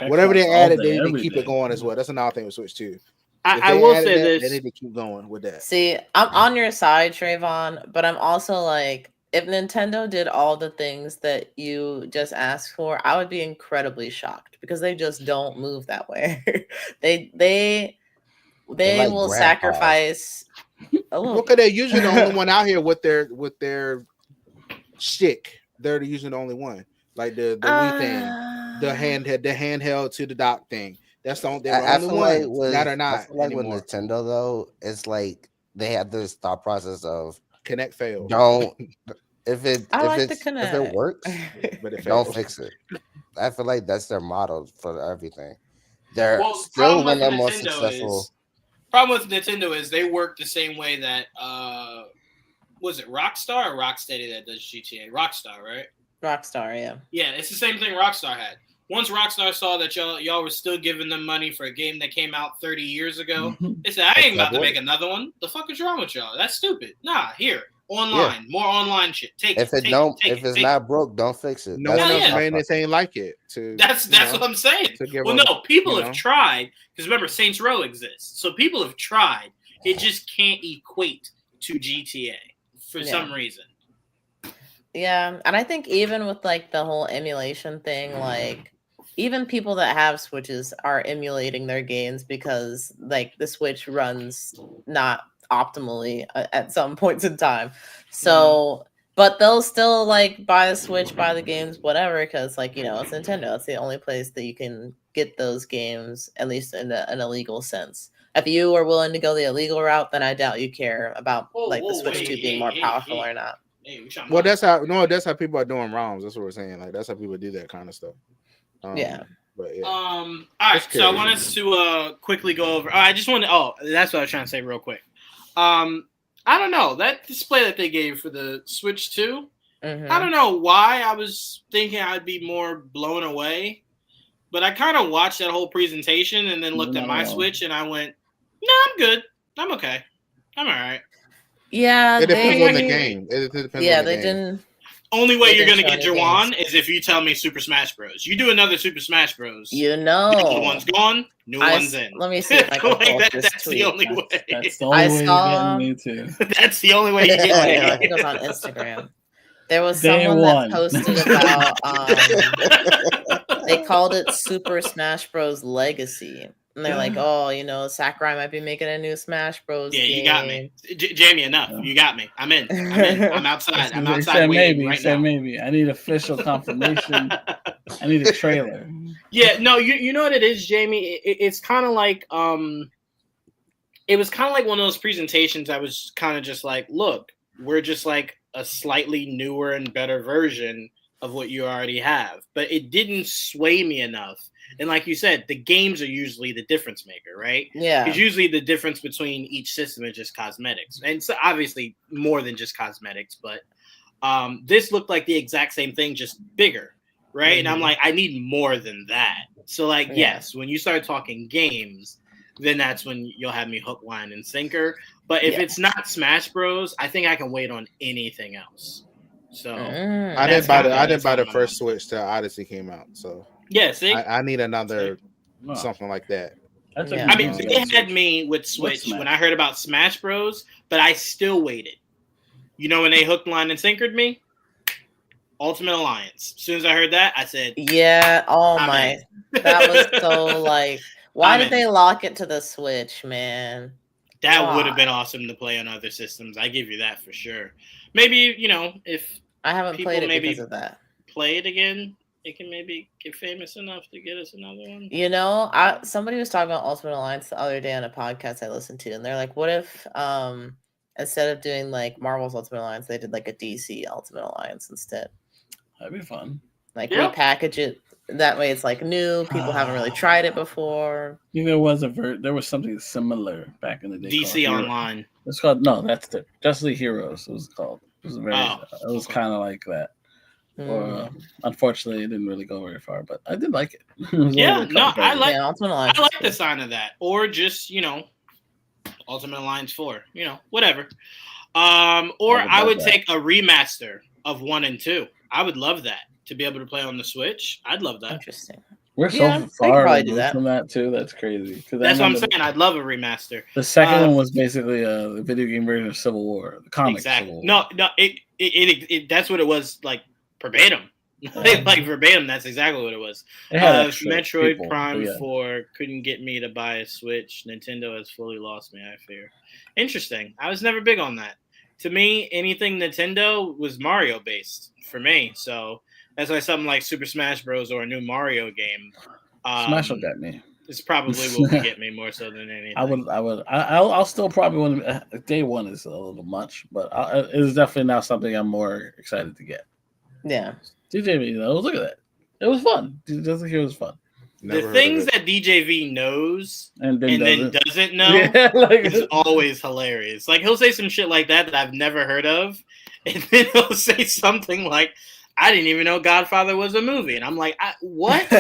whatever they added, they need to keep it going as well. That's another thing with Switch too.
I will say this:
they need to keep going with that.
See, I'm on your side, Trevon, but I'm also like, if Nintendo did all the things that you just asked for, I would be incredibly shocked because they just don't move that way. they like will sacrifice.
Look, they're usually the only one out here with their shtick. They're usually the only one. Like the Wii thing, the handheld to the dock thing. That's the only one. That or not.
Like with Nintendo though, it's like they have this thought process of
Connect fail.
Don't if it works,
but
don't fix it. I feel like that's their motto for everything. They're still one of the most successful.
Problem with Nintendo is they work the same way that was it Rockstar or Rocksteady that does GTA? Rockstar, right?
Rockstar, yeah.
Yeah, it's the same thing Rockstar had. Once Rockstar saw that y'all were still giving them money for a game that came out 30 years ago, they said, I ain't about to make another one. The fuck is wrong with y'all? That's stupid. Nah, here. Online. More online shit. If
it's not broke, don't fix it.
No one else made anything like it.
That's what I'm saying. Well, no, people have tried, because remember, Saints Row exists. So people have tried. It just can't equate to GTA for some reason.
Yeah, and I think even with like the whole emulation thing, like even people that have Switches are emulating their games because like the Switch runs not optimally at some points in time. So, but they'll still like buy the Switch, buy the games, whatever, because like, it's Nintendo. It's the only place that you can get those games, at least in an illegal sense. If you are willing to go the illegal route, then I doubt you care about the Switch 2 being more powerful or not.
Well, that's how people are doing ROMs. That's what we're saying. Like that's how people do that kind of stuff.
But yeah. All right. So I want us to quickly go over. I just want to. Oh, that's what I was trying to say real quick. I don't know that display that they gave for the Switch 2. I don't know why I was thinking I'd be more blown away, but I kind of watched that whole presentation and then looked at my Switch and I went, "No, I'm good. I'm okay. I'm all right."
Yeah,
it depends on the game. It depends on the game.
Didn't.
Only way you're gonna get Juwaan is if you tell me Super Smash Bros. You do another Super Smash Bros.
New
one's gone, new one's in.
Let me see if I can
like that's the only way.
That's the only way you're getting me too.
That's the only way you get me.
I think it was on Instagram. There was someone that posted about they called it Super Smash Bros. Legacy. And they're like, Sakurai might be making a new Smash Bros. game.
You got me. Jamie, enough. You got me. I'm in. I'm outside. I'm outside waiting right now.
Maybe. I need official confirmation. I need a trailer.
Yeah, no, you know what it is, Jamie? It's kind of like, it was kind of like one of those presentations I was kind of just like, look, we're just like a slightly newer and better version of what you already have. But it didn't sway me enough. And like you said, the games are usually the difference maker, right?
Yeah.
Because usually the difference between each system is just cosmetics. And so obviously more than just cosmetics, but this looked like the exact same thing, just bigger, right? And I'm like, I need more than that. So like, yes, when you start talking games, then that's when you'll have me hook, line, and sinker. But if it's not Smash Bros, I think I can wait on anything else. So
I didn't buy the first Switch till Odyssey came out. So
yeah, see,
I need another something like that.
I mean, they had me with Switch when I heard about Smash Bros, but I still waited. You know when they hooked, line, and sinkered me? Ultimate Alliance. As soon as I heard that, I said,
"Yeah, oh my, that was so like, why did they lock it to the Switch, man?
That would have been awesome to play on other systems. I give you that for sure. Maybe if
I haven't played it because of that.
Play it again, it can maybe get famous enough to get us another one.
Somebody was talking about Ultimate Alliance the other day on a podcast I listened to, and they're like, "What if instead of doing like Marvel's Ultimate Alliance, they did like a DC Ultimate Alliance instead?
That'd be fun.
Like repackage it that way. It's like new. People haven't really tried it before.
There was something similar back in the day.
DC Online.
It's called that's the Justice League Heroes. It was called. It was it was kind of like that. Or unfortunately, it didn't really go very far, but I did like it.
I like the sign of that, or just Ultimate Alliance 4, whatever. Or I would take a remaster of 1 and 2. I would love that to be able to play on the Switch. I'd love that.
Interesting.
We're so far from that too. That's crazy.
That's what I'm saying. I'd love a remaster.
The second one was basically the video game version of Civil War, the comic.
Exactly.
Civil War.
No, it that's what it was like verbatim. Like verbatim, that's exactly what it was. Metroid Prime 4 couldn't get me to buy a Switch. Nintendo has fully lost me, I fear. Interesting. I was never big on that. To me, anything Nintendo was Mario based for me. So that's why something like Super Smash Bros. Or a new Mario game.
Smash will get me.
It's probably what would get me more so than anything.
I'll still probably want day one is a little much, but it is definitely now something I'm more excited to get.
Yeah.
DJV, look at that. It was fun. Doesn't hear it was fun.
The things that DJV knows and then doesn't know is always hilarious. Like he'll say some shit like that I've never heard of, and then he'll say something like, "I didn't even know Godfather was a movie," and I'm like, "What?"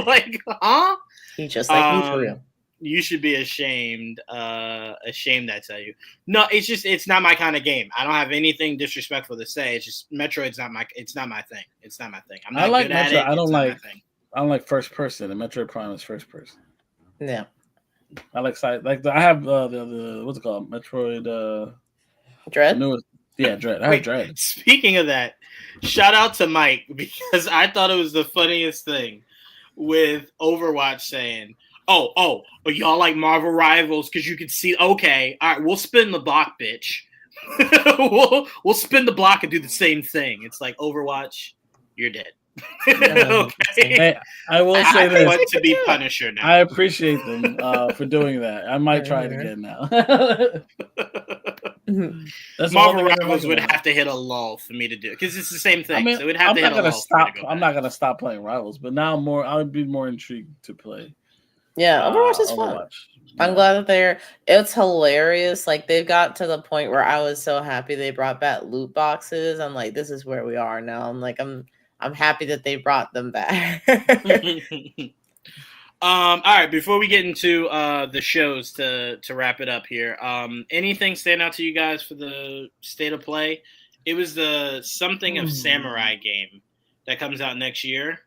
Like, huh?
He just like me for real.
You should be ashamed. Ashamed, I tell you. No, it's not my kind of game. I don't have anything disrespectful to say. It's just Metroid's not my thing. It's not my thing. I'm not good at it.
I don't like first person, and Metroid Prime is first person.
Yeah.
I like side I have the what's it called? Metroid
Dread?
Dread. I have Dread.
Speaking of that, shout out to Mike because I thought it was the funniest thing with Overwatch saying, Oh, but y'all like Marvel Rivals because you can see. Okay, all right, we'll spin the block, bitch. we'll spin the block and do the same thing. It's like Overwatch, you're dead. Okay.
Hey, I will say this:
I want to be Punisher now.
I appreciate them for doing that. I might try it again now.
Marvel Rivals would have to hit a lull for me to do it because it's the same thing. So it would have to hit a lull.
I'm not gonna stop playing Rivals, but now I would be more intrigued to play.
Yeah, Overwatch is fun. I'm glad that it's hilarious. Like they've got to the point where I was so happy they brought back loot boxes. I'm like, this is where we are now. I'm like, I'm happy that they brought them back.
All right, before we get into the shows to wrap it up here, anything stand out to you guys for the state of play? It was the Something of Samurai game that comes out next year.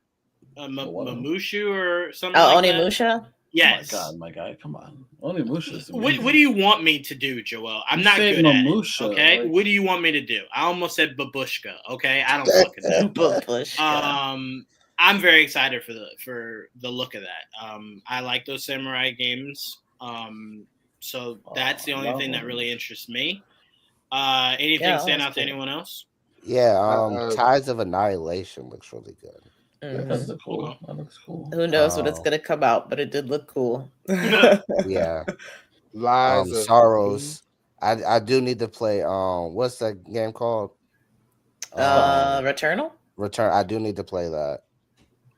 Mamushu or something like that.
Onimusha?
Yes.
Oh my God, my guy, come on. Onimusha.
What do you want me to do, Joel? I'm not good at it. Okay, what do you want me to do? I almost said babushka. Okay, I don't fucking know.
Babushka.
I'm very excited for the look of that. I like those samurai games. So that's the only thing that really interests me. Anything stand out to anyone else?
Yeah, Tides of Annihilation looks really good.
Mm-hmm.
That looks cool.
Who knows when it's gonna come out, but it did look cool.
Yeah.
Lies of
Sorrows. I do need to play what's that game called?
Returnal?
I do need to play that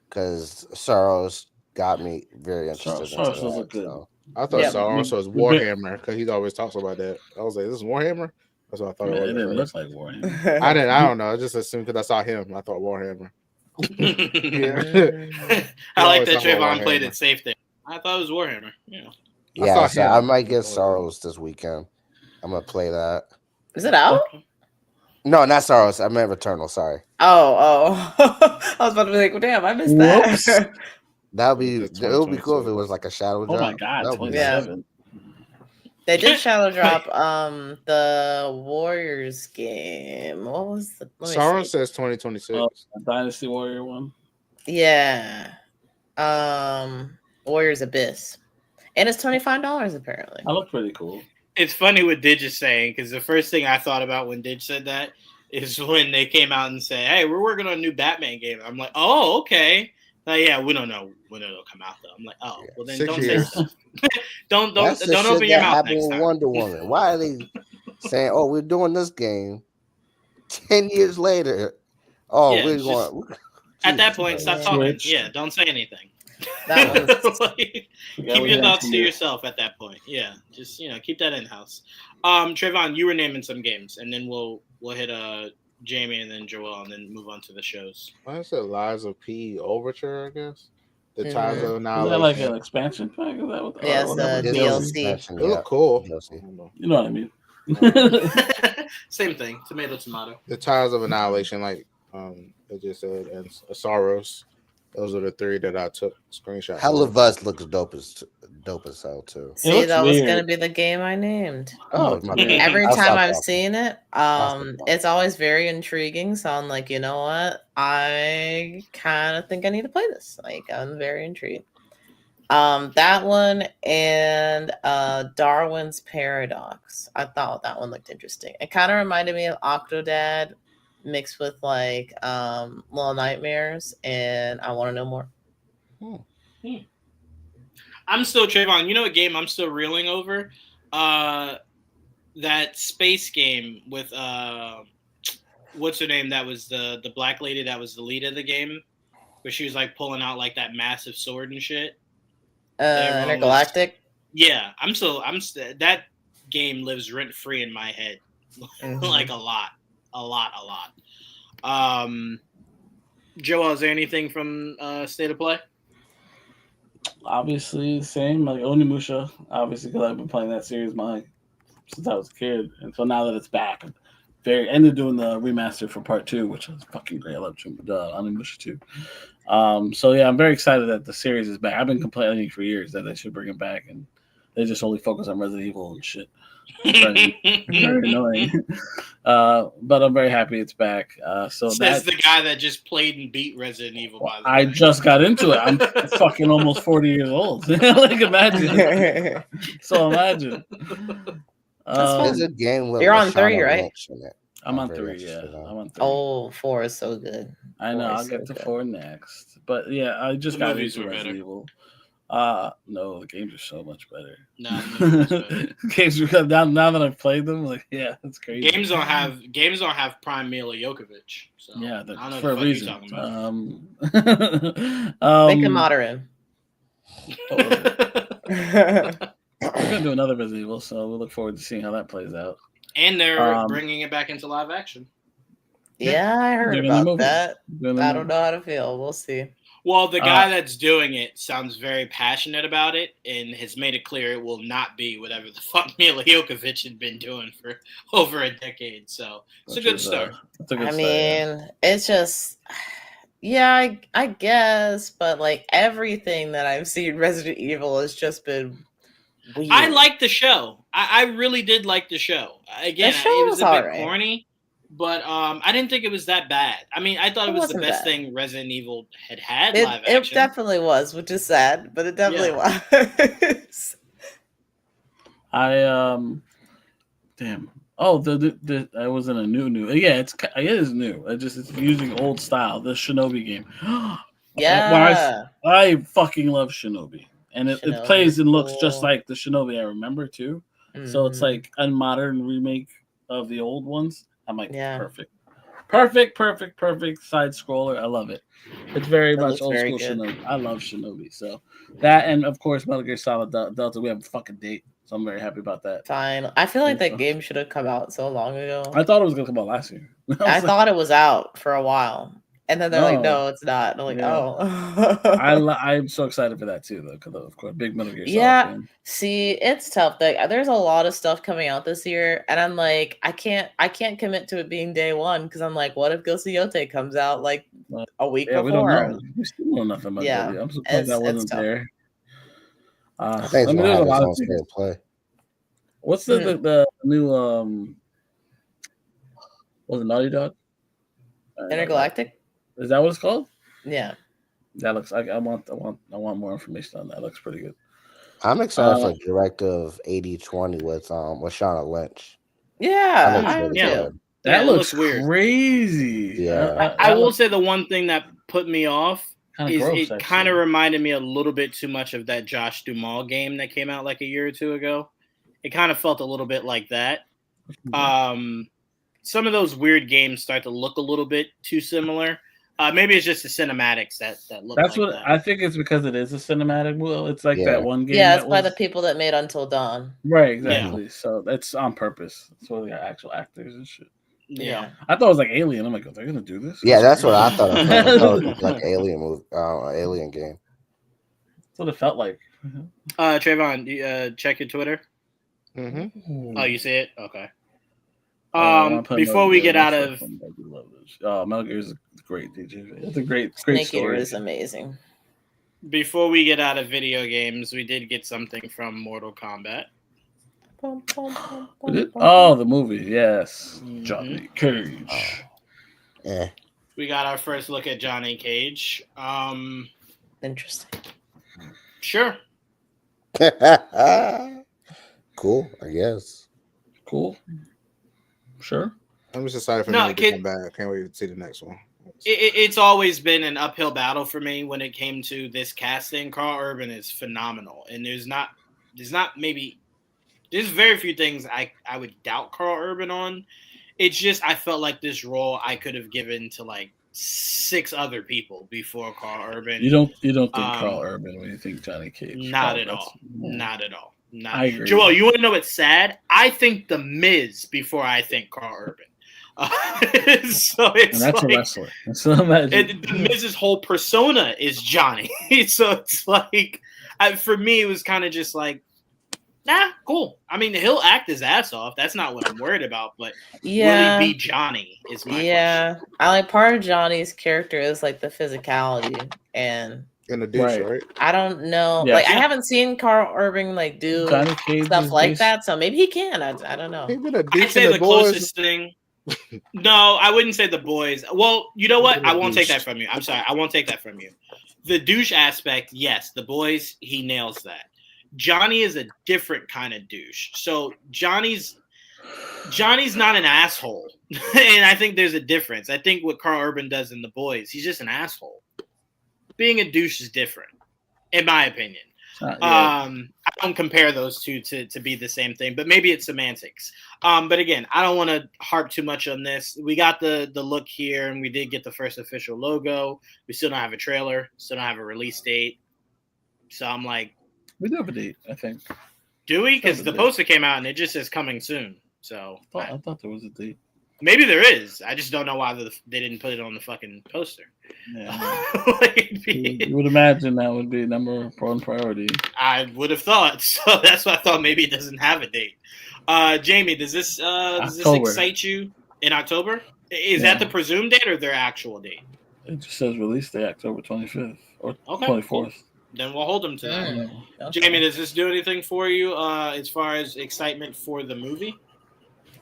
because Sorrows got me very interested.
Sorrows look good.
So.
I thought Sorrows was Warhammer because he always talks about that. I was like, this is Warhammer? That's what I thought it was.
It didn't look like Warhammer.
I don't know. I just assumed because I saw him. I thought Warhammer.
I like that Trevon played it safe there. I thought it was Warhammer.
Yeah, so I might get Sorrows this weekend. I'm gonna play that.
Is it out?
No, not Sorrows. I meant Returnal. Sorry.
Oh. I was about to be like, well, damn, I missed that.
It would be cool if it was like a shadow drop.
Oh my God, 27.
They did shadow drop the Warriors game. What was the
Sauron says 2026.
Oh, Dynasty Warrior one.
Yeah. Warriors Abyss. And it's $25 apparently.
That looked pretty cool.
It's funny what Didge is saying, because the first thing I thought about when Didge said that is when they came out and said, "Hey, we're working on a new Batman game." I'm like, "Oh, okay." Yeah, we don't know when it'll come out though. I'm like, "Oh, well then don't say stuff. don't open your mouth next time."
Wonder Woman. Why are they saying, "Oh, we're doing this game"? 10 years later, we're going.
At that point, stop talking. Yeah, don't say anything. Keep your thoughts to yourself at that point. Yeah, just keep that in house. Trevon, you were naming some games, and then we'll hit Jamie and then Joel, and then move on to the shows.
I said Lies of P Overture, I guess. The Ties of
Annihilation. Is that like an expansion pack? Is that what?
Yeah, it's the DLC.
It looked cool.
You know what I mean?
Same thing. Tomato.
The Ties of Annihilation, like it just said, and Sorrows. Those are the three that I took screenshots.
Hell of Us looks dope as hell too.
See, that was gonna be the game I named. Every time I've seen it, it's always very intriguing. So I'm like, you know what? I kind of think I need to play this. Like, I'm very intrigued. That one and Darwin's Paradox. I thought that one looked interesting. It kind of reminded me of Octodad mixed with like Little Nightmares, and I want to know more.
I'm still Trayvon. You know what game I'm still reeling over? That space game with what's her name? That was the black lady that was the lead of the game, where she was like pulling out like that massive sword and shit.
Intergalactic.
Yeah, I'm that game lives rent free in my head, like a lot. Joel, is there anything from State of Play?
Obviously, the same. Like Onimusha, obviously, because I've been playing that series since I was a kid, and so now that it's back, and they're doing the remaster for part 2, which is fucking great. I love Onimusha 2. So yeah, I'm very excited that the series is back. I've been complaining for years that they should bring it back, and they just only focus on Resident Evil and shit. Very annoying. But I'm very happy it's back. So
says the guy that just played and beat Resident Evil. By the way,
I just got into it. I'm fucking almost 40 years old. Like imagine. So imagine.
There's a game where
you're on 3, right?
I'm on 3. Yeah, I'm on 3.
Oh, 4 is so good.
I know. I'll get to 4 next. But yeah, I just got into Resident Evil. No, the games are so much better. Games are now that I've played them, like that's crazy.
Games don't have prime Mila Jokovic. So
yeah,
I don't know
for a reason.
Make him modern.
We're gonna do another Resident Evil, so we look forward to seeing how that plays out.
And they're bringing it back into live action.
Yeah, I heard about that. I don't know how to feel. We'll see.
Well, the guy that's doing it sounds very passionate about it and has made it clear it will not be whatever the fuck Mila Jokovic had been doing for over a decade. So it's a good start.
It's just, yeah, I guess, but like everything that I've seen Resident Evil has just been weird.
I like the show. I really did like the show. Again, it was a bit corny. But I didn't think it was that bad. I mean, I thought it was the best thing Resident Evil had live action.
It definitely was, which is sad, but it definitely was.
Damn. Oh, I wasn't a new. Yeah, it is new. It's using old style. The Shinobi game.
Yeah.
I fucking love Shinobi, and it plays and looks just like the Shinobi I remember too. Mm-hmm. So it's like a modern remake of the old ones. I'm like, perfect side scroller. I love it. It's very much old school Shinobi. I love Shinobi. So that, and of course, Metal Gear Solid Delta. We have a fucking date, so I'm very happy about that.
Fine. I feel like that game should have come out so long ago.
I thought it was gonna come out last year.
I thought it was out for a while. And then they're like, no, it's not. And I'm like,
I'm so excited for that too, though, because of course, big Metal Gear Solid fan.
See, it's tough. Like, there's a lot of stuff coming out this year, and I'm like, I can't commit to it being day one because I'm like, what if Ghost of Yotei comes out like a week before?
We don't know. We still know nothing about that. I'm surprised that wasn't there.
I think there's a lot of things. Play.
What's the new was it Naughty Dog?
Intergalactic?
Is that what it's called?
Yeah.
That looks like I want more information on that. Looks pretty good.
I'm excited for Directive 80/20 with Shauna Lynch.
Yeah, I am too.
That looks crazy.
Yeah,
I will say the one thing that put me off is it kind of reminded me a little bit too much of that Josh Duhamel game that came out like a year or two ago. It kind of felt a little bit like that. Some of those weird games start to look a little bit too similar. Maybe it's just the cinematics that look.
That's
like
what
that.
I think. It's because it is a cinematic. Well, it's like that one game.
Yeah, it's by the people that made Until Dawn.
Right, exactly. Yeah. So that's on purpose. So they got actual actors and shit.
Yeah.
I thought it was like Alien. I'm like, they're gonna do this?
Yeah, that's what I thought. I thought it was like Alien movie, Alien game.
That's what it felt like.
Trevon, check your Twitter.
Mm-hmm.
Oh, you see it? Okay. Before we get out of,
Metal Gear is great, DJ. It's a great story.
It is amazing.
Before we get out of video games, we did get something from Mortal Kombat.
Oh, the movie, yes. Johnny Cage.
We got our first look at Johnny Cage.
Interesting.
Sure.
Cool, I guess.
Cool. Sure.
I'm just excited for him to come back. I can't wait to see the next one.
It's always been an uphill battle for me when it came to this casting. Carl Urban is phenomenal, and there's very few things I would doubt Carl Urban on. It's just I felt like this role I could have given to like 6 other people before Carl Urban.
You don't think Carl Urban when you think Johnny Cage?
Not at all. Not at all.
I agree.
Joel, you want to know what's sad? I think The Miz before I think Carl Urban. So it's
and that's
like,
a wrestler. So imagine
The Miz's whole persona is Johnny. So it's like, for me, it was kind of just like, nah, cool. I mean, he'll act his ass off. That's not what I'm worried about. But will he be Johnny? Is my question.
I like part of Johnny's character is like the physicality and.
In the douche, right?
I don't know. Yeah. Like, I haven't seen Carl Urban like do stuff like that, so maybe he can. I don't know.
I'd say the closest thing. No, I wouldn't say The Boys. Well, you know what? I won't take that from you. I'm sorry. I won't take that from you. The douche aspect, yes. The Boys, he nails that. Johnny is a different kind of douche. So Johnny's not an asshole, and I think there's a difference. I think what Carl Urban does in The Boys, he's just an asshole. Being a douche is different, in my opinion. I don't compare those two to be the same thing, but maybe it's semantics. But again, I don't want to harp too much on this. We got the look here, and we did get the first official logo. We still don't have a trailer, still don't have a release date. So I'm like,
we do have a date, I think.
Do we? Because the poster came out and it just says coming soon. So
I thought there was a date.
Maybe there is. I just don't know why they didn't put it on the fucking poster.
Yeah. You would imagine that would be number one priority.
I would have thought. So that's why I thought maybe it doesn't have a date. Jamie, does this excite you in October? Is that the presumed date or their actual date?
It just says release date October 25th or 24th. Cool.
Then we'll hold them to that. Okay. Jamie, does this do anything for you as far as excitement for the movie?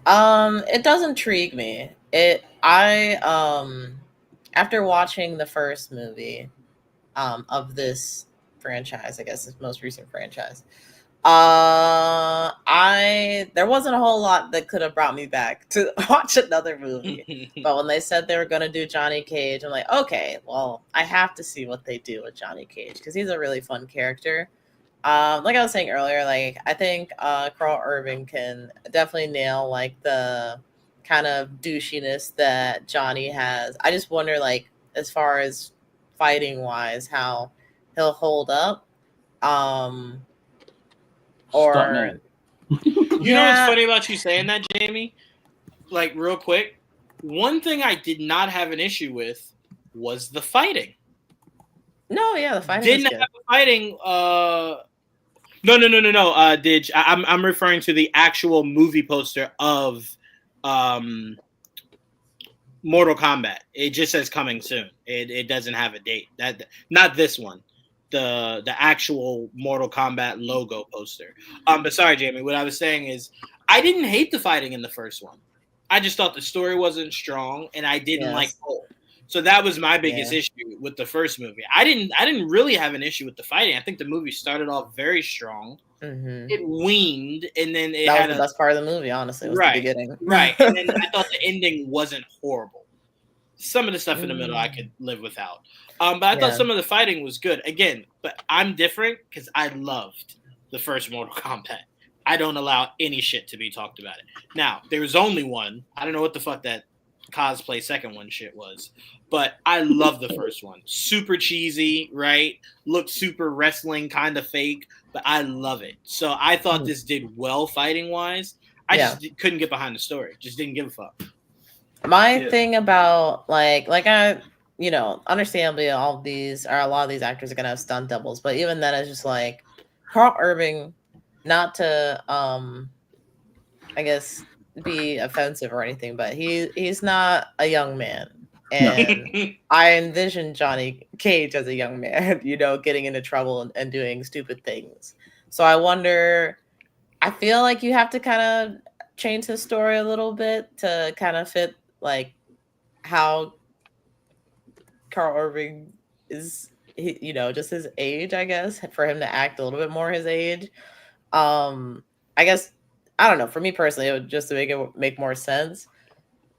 It does intrigue me. After watching the first movie of this franchise, I guess this most recent franchise, there wasn't a whole lot that could have brought me back to watch another movie. But when they said they were going to do Johnny Cage, I'm like, okay, well, I have to see what they do with Johnny Cage because he's a really fun character. Like I was saying earlier, like I think Carl Urban can definitely nail like the kind of douchiness that Johnny has. I just wonder, like, as far as fighting wise, how he'll hold up. Or
you know what's funny about you saying that, Jamie? Like, real quick, one thing I did not have an issue with was the fighting.
No, yeah, the fighting
didn't have the fighting. No. Didge. I'm referring to the actual movie poster of Mortal Kombat. It just says coming soon. It doesn't have a date. Not this one. the actual Mortal Kombat logo poster. But sorry, Jamie. What I was saying is, I didn't hate the fighting in the first one. I just thought the story wasn't strong, and I didn't like Cole. So that was my biggest issue with the first movie. I didn't really have an issue with the fighting. I think the movie started off very strong.
Mm-hmm.
It weaned, and then it
that
had
was the best part of the movie. Honestly, was
right,
the beginning.
Right, and then I thought the ending wasn't horrible. Some of the stuff in the middle I could live without. But I thought some of the fighting was good. Again, but I'm different because I loved the first Mortal Kombat. I don't allow any shit to be talked about it. Now, there was only one. I don't know what the fuck that cosplay second one shit was, but I love the first one. Super cheesy, right? Looked super wrestling, kind of fake, but I love it. So I thought this did well fighting wise. I just couldn't get behind the story. Just didn't give a fuck.
My thing about like I, understandably a lot of these actors are gonna have stunt doubles, but even then it's just like Carl Urban, not to I guess be offensive or anything, but he's not a young man. And I envision Johnny Cage as a young man, getting into trouble and doing stupid things. So I wonder, I feel like you have to kind of change his story a little bit to kind of fit like how Carl Urban is, just his age, I guess, for him to act a little bit more his age. I guess, I don't know. For me personally, it would just to make more sense.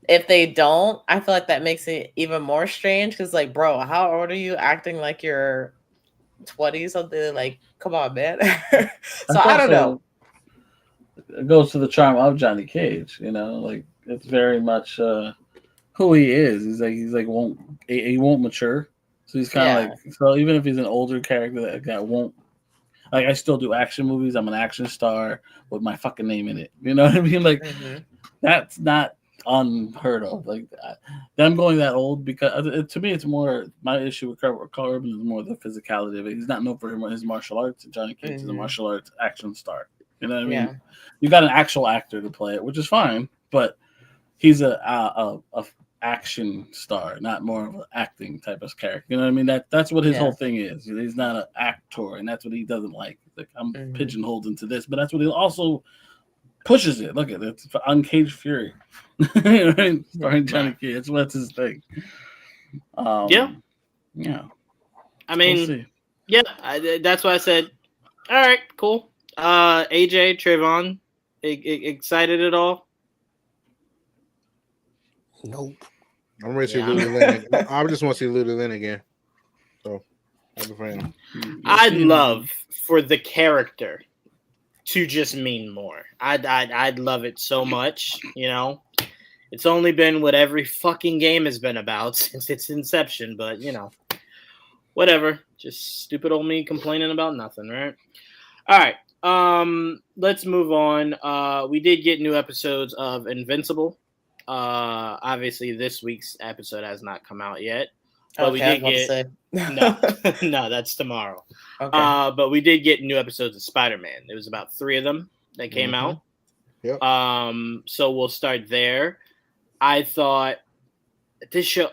If they don't, I feel like that makes it even more strange because, like, bro, how old are you acting like you're 20 something? Like, come on, man. So I don't know.
It goes to the charm of Johnny Cage, like it's very much who he is. He's like he won't mature, so he's kind of like, so even if he's an older character that won't. Like, I still do action movies. I'm an action star with my fucking name in it. You know what I mean? Like, that's not unheard of. Like, them going that old, because to me, it's more, my issue with Carl Urban is more the physicality of it. He's not known for his martial arts. Johnny Cage is a martial arts action star. You know what I mean? Yeah. You got an actual actor to play it, which is fine, but he's a action star, not more of an acting type of character. You know what I mean? That's what his whole thing is. He's not an actor, and that's what he doesn't like. Like, I'm pigeonholed into this, but that's what he also pushes it. Look at it. It's Uncaged Fury. Right? Starring Johnny Cage. That's his thing. Yeah.
I mean, that's why I said, all right, cool. AJ, Trevon, excited at all?
Nope.
I'm ready to see Lulu Lynn. I just want to see Lulu Lynn again. So, I'm a fan.
I'd love for the character to just mean more. I'd love it so much. It's only been what every fucking game has been about since its inception. But whatever. Just stupid old me complaining about nothing, right? All right. Let's move on. We did get new episodes of Invincible. Obviously this week's episode has not come out yet, but we did get no, that's tomorrow. Okay. But we did get new episodes of Spider-Man. There was about 3 of them that came out.
Yep.
So we'll start there. I thought this show.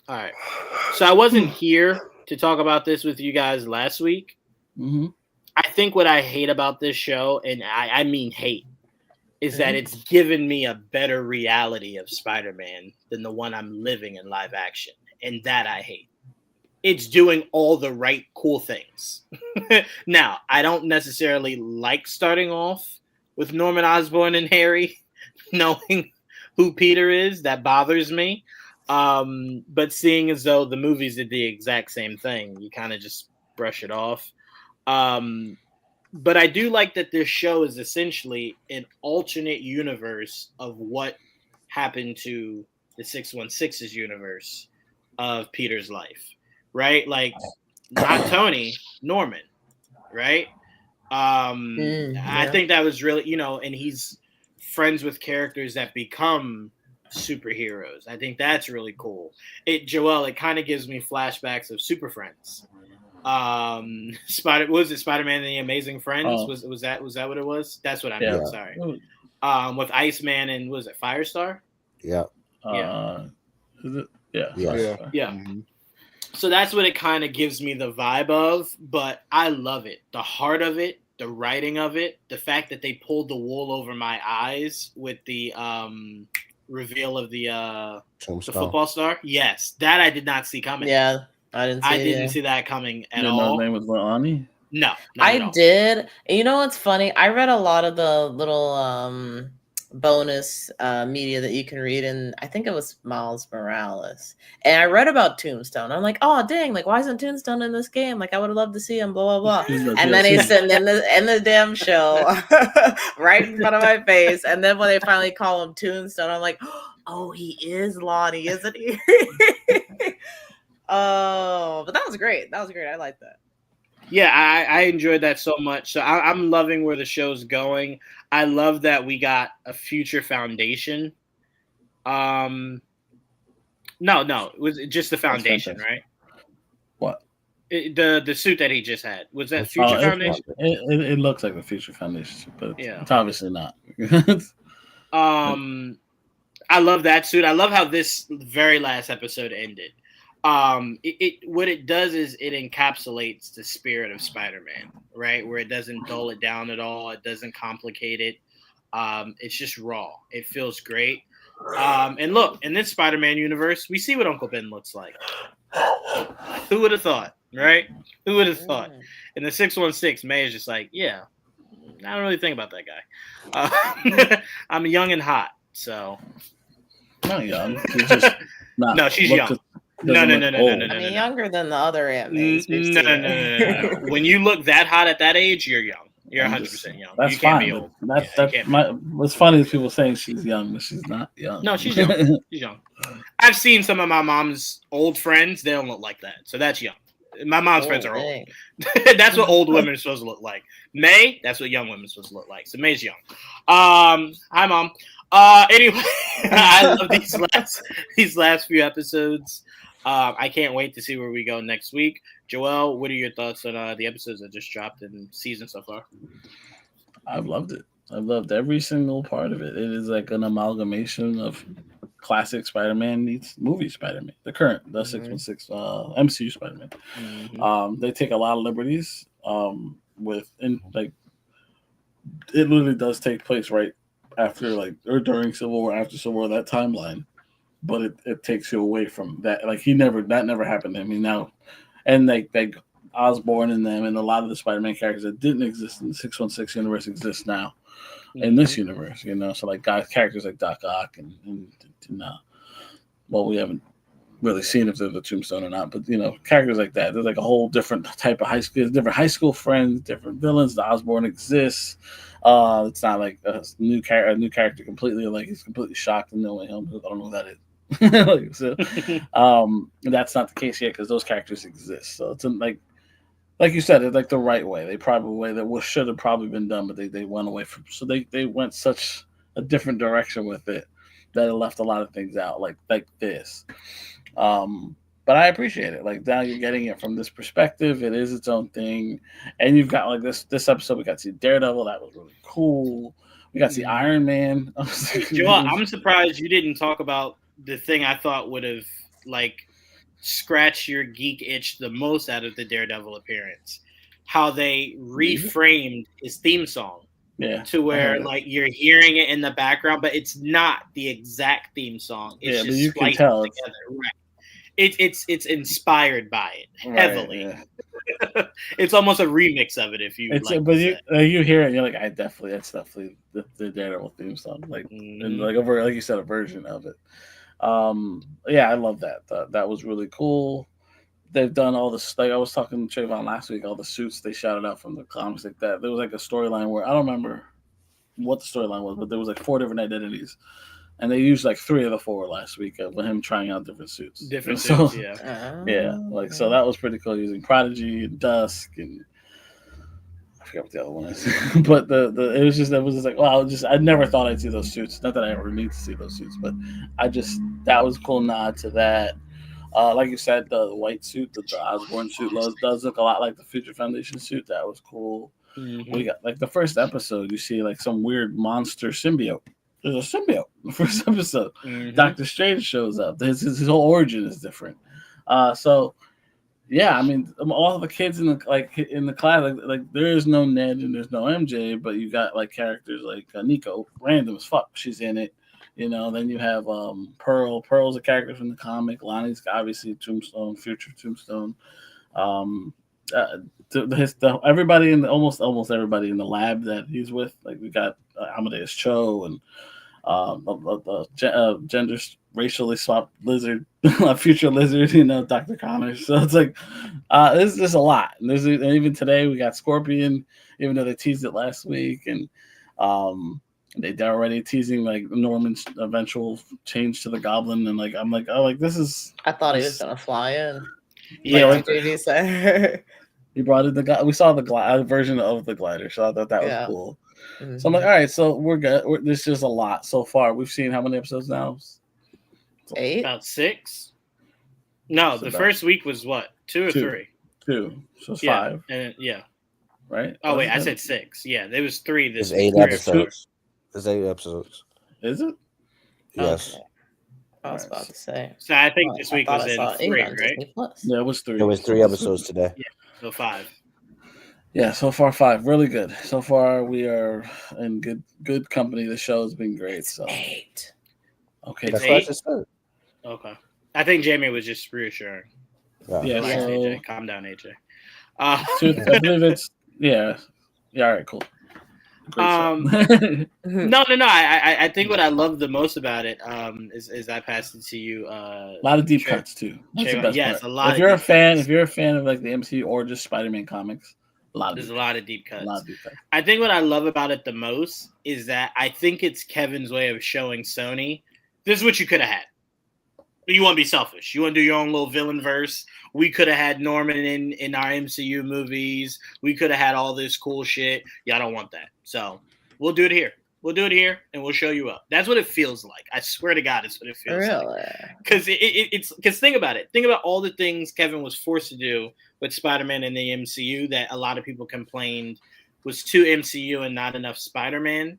All right. So I wasn't here to talk about this with you guys last week. I think what I hate about this show, and I mean hate, is that it's given me a better reality of Spider-Man than the one I'm living in live action. And that I hate. It's doing all the right cool things. Now, I don't necessarily like starting off with Norman Osborn and Harry knowing who Peter is. That bothers me. But seeing as though the movies did the exact same thing, you kind of just brush it off. But I do like that this show is essentially an alternate universe of what happened to the 616's universe of Peter's life, right? Like, not Tony, Norman, right? I think that was really, and he's friends with characters that become superheroes. I think that's really cool. Joel, it kind of gives me flashbacks of Super Friends. Spider-Man and the Amazing Friends? Was that what it was? That's what I meant. Sorry. With Iceman and was it Firestar?
Yeah.
Is it? Yeah.
Yeah.
Yeah. So that's what it kind of gives me the vibe of, but I love it. The heart of it, the writing of it, the fact that they pulled the wool over my eyes with the reveal of the football star. Yes, that I did not see coming.
Yeah, I didn't
see that coming at
all. You know her name was Lonnie?
No,
I did. You know what's funny? I read a lot of the little bonus media that you can read, and I think it was Miles Morales. And I read about Tombstone. I'm like, oh dang, like why isn't Tombstone in this game? Like I would have loved to see him, blah blah blah. And then he's sitting in the damn show right in front of my face. And then when they finally call him Tombstone, I'm like, oh, he is Lonnie, isn't he? Oh, but that was great. That was great. I like that.
Yeah, I enjoyed that so much. So I'm loving where the show's going. I love that we got a future foundation. No, it was just the foundation, right?
What?
The suit that he just had. Was that future foundation?
It looks like the future foundation, but it's obviously not.
I love that suit. I love how this very last episode ended. What it does is it encapsulates the spirit of Spider-Man, right? Where it doesn't dull it down at all. It doesn't complicate it. It's just raw. It feels great. And look, in this Spider-Man universe, we see what Uncle Ben looks like. Who would have thought, right? Who would have thought? In the 616, May is just like, yeah, I don't really think about that guy. I'm young and hot, so.
Not young. She's just not.
No, she's young. No.
I mean, younger than the other Ant-Mans.
No. When you look that hot at that age, you're young. You're 100% young.
That's
you can't
fine.
Be old.
What's funny is people saying she's young, but she's not young.
No, she's young. She's young. I've seen some of my mom's old friends. They don't look like that. So that's young. My mom's friends are old. That's what old women are supposed to look like. May, that's what young women are supposed to look like. So May's young. Hi, Mom. Anyway, I love these last few episodes. I can't wait to see where we go next week. Joel, what are your thoughts on the episodes that just dropped in season so far?
I've loved it. I've loved every single part of it. It is like an amalgamation of classic Spider-Man meets movie Spider-Man. The 616 MCU Spider-Man. Mm-hmm. They take a lot of liberties it literally does take place right after or during Civil War, after Civil War, that timeline. But it takes you away from that. Like that never happened to him. And Osborn and them and a lot of the Spider-Man characters that didn't exist in the 616 universe exist now in this universe. So characters like Doc Ock and we haven't really seen if they're the Tombstone or not, but characters like that. There's like a whole different type of different high school friends, different villains. The Osborn exists. It's not like a new character completely. Like he's completely shocked and no way home. I don't know who that is. That's not the case yet because those characters exist. So it's like you said, it's like the right way. They probably that should have probably been done, but they went away from. So they went such a different direction with it that it left a lot of things out, like this. But I appreciate it. Like now you're getting it from this perspective. It is its own thing, and you've got like this episode. We got to see Daredevil. That was really cool. We got to see Iron Man.
Joel, I'm surprised you didn't talk about the thing I thought would have scratched your geek itch the most out of the Daredevil appearance. How they reframed his theme song to where you're hearing it in the background, but it's not the exact theme song. It's just
you can tell
together. Right. It's inspired by it heavily. Right, yeah. It's almost a remix of it if you.
But you hear it, and you're like, that's definitely the Daredevil theme song, and like you said, a version of it. I love that. That was really cool. They've done all this. Like I was talking to Trevon last week, all the suits they shouted out from the comics like that. There was like a storyline where I don't remember what the storyline was, but there was 4 different identities. And they used 3 of the 4 last week with him trying out different suits.
So
that was pretty cool, using Prodigy and Dusk and I forget what the other one is. But it was just I never thought I'd see those suits. Not that I ever need to see those suits, but that was a cool nod to that. Like you said, the white suit, the Osborn suit does look a lot like the Future Foundation suit. That was cool. Mm-hmm. We got the first episode, you see some weird monster symbiote. There's a symbiote in the first episode. Mm-hmm. Doctor Strange shows up. His whole origin is different. So Yeah, I mean, all the kids in the class, like there is no Ned and there's no MJ, but you got like characters like Nico, random as fuck. She's in it, Then you have Pearl. Pearl's a character from the comic. Lonnie's obviously Tombstone, future Tombstone. Everybody in almost everybody in the lab that he's with, like we got Amadeus Cho and gender racially swapped lizard, future lizard, Dr. Connors. So it's like there's just a lot. And even today we got Scorpion, even though they teased it last week, and they're already teasing like Norman's eventual change to the Goblin, and I'm like, oh, like this is.
I thought he was gonna fly in.
Yeah,
like JD said.
He brought in we saw the version of the glider, so I thought that was cool. Mm-hmm. So I'm like, all right, so we're good. There's just a lot so far. We've seen how many episodes now?
8?
About 6. No, the first week was what? 2 or 3?
2. So it's 5.
And
right.
Oh wait, I said 6. Yeah, there was 3 this
week. 8 episodes. There's 8 episodes.
Is it?
Yes.
Okay. I was about to say.
So I think this week was in 3, right?
Yeah, it was 3.
It was 3 episodes today.
Yeah, so 5.
Yeah, so far 5. Really good. So far we are in good company. The show has been great. So
8.
Okay,
that's what I just said.
Okay, I think Jamie was just reassuring.
Yeah,
AJ. Calm down, AJ.
I believe it's yeah. All right, cool.
No. I think what I love the most about it is I passed it to you.
A lot of deep cuts too. That's the best part.
A lot.
If you're a fan of like the MCU or just Spider-Man comics,
there's a lot of deep cuts. I think what I love about it the most is that I think it's Kevin's way of showing Sony, this is what you could have had. You want to be selfish. You want to do your own little villain verse. We could have had Norman in our MCU movies. We could have had all this cool shit. Y'all don't want that. So we'll do it here. We'll do it here, and we'll show you up. That's what it feels like. I swear to God, it's what it feels like. Because because think about it. Think about all the things Kevin was forced to do with Spider-Man in the MCU that a lot of people complained was too MCU and not enough Spider-Man.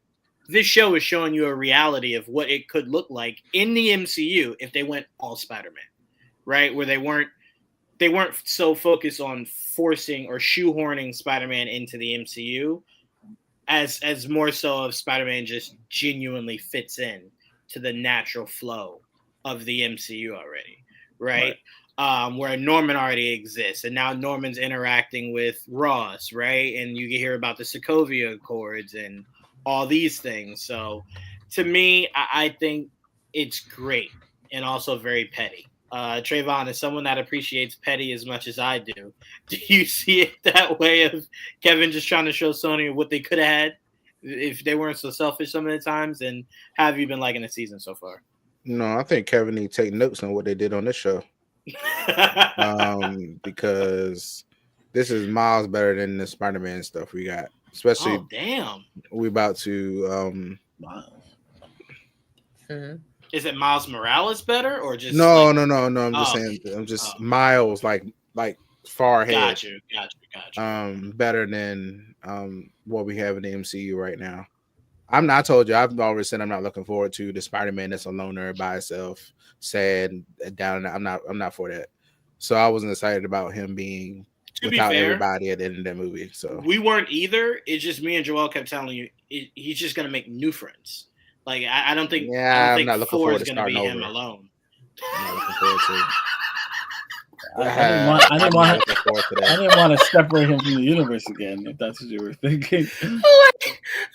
This show is showing you a reality of what it could look like in the MCU if they went all Spider-Man, right? Where they weren't so focused on forcing or shoehorning Spider-Man into the MCU as more so of Spider-Man just genuinely fits in to the natural flow of the MCU already, right? Where Norman already exists, and now Norman's interacting with Ross, right? And you can hear about the Sokovia Accords and all these things. So to me, I think it's great and also very petty. Trevon, as someone that appreciates petty as much as I do you see it that way of Kevin just trying to show Sony what they could have had if they weren't so selfish some of the times? And how have you been liking the season so far?
No, I think Kevin needs to take notes on what they did on this show. Because this is miles better than the Spider-Man stuff we got. Especially, we about to.
Is it Miles Morales better or just
no? I'm just saying. I'm just miles like far ahead.
Got you.
Better than what we have in the MCU right now. I told you, I've always said I'm not looking forward to the Spider-Man that's a loner by itself, sad, down. I'm not for that. So I wasn't excited about him being without everybody at the end of that movie. So
we weren't either. It's just me and Joel kept telling you he's just gonna make new friends. Like I don't think.
Yeah, I'm not looking forward
to
starting
be
over.
him alone.
I'm not looking forward to.
I didn't want to separate him from the universe again. If that's what you were thinking.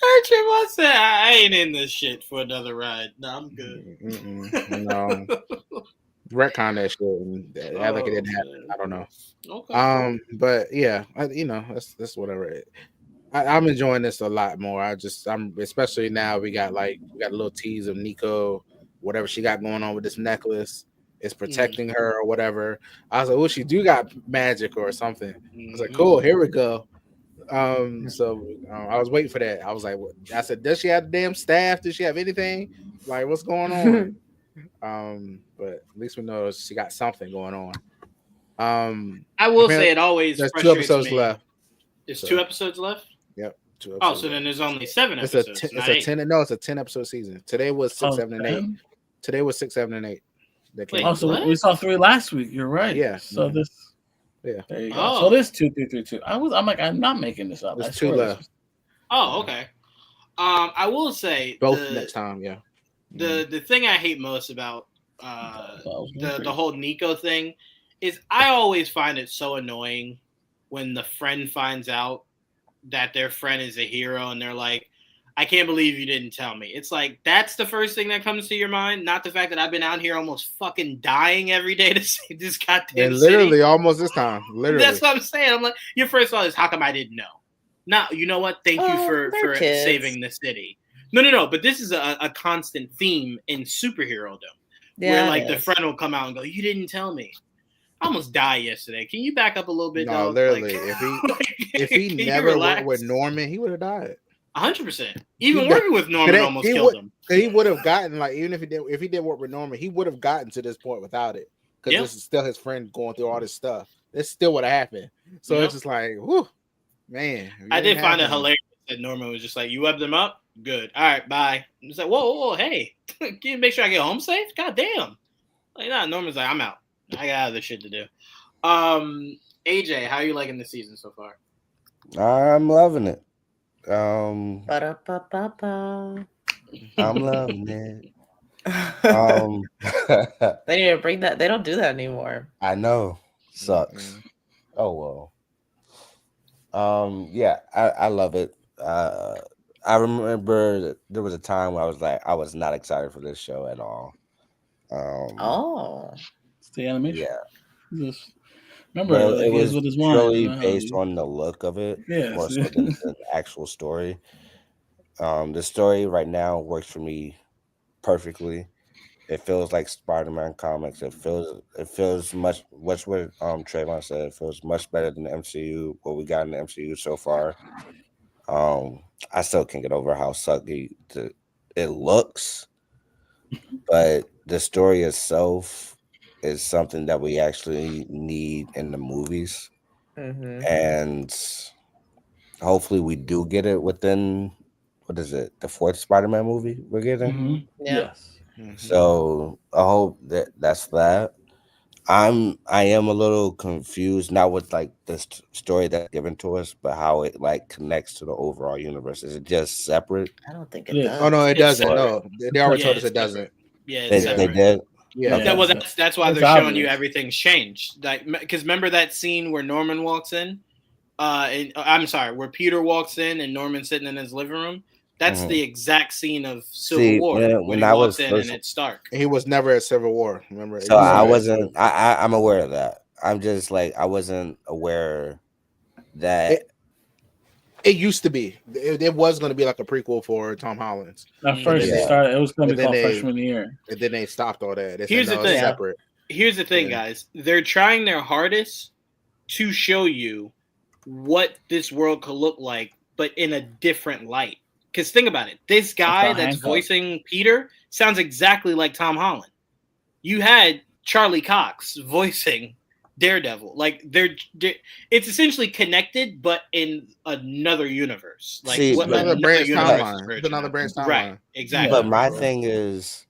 I said I ain't in this shit for another ride. No, I'm good.
No, retcon that shit and act like it didn't happen. I don't know.
Okay.
But yeah, that's whatever. I'm enjoying this a lot more. I'm especially now we got a little tease of Nico, whatever she got going on with this necklace. Is protecting her or whatever. I was like, well, she do got magic or something. I was like, cool, here we go. So I was waiting for that. I was like, I said, does she have the damn staff? Does she have anything? Like, what's going on? But at least we know she got something going on.
I will say it always.
There's 2 episodes left.
There's 2 episodes left.
Yep. 2
episodes. Oh, so then there's only 7 episodes.
It's a 10 episode season. Today was 6, 7, and 8. Today was 6, 7, and 8.
So we saw 3 last week. You're right.
Yeah.
So this.
Yeah.
There you go. So this 2, 3, 3, 2. I'm like, I'm not making this up.
There's
2 left.
Oh, okay. I will say
both next time. Yeah.
The thing I hate most about the whole Nico thing is I always find it so annoying when the friend finds out that their friend is a hero and they're like, I can't believe you didn't tell me. It's like, that's the first thing that comes to your mind, not the fact that I've been out here almost fucking dying every day to save this goddamn
literally
city.
Almost this time. Literally.
That's what I'm saying. I'm like, your first thought is, how come I didn't know? Now, you know what? Thank you for saving the city. No. But this is a constant theme in superhero-dom. Yeah, where like the friend will come out and go, you didn't tell me. I almost died yesterday. Can you back up a little bit?
No,
dog?
literally.
Like,
if he never worked with Norman, he would have died.
100%. Even working with Norman almost killed him.
He would have gotten, like, even if he did work with Norman, he would have gotten to this point without it. Because this is still his friend going through all this stuff. This still would have happened. So it's just like, whew, man.
I did find it hilarious that Norman was just like, you webbed them up? Good. All right, bye. It's like, whoa, hey. Can you make sure I get home safe? God damn. Like, nah, Norman's like, I'm out. I got other shit to do. AJ, how are you liking the season so far?
I'm loving it. I'm loving it.
They need to bring that. They don't do that anymore.
I know. Sucks. Oh well. Yeah, I love it. I remember there was a time where I was like, I was not excited for this show at all.
It's the animation.
Yeah.
Remember,
it was with his really based on the look of it, more so than the actual story. The story right now works for me perfectly. It feels like Spider-Man comics. It feels much what Trevon said. It feels much better than the MCU. What we got in the MCU so far. I still can't get over how sucky it looks, but the story itself is something that we actually need in the movies, and hopefully we do get it within, what is it, the 4th Spider-Man movie we're getting?
Yes.
So I hope that's that. I am a little confused, not with like the story that's given to us, but how it like connects to the overall universe. Is it just separate?
I don't think it does.
Oh no, it doesn't. No, they already told us it doesn't.
Yeah,
they did.
Yeah,
okay. That's why they're showing you everything's changed. Like, because remember that scene where Norman walks in, where Peter walks in and Norman's sitting in his living room. That's the exact scene of Civil War when he walks in and it's Stark.
He was never at Civil War. Remember?
So I wasn't. I'm aware of that. I'm just like, I wasn't aware that
it used to be. It was going to be like a prequel for Tom Holland's.
At first, it was going to be called Freshman Year,
and then they stopped all that.
Here's the thing. Separate. Here's the thing, guys. They're trying their hardest to show you what this world could look like, but in a different light. Because think about it. This guy that's voicing Peter sounds exactly like Tom Holland. You had Charlie Cox voicing Daredevil. Like, it's essentially connected, but in another universe. Like,
another branch timeline. Another branch timeline.
Right, exactly.
But my thing is,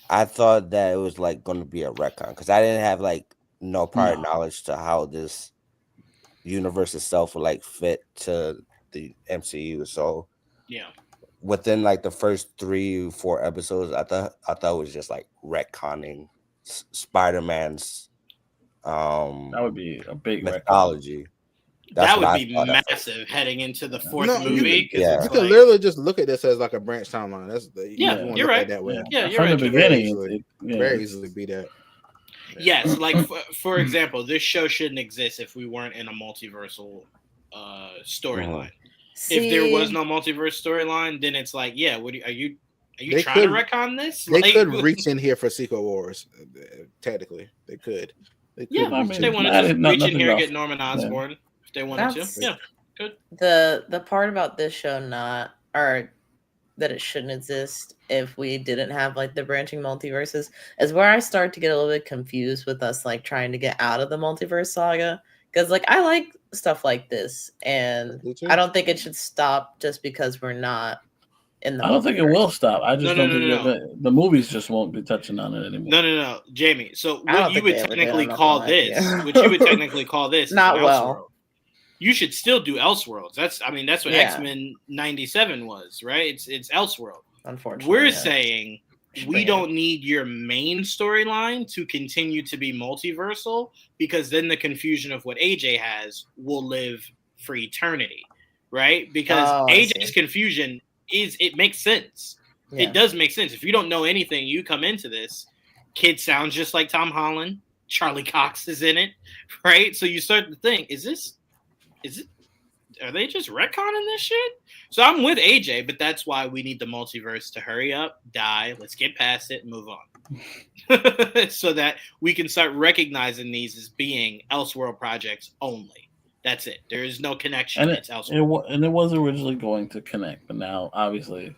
I thought that it was like going to be a retcon because I didn't have like no prior knowledge to how this universe itself would like fit to the MCU. So within like the first 3-4 episodes, I thought it was just like retconning Spider-Man's
that would be a big
mythology.
That would be massive heading into the 4th movie.
You can literally just look at this as like a branch timeline.
You're right.
That way.
Yeah, you're
from
right.
the beginning,
very easily be that.
Yes, like for example, this show shouldn't exist if we weren't in a multiversal storyline. If there was no multiverse storyline, then it's like, what are you trying to retcon this?
They could reach in here for Secret Wars. Technically, they could.
If they wanted to reach in here and get Norman Osborn, if they wanted to, good.
The part about this show that it shouldn't exist if we didn't have like the branching multiverses is where I start to get a little bit confused with us like trying to get out of the multiverse saga. Because like I like stuff like this, and I don't think it should stop just because we're not in the
I don't think it will stop. I just don't think the movies just won't be touching on it anymore.
No, Jamie. So what you would technically call this? What you would technically call this?
Not
is
well.
You should still do Elseworlds. That's what X-Men 97 was, right? It's Elseworld.
Unfortunately,
we're saying we don't need your main storyline to continue to be multiversal, because then the confusion of what AJ has will live for eternity, right? Because AJ's confusion it makes sense. Yeah. It does make sense. If you don't know anything, you come into this, kid sounds just like Tom Holland. Charlie Cox is in it, right? So you start to think, is it? Are they just retconning this shit? So I'm with AJ, but that's why we need the multiverse to hurry up, die. Let's get past it and move on, so that we can start recognizing these as being Elseworld projects only. That's it. There is no connection.
And it was originally going to connect, but now obviously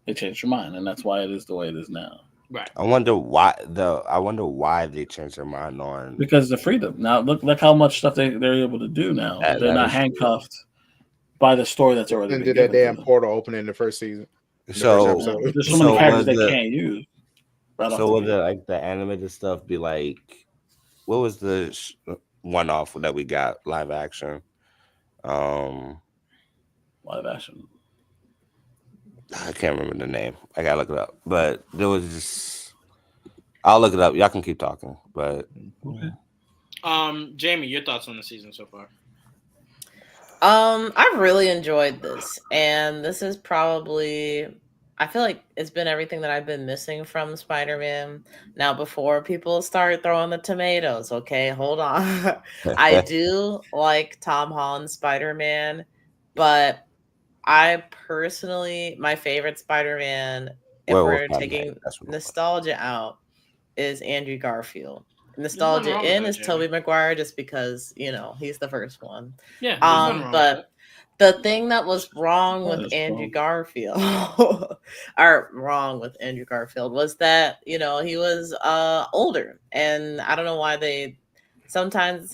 they changed their mind, and that's why it is the way it is now.
Right.
I wonder why they changed their mind on,
because the freedom. Now look how much stuff they're able to do now. They're not handcuffed by the story that's already been given.
Did that damn portal open in the first season?
There's so many characters they can't use.
So would the animated stuff be like? What was the one-off that we got live action?
Live action.
I can't remember the name. I gotta look it up. But there was just. I'll look it up. Y'all can keep talking. But
Jamie, your thoughts on the season so far?
I've really enjoyed this, and this is probably, I feel like it's been everything that I've been missing from Spider-Man. Now, before people start throwing the tomatoes, okay, hold on. I do like Tom Holland's Spider-Man, but I personally, my favorite Spider-Man, if we're taking nostalgia out, is Andrew Garfield. Nostalgia in is Tobey Maguire, just because he's the first one.
Yeah.
But the thing that was wrong with Andrew Garfield, was that he was older, and I don't know why they sometimes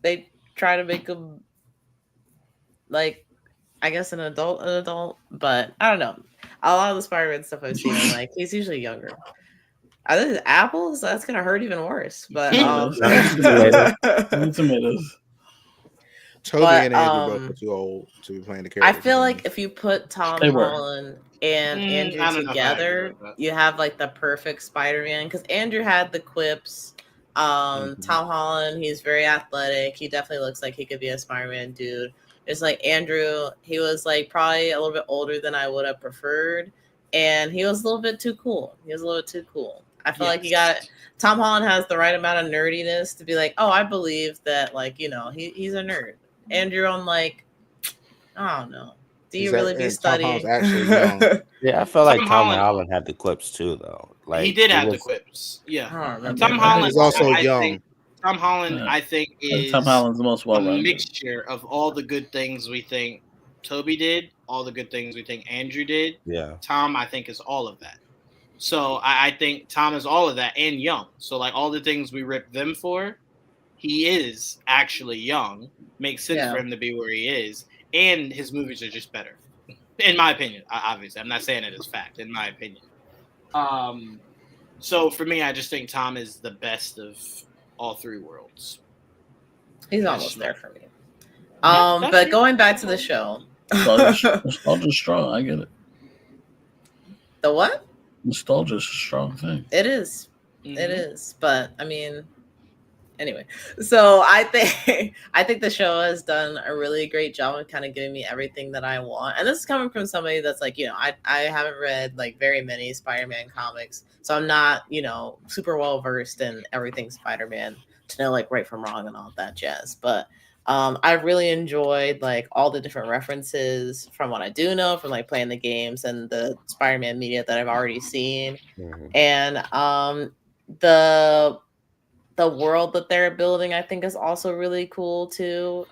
they try to make him like, I guess an adult, but I don't know. A lot of the Spider-Man stuff I've seen, he's usually younger. Are these apples? That's gonna hurt even worse. But
tomatoes.
Toby and Andrew both too old to be playing the character.
I feel like if you put Tom Holland and Andrew together, you have the perfect Spider-Man, because Andrew had the quips. Tom Holland, he's very athletic. He definitely looks like he could be a Spider-Man dude. It's Andrew, he was probably a little bit older than I would have preferred, and he was a little bit too cool. I feel like Tom Holland has the right amount of nerdiness to be I believe that he's a nerd. Andrew, I'm I don't know. Do you really be studying?
Yeah, I feel like Tom Holland had the quips too, though.
He did have the quips. Yeah, Tom Holland
is also young.
Tom Holland, I think, is
Tom Holland's the most well-rounded.
A mixture of all the good things we think Toby did, all the good things we think Andrew did.
Yeah,
Tom, I think, is all of that. So I think Tom is all of that and young. So all the things we rip them for, he is actually young. Makes sense for him to be where he is, and his movies are just better, in my opinion. Obviously, I'm not saying it as fact. In my opinion, so for me, I just think Tom is the best of all three worlds.
He's almost there for me. But going back to the show,
nostalgia's strong. I get it.
The what?
Nostalgia is a strong thing.
It is. Mm-hmm. It is. But I mean, anyway. So I think the show has done a really great job of kind of giving me everything that I want. And this is coming from somebody that's I haven't read very many Spider-Man comics. So I'm not, super well versed in everything Spider-Man to know right from wrong and all that jazz. But I really enjoyed all the different references from what I do know from playing the games and the Spider-Man media that I've already seen. Mm-hmm. And the world that they're building, I think, is also really cool too.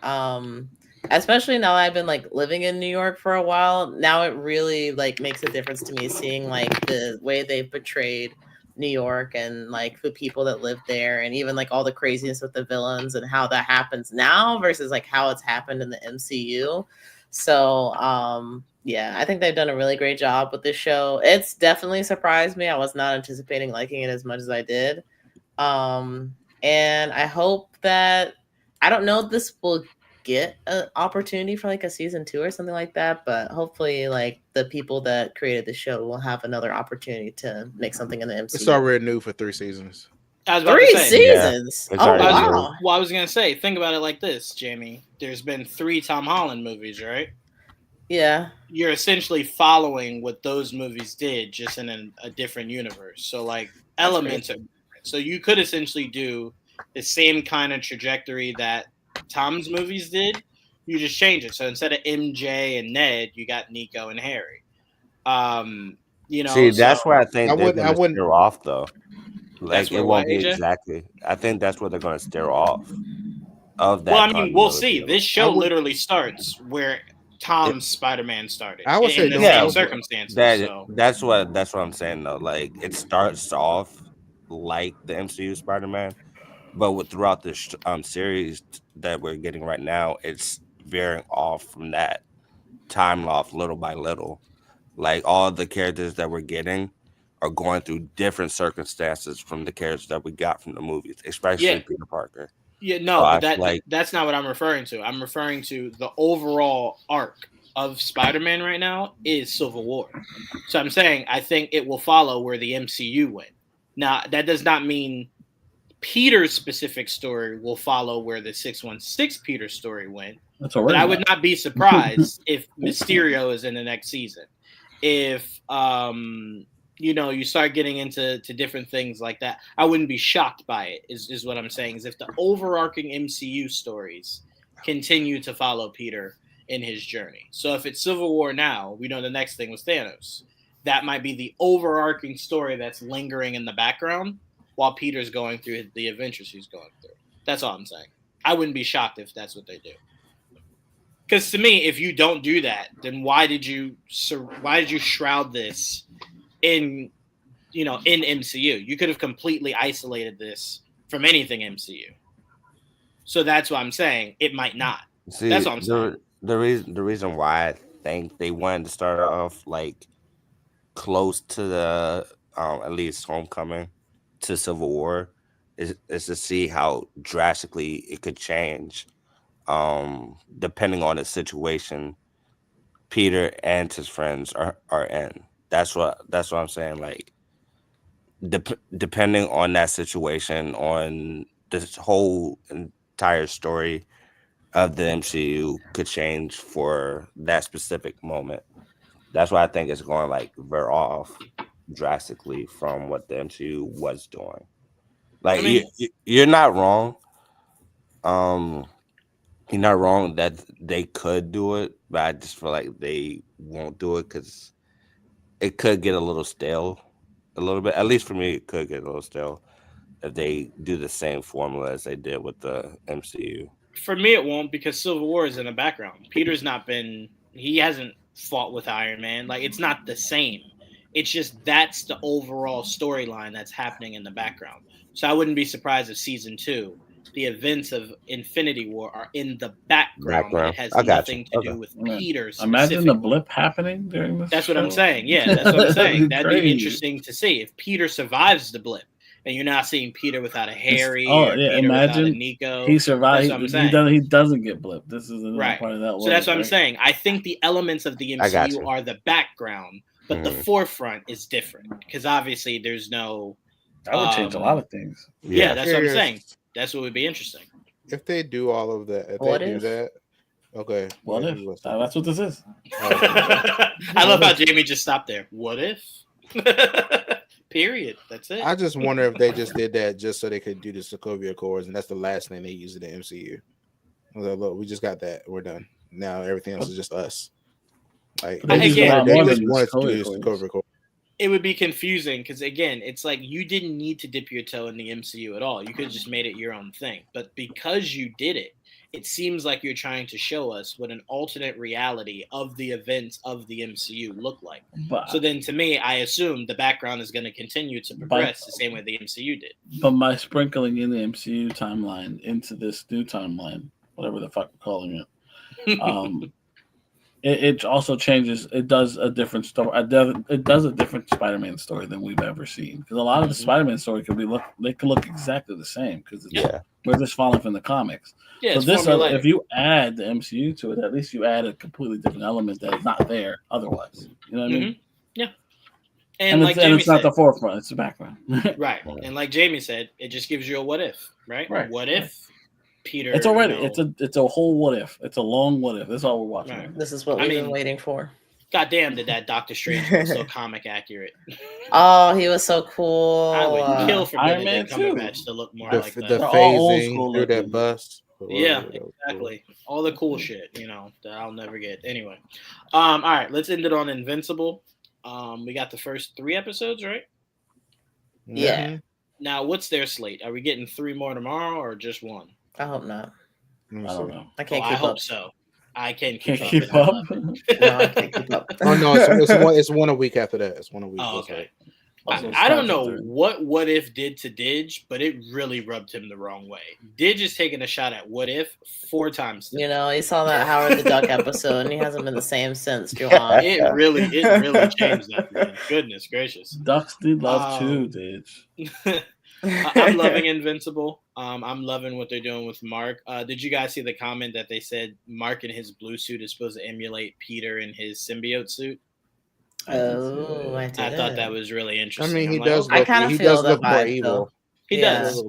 Especially now that I've been living in New York for a while. Now it really makes a difference to me seeing the way they've portrayed New York and the people that live there, and even all the craziness with the villains and how that happens now versus how it's happened in the MCU. So yeah, I think they've done a really great job with this show. It's definitely surprised me. I was not anticipating liking it as much as I did. And I hope that, I don't know if this will get an opportunity for like a season 2 or something like that, but hopefully like the people that created the show will have another opportunity to make something in the MCU.
It's already new for 3 seasons.
I was about
3
to say,
seasons.
Yeah,
Oh wow.
Well, I was gonna say, think about it like this, Jamie. There's been 3 Tom Holland movies, right?
Yeah.
You're essentially following what those movies did, just in a different universe. So like elements are different. So you could essentially do the same kind of trajectory that Tom's movies did. You just change it. So instead of MJ and Ned, you got Nico and Harry. You know,
see, that's where I think they're
I
going to steer off, though. Like, it won't be
AJ?
exactly. I think that's where they're going to steer off of that.
Well, I mean, we'll see. This show literally starts where Tom's Spider-Man started.
I would say
in the same circumstances.
That's what I'm saying, though. Like, it starts off like the MCU Spider-Man, but throughout this series that we're getting right now, it's veering off from that time off little by little. Like, all the characters that we're getting are going through different circumstances from the characters that we got from the movies, especially Peter Parker.
Yeah, no, but that's not what I'm referring to. I'm referring to the overall arc of Spider-Man right now is Civil War. So I'm saying I think it will follow where the MCU went. Now, that does not mean Peter's specific story will follow where the 616 Peter story went. But I would not be surprised if Mysterio is in the next season. If you start getting into different things like that, I wouldn't be shocked by it, is what I'm saying, is if the overarching MCU stories continue to follow Peter in his journey. So if it's Civil War now, we know the next thing was Thanos. That might be the overarching story that's lingering in the background while Peter's going through the adventures he's going through. That's all I'm saying. I wouldn't be shocked if that's what they do. Because to me, if you don't do that, then why did you shroud this in MCU? You could have completely isolated this from anything MCU. So that's what I'm saying. It might not. See, that's what I'm saying.
The reason why I think they wanted to start off like close to the at least Homecoming to Civil War is to see how drastically it could change depending on the situation Peter and his friends are in. That's what I'm saying. Like, depending on that situation, on this whole entire story of the MCU could change for that specific moment. That's why I think it's going like veer off drastically from what the MCU was doing. Like, you're not wrong. You're not wrong that they could do it, but I just feel like they won't do it because it could get a little stale, a little bit. At least for me, it could get a little stale if they do the same formula as they did with the MCU.
For me, it won't, because Civil War is in the background. He hasn't fought with Iron Man. Like, it's not the same. It's just that's the overall storyline that's happening in the background. So I wouldn't be surprised if season 2, the events of Infinity War are in the background. It has nothing to do with Peter.
Imagine the blip happening during this.
That's what I'm saying. Yeah, that's what I'm saying. That'd be interesting to see if Peter survives the blip. And you're not seeing Peter without a Harry.
Imagine
without a Nico.
He survived. He doesn't get blipped. This is
right. Part of that. So that's what I'm saying. I think the elements of the MCU are the background, but the forefront is different because obviously there's no.
That would change a lot of things.
Yeah, that's what I'm saying. That's what would be interesting.
If they do all of that, okay.
What if? That's what this is.
I love how Jamie just stopped there. What if? Period. That's it.
I just wonder if they just did that just so they could do the Sokovia Accords, and that's the last thing they use in the MCU. I was like, look, we just got that. We're done. Now everything else is just us. Like,
it would be confusing because, again, it's like you didn't need to dip your toe in the MCU at all. You could have just made it your own thing. But because you did it, it seems like you're trying to show us what an alternate reality of the events of the MCU look like. So then, to me, I assume the background is going to continue to progress the same way the MCU did.
But by sprinkling in the MCU timeline into this new timeline, whatever the fuck we're calling it, it also changes. It does a different story. It does a different Spider-Man story than we've ever seen. Because a lot of the Spider-Man story could look exactly the same because we're just following from the comics.
Yeah,
so this, if you add the MCU to it, at least you add a completely different element that is not there otherwise. You know what I mean?
Yeah.
And it's not the forefront; it's the background.
Right. And like Jamie said, it just gives you a what if, right? What if Peter?
It's already it's a whole what if. It's a long what if. That's all we're watching.
Right. This is what we've been waiting for.
God damn, did that Doctor Strange was so comic accurate.
Oh, he was so cool.
I would kill for Benedict Cumberbatch to look more like that.
The phasing through that bus.
Yeah, exactly. All the cool shit, that I'll never get. Anyway, all right, let's end it on Invincible. We got the first 3 episodes, right?
Yeah.
Now, what's their slate? Are we getting 3 more tomorrow or just 1?
I hope not.
I don't know.
I can't keep
up.
I
hope so. I can't keep
up.
No, I can't keep up.
Oh no, it's 1 a week after that. It's 1 a week.
Oh, okay. I don't know what if did to Didge, but it really rubbed him the wrong way. Didge is taking a shot at what if 4 times today.
He saw that Howard the Duck episode, and he hasn't been the same since. Juwaan.
It really changed that, man. Goodness gracious.
Ducks need love too, Didge.
I'm loving Invincible. I'm loving what they're doing with Mark. Did you guys see the comment that they said Mark in his blue suit is supposed to emulate Peter in his symbiote suit?
Oh, I
thought that was really interesting.
I mean, he does look more evil.
He does.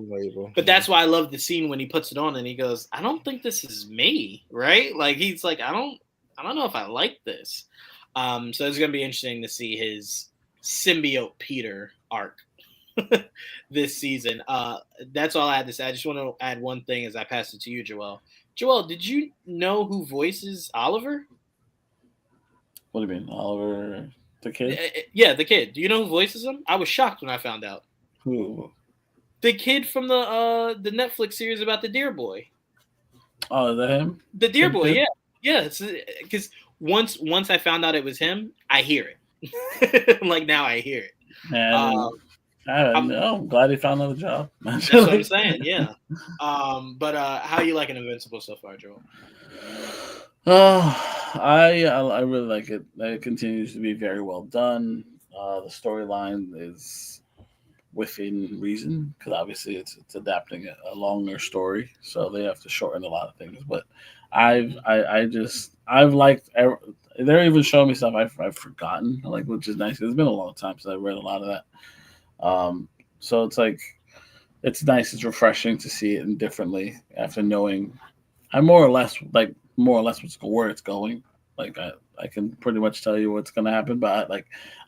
But that's why I love the scene when he puts it on and he goes, I don't think this is me, right? Like he's like, I don't know if I like this. So it's gonna be interesting to see his symbiote Peter arc this season. That's all I had to say. I just want to add one thing as I pass it to you, Joel. Joel, did you know who voices Oliver?
What do you mean, Oliver? The kid?
Yeah, the kid. Do you know who voices him? I was shocked when I found out.
Who?
The kid from the Netflix series about the Deer Boy.
Oh, is that him?
The Deer Boy, yeah. Yeah, because once I found out it was him, I hear it. Like now I hear it.
I'm glad he found another job.
That's what I'm saying, yeah. But how you liking Invincible so far, Joel?
I really like it. It continues to be very well done. The storyline is within reason because obviously it's adapting a longer story, so they have to shorten a lot of things. But I've liked. They're even showing me stuff I've forgotten, like, which is nice. It's been a long time since I read a lot of that. So it's like it's nice. It's refreshing to see it differently after knowing. I more or less where it's going. Like I can pretty much tell you what's going to happen, but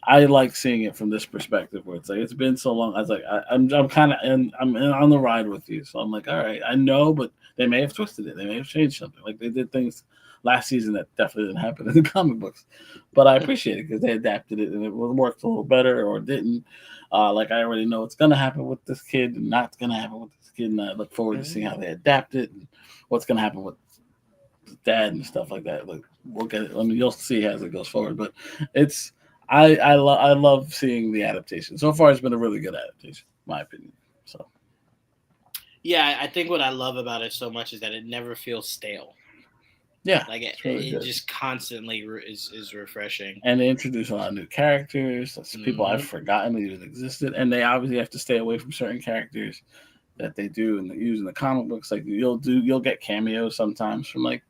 I like seeing it from this perspective where it's like it's been so long. I was like I'm kind of I'm on the ride with you, so I'm like, all right, I know, but they may have twisted it, they may have changed something. Like they did things last season that definitely didn't happen in the comic books, but I appreciate it because they adapted it and it worked a little better or didn't. Like I already know what's going to happen with this kid and not going to happen with this kid, and I look forward to seeing how they adapt it and what's going to happen with dad and stuff like that. Like we'll get it. I mean, you'll see as it goes forward, but it's I love seeing the adaptation. So far, it's been a really good adaptation, in my opinion. So
yeah, I think what I love about it so much is that it never feels stale.
Yeah,
like it just constantly is refreshing.
And they introduce a lot of new characters. That's people I've forgotten even existed, and they obviously have to stay away from certain characters that they do and they use in the comic books. Like you'll get cameos sometimes from like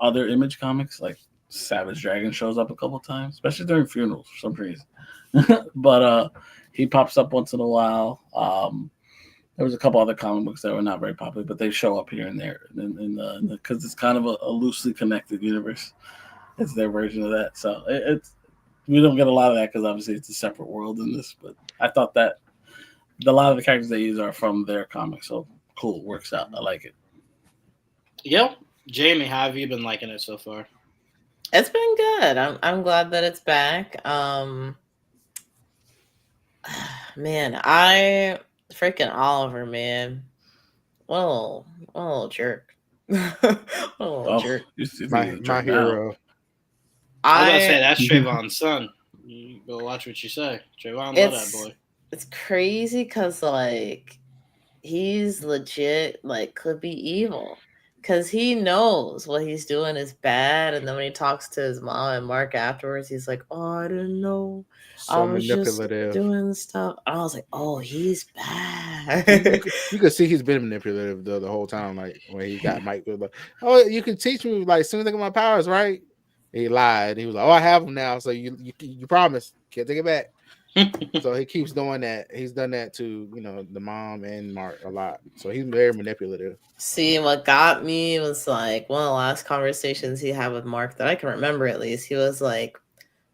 other Image comics, like Savage Dragon shows up a couple times, especially during funerals for some reason. But he pops up once in a while. There was a couple other comic books that were not very popular, but they show up here and there, because it's kind of a loosely connected universe. It's their version of that, so we don't get a lot of that because obviously it's a separate world in this. But I thought that a lot of the characters they use are from their comics, so cool, works out. I like it.
Yep. Jamie, how have you been liking it so far?
It's been good. I'm glad that it's back. Man, freaking Oliver, man. What a little jerk. What a little jerk.
My hero.
I was gonna say that's Trevon's son. You go watch what you say. Trevon, love that boy.
It's crazy because like he's legit, like could be evil. Because he knows what he's doing is bad. And then when he talks to his mom and Mark afterwards, he's like, oh, I didn't know. I was manipulative. Just doing stuff. And I was like, oh, he's bad.
you could see he's been manipulative the whole time. Like when he got Mike, like, oh, you can teach me like as soon as I get my powers, right? He lied. He was like, oh, I have them now. So you promised. Can't take it back. So he keeps doing that. He's done that to, the mom and Mark a lot. So he's very manipulative.
See, what got me was like one of the last conversations he had with Mark that I can remember at least. He was like,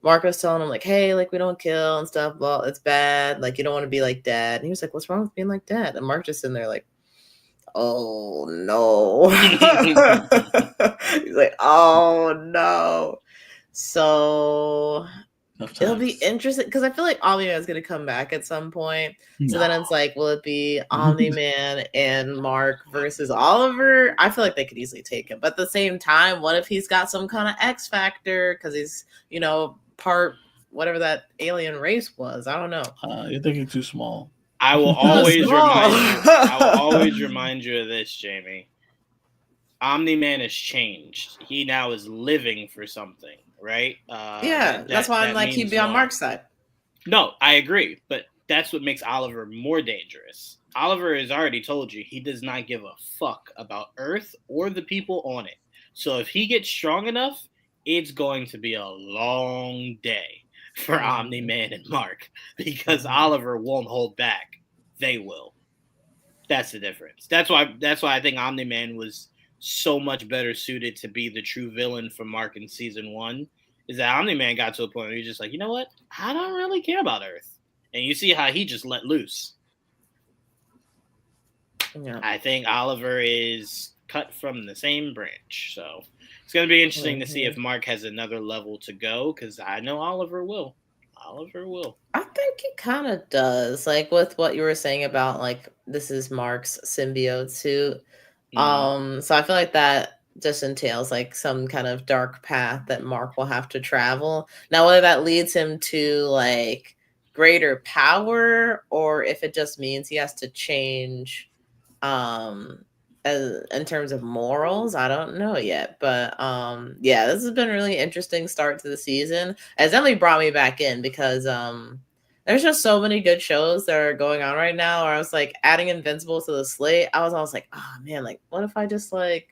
Mark was telling him like, hey, like we don't kill and stuff. Well, it's bad. Like you don't want to be like dad. And he was like, what's wrong with being like dad? And Mark just in there like, oh no. He's like, oh no. So it'll be interesting because I feel like Omni-Man is going to come back at some point. So then it's like, will it be Omni-Man and Mark versus Oliver? I feel like they could easily take him. But at the same time, what if he's got some kind of X factor because he's, part whatever that alien race was? I don't know.
You're thinking too small.
I will always remind you of this, Jamie. Omni-Man has changed. He now is living for something. Right?
That's why I'm like he'd be on Mark's side.
No, I agree, but that's what makes Oliver more dangerous. Oliver has already told you he does not give a fuck about Earth or the people on it. So if he gets strong enough, it's going to be a long day for Omni-Man and Mark because Oliver won't hold back. They will. That's the difference. That's why I think Omni-Man was so much better suited to be the true villain for Mark in season 1 is that Omni-Man got to a point where he's just like, you know what? I don't really care about Earth. And you see how he just let loose. Yeah. I think Oliver is cut from the same branch. So it's going to be interesting to see if Mark has another level to go because I know Oliver will.
I think he kind of does. Like with what you were saying about like this is Mark's symbiote suit. So I feel like that just entails like some kind of dark path that Mark will have to travel. Now, whether that leads him to like greater power or if it just means he has to change in terms of morals, I don't know yet. But this has been a really interesting start to the season. As Emily brought me back in because there's just so many good shows that are going on right now. Or I was like adding Invincible to the slate. I was always like, oh man, like what if I just like,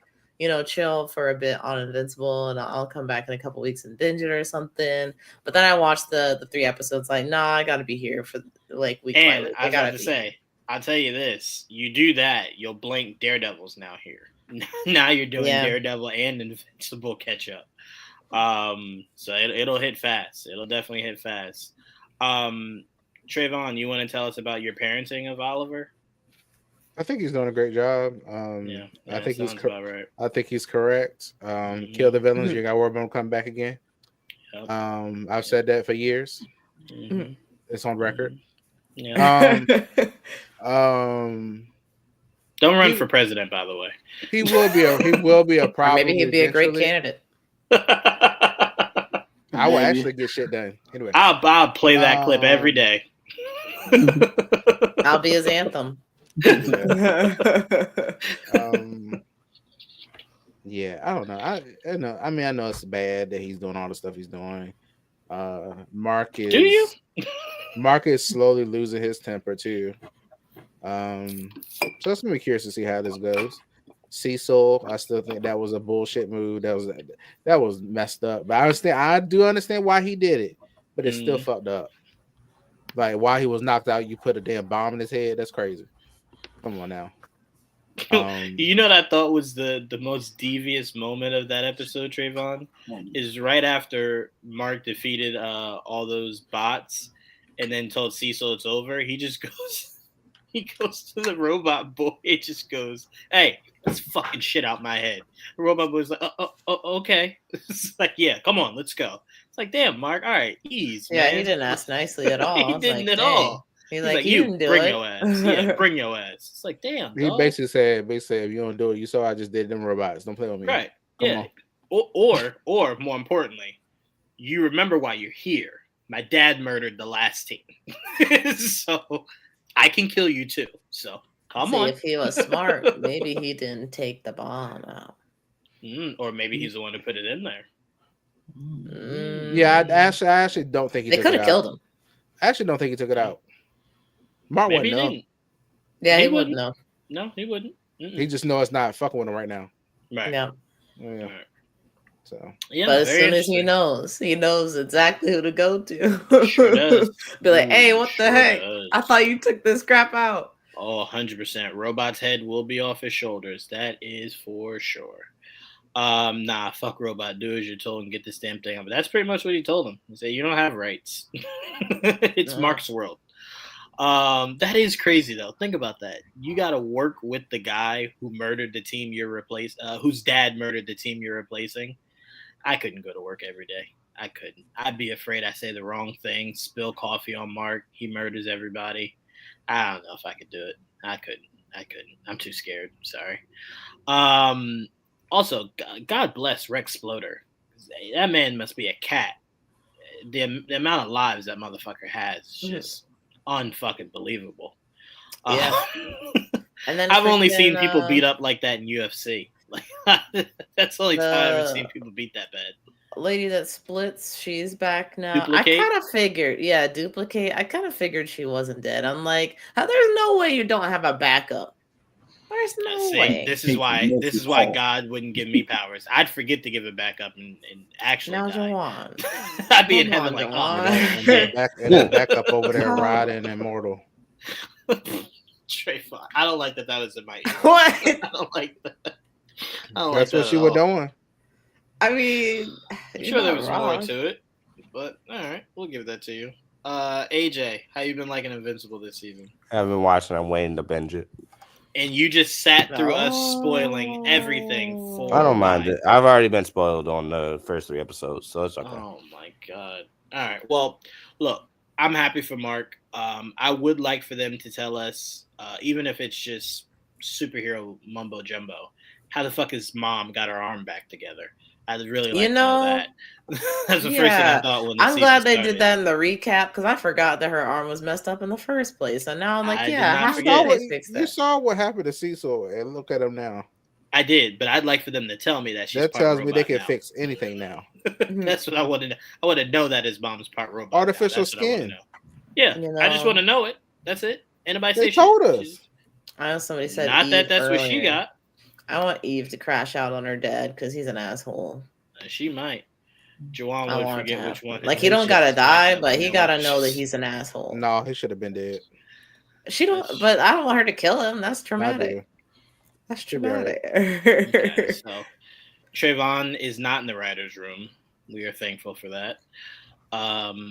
chill for a bit on Invincible and I'll come back in a couple weeks and binge it or something. But then I watched the 3 episodes like, nah, I got to be here for like week.
And I was about to say, I'll tell you this, you do that, you'll blink Daredevil's now here. Now you're doing Daredevil and Invincible catch up. So it'll hit fast. It'll definitely hit fast. Trevon, you want to tell us about your parenting of Oliver?
I think he's doing a great job. I think he's right. I think he's correct. Kill the villains. You got to worry about them coming back again. Yep. I've said that for years. It's on record.
Yeah. Don't run for president, by the way.
He will be a problem.
Or maybe he'd be a great candidate.
I will actually get shit done. Anyway,
I'll play that clip every day.
I'll be his anthem.
I don't know. I know it's bad that he's doing all the stuff he's doing. Mark is slowly losing his temper too. So it's gonna be curious to see how this goes. Cecil, I still think that was a bullshit move. That was messed up. But I do understand why he did it, but it's still fucked up. Like while he was knocked out, you put a damn bomb in his head. That's crazy. Come on now.
You know what I thought was the most devious moment of that episode, Trevon, is right after Mark defeated all those bots and then told Cecil it's over. He just goes, he goes to the robot boy. It just goes, "Hey, let's fucking shit out my head." The robot boy's like, okay. It's like, yeah, come on, let's go. It's like, damn, Mark, all right, ease.
Yeah,
man.
He didn't ask nicely at all.
He didn't at all.
He's like,
you
didn't do
bring
it.
your ass. Yeah, bring your ass. It's like, damn.
He basically said, if you don't do it, you saw I just did them robots. Don't play with me.
Right.
Come
on. Or more importantly, you remember why you're here. My dad murdered the last team. So I can kill you too. So Come on.
If he was smart, maybe he didn't take the bomb out.
Or maybe he's the one who put it in there.
Yeah, I actually don't think he took it out.
They could have killed him.
I actually don't think he took it out. Mark
Maybe
wouldn't know.
didn't.
Yeah, he wouldn't know.
No, he wouldn't.
He just knows it's not fucking with him right now.
Right.
Yeah.
Yeah. Right. So.
Yeah, but as soon as he knows exactly who to go to.
Sure does.
Be like, hey, what the heck? Does. I thought you took this crap out.
Oh, 100%. Robot's head will be off his shoulders. That is for sure. Nah, fuck Robot. Do as you're told and get this damn thing up. But that's pretty much what he told him. He said, you don't have rights. It's Mark's world. That is crazy though. Think about that. You got to work with the guy who murdered the team you're replacing, whose dad murdered the team you're replacing. I couldn't go to work every day. I couldn't. I'd be afraid I say the wrong thing, spill coffee on Mark. He murders everybody. I don't know if I could do it. I couldn't. I'm too scared. Sorry. Also, God bless Rex Sploder. That man must be a cat. The amount of lives that motherfucker has is just unfucking believable.
Yeah. And then
I've only seen people beat up like that in UFC. Like that's the only time I've ever seen people beat that bad.
Lady that splits, she's back now.
Duplicate?
I kind of figured, Duplicate. I kind of figured she wasn't dead. I'm like, there's no way you don't have a backup. There's no way.
This is why God wouldn't give me powers. I'd forget to give it back up and actually
now,
die.
Juwaan.
I'd be in heaven like,
and then back up over there, riding immortal.
Trevon. I don't like that was in my ear.
What?
I don't like that.
That's what she was doing.
I mean,
I'm sure there was more to it, but all right, we'll give that to you. AJ, how you been liking Invincible this season?
I've been watching. I'm waiting to binge it.
And you just sat through us spoiling everything for.
I don't mind it. I've already been spoiled on the first 3 episodes, so it's okay.
Oh my god! All right. Well, look, I'm happy for Mark. I would like for them to tell us, even if it's just superhero mumbo jumbo, how the fuck his mom got her arm back together. I'd really like to know that. That's the first thing I thought when
I'm glad they did that in the recap because I forgot that her arm was messed up in the first place. And now I'm like, how did they fix that?
You saw what happened to Cecil and look at him now.
I did, but I'd like for them to tell me that she's
that
part
tells
robot
me they can
now.
fix anything now.
That's what I wanted. I want to know that his mom's part robot.
Artificial skin.
Yeah, I just want to know it. That's it. Anybody
they told us.
I know somebody said
not
Eve
that that's
earlier.
what she got.
I want Eve to crash out on her dad because he's an asshole.
She might. Juwaan would forget which one.
Like he don't gotta die, but he gotta know that he's an asshole.
No, he should have been dead.
She don't, but I don't want her to kill him. That's traumatic. That's traumatic.
Okay, so Trevon is not in the writer's room. We are thankful for that.